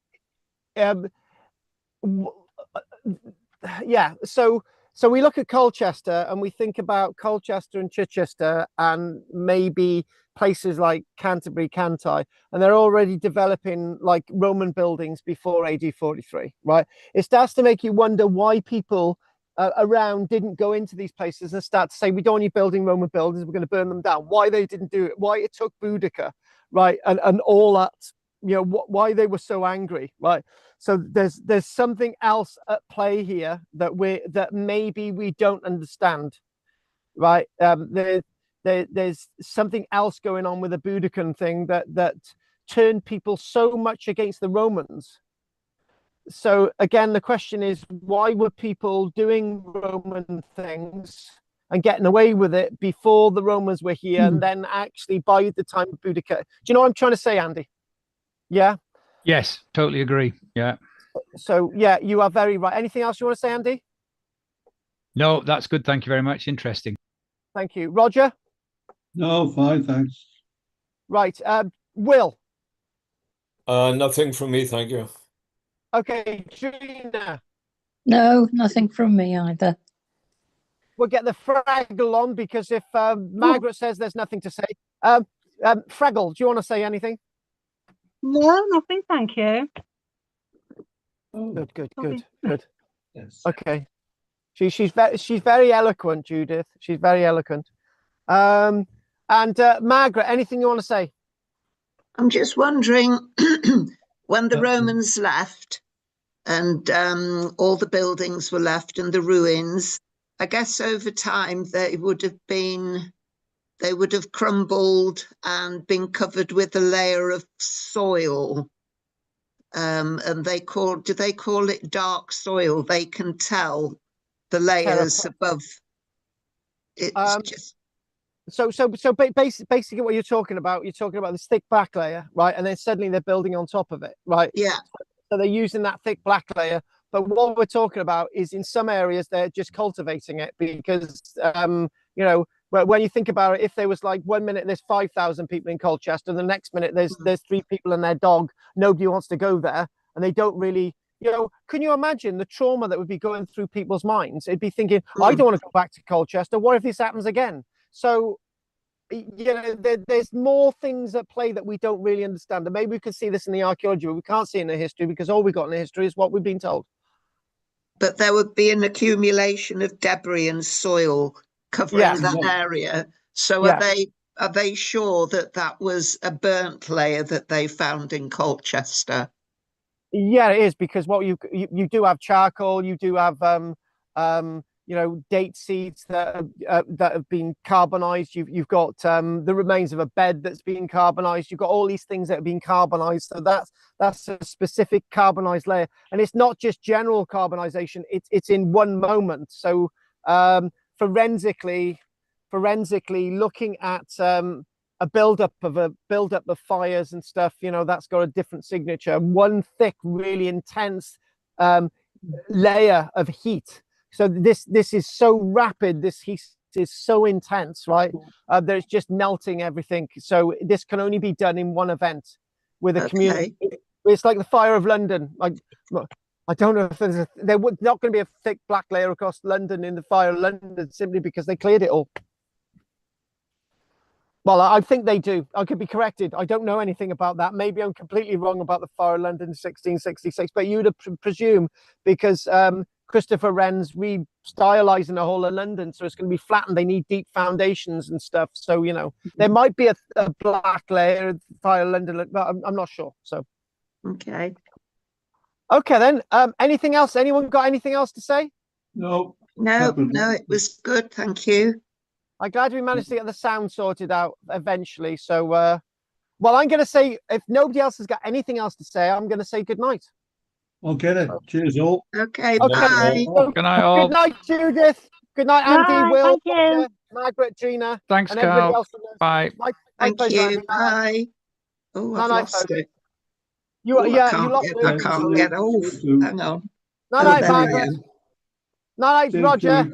yeah, so we look at Colchester and we think about Colchester and Chichester and maybe places like Canterbury, Cantai, and they're already developing like Roman buildings before AD 43, right? It starts to make you wonder why people around didn't go into these places and start to say, we don't want you building Roman buildings, we're going to burn them down. Why they didn't do it, why it took Boudica, right? And all that, you know, why they were so angry, right? So there's something else at play here that maybe we don't understand, right? There's something else going on with the Boudican thing that turned people so much against the Romans. So again, the question is, why were people doing Roman things and getting away with it before the Romans were here, and then actually by the time of Boudica? Do you know what I'm trying to say, Andy? Yeah. Yes, totally agree. Yeah. So yeah, you are very right. Anything else you want to say, Andy? No, that's good. Thank you very much. Interesting. Thank you, Roger. No, fine, thanks. Right, Will. Nothing from me, thank you. Okay, Gina. No, nothing from me either. We'll get the Fraggle on, because if Margaret says there's nothing to say, Fraggle, do you want to say anything? No, nothing, thank you. Good. Yes. Okay. She's very eloquent, Judith. She's very eloquent. And Margaret, anything you want to say? I'm just wondering, when the Romans left and all the buildings were left and the ruins, I guess over time they would have crumbled and been covered with a layer of soil. And do they call it dark soil? They can tell the layers above. It's just basically what you're talking about this thick black layer, right? And then suddenly they're building on top of it, right? Yeah. So they're using that thick black layer. But what we're talking about is in some areas they're just cultivating it because, you know, when you think about it, if there was like 1 minute there's 5,000 people in Colchester, the next minute there's 3 people and their dog, nobody wants to go there, and they don't really, you know, can you imagine the trauma that would be going through people's minds? It'd be thinking, I don't want to go back to Colchester. What if this happens again? So, you know, there's more things at play that we don't really understand. And maybe we could see this in the archaeology, but we can't see it in the history because all we've got in the history is what we've been told. But there would be an accumulation of debris and soil covering that area. So are they sure that that was a burnt layer that they found in Colchester? Yeah, it is, because what you do have charcoal, you do have you know, date seeds that have been carbonized. You've got the remains of a bed that's been carbonized. You've got all these things that have been carbonized. So that's a specific carbonized layer, and it's not just general carbonization. It's in one moment. So forensically looking at a buildup of fires and stuff, you know, that's got a different signature. One thick, really intense layer of heat. So this is so rapid. This heat is so intense, right? That it's just melting everything. So this can only be done in one event with a community. It's like the Fire of London. Like, I don't know if there would not going to be a thick black layer across London in the Fire of London simply because they cleared it all. Well, I think they do. I could be corrected. I don't know anything about that. Maybe I'm completely wrong about the Fire of London 1666, but you would presume because Christopher Wren's re-stylizing the whole of London, so it's going to be flattened. They need deep foundations and stuff. So, you know, there might be a black layer of Fire of London, but I'm not sure. So, okay then. Anything else? Anyone got anything else to say? No, it was good. Thank you. I'm glad we managed to get the sound sorted out eventually. So, well, I'm going to say, if nobody else has got anything else to say, I'm going to say good night. Okay then. Cheers all. Okay, bye. Good night all. Good night, Judith. Good night, Andy, Will, thank you. Margaret, Gina. Thanks, and everybody Carl. else. Bye. My Thank pleasure, you. Andy. Bye. Oh, I've lost it. You I lost it. I can't get off. Hang on. Night, Margaret. Night, Roger.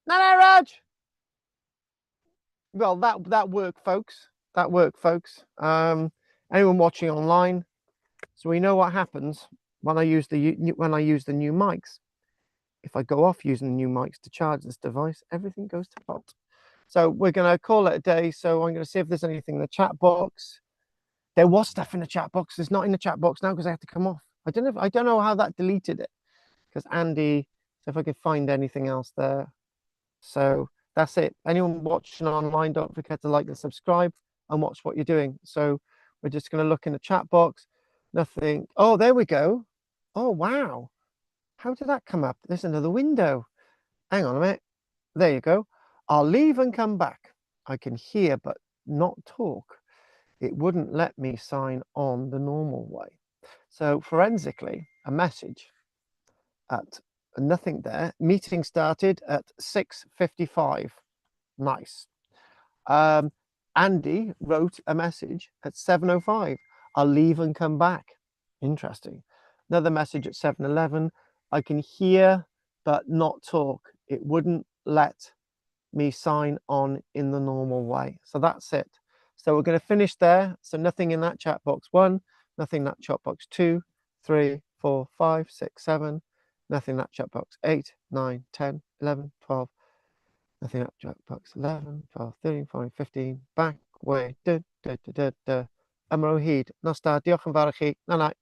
Night, Raj. Well, that worked, folks. That worked, folks. Anyone watching online? So we know what happens when I use the new mics. If I go off using the new mics to charge this device, everything goes to pot. So we're going to call it a day. So I'm going to see if there's anything in the chat box. There was stuff in the chat box. There's not in the chat box now because I have to come off. I don't know how that deleted it, because Andy. So if I could find anything else there. So that's it. Anyone watching online, don't forget to like and subscribe and watch what you're doing. So we're just going to look in the chat box. Nothing. Oh, there we go. Oh, wow. How did that come up? There's another window. Hang on a minute. There you go. I'll leave and come back. I can hear but not talk. It wouldn't let me sign on the normal way. So forensically, a message at nothing there. Meeting started at 6:55. Nice. Andy wrote a message at 7:05. I'll leave and come back. Interesting. Another message at 7:11. I can hear but not talk. It wouldn't let me sign on in the normal way. So that's it. So we're going to finish there. So nothing in that chat box 1, nothing in that chat box 2, 3, 4, 5, 6, 7, nothing in that chat box 8, 9, 10, 11, 12, nothing in that chat box 11, 12, 13, 14, 15, back, way, Ymro hyd, nos da, diolch yn fawr i chi, na.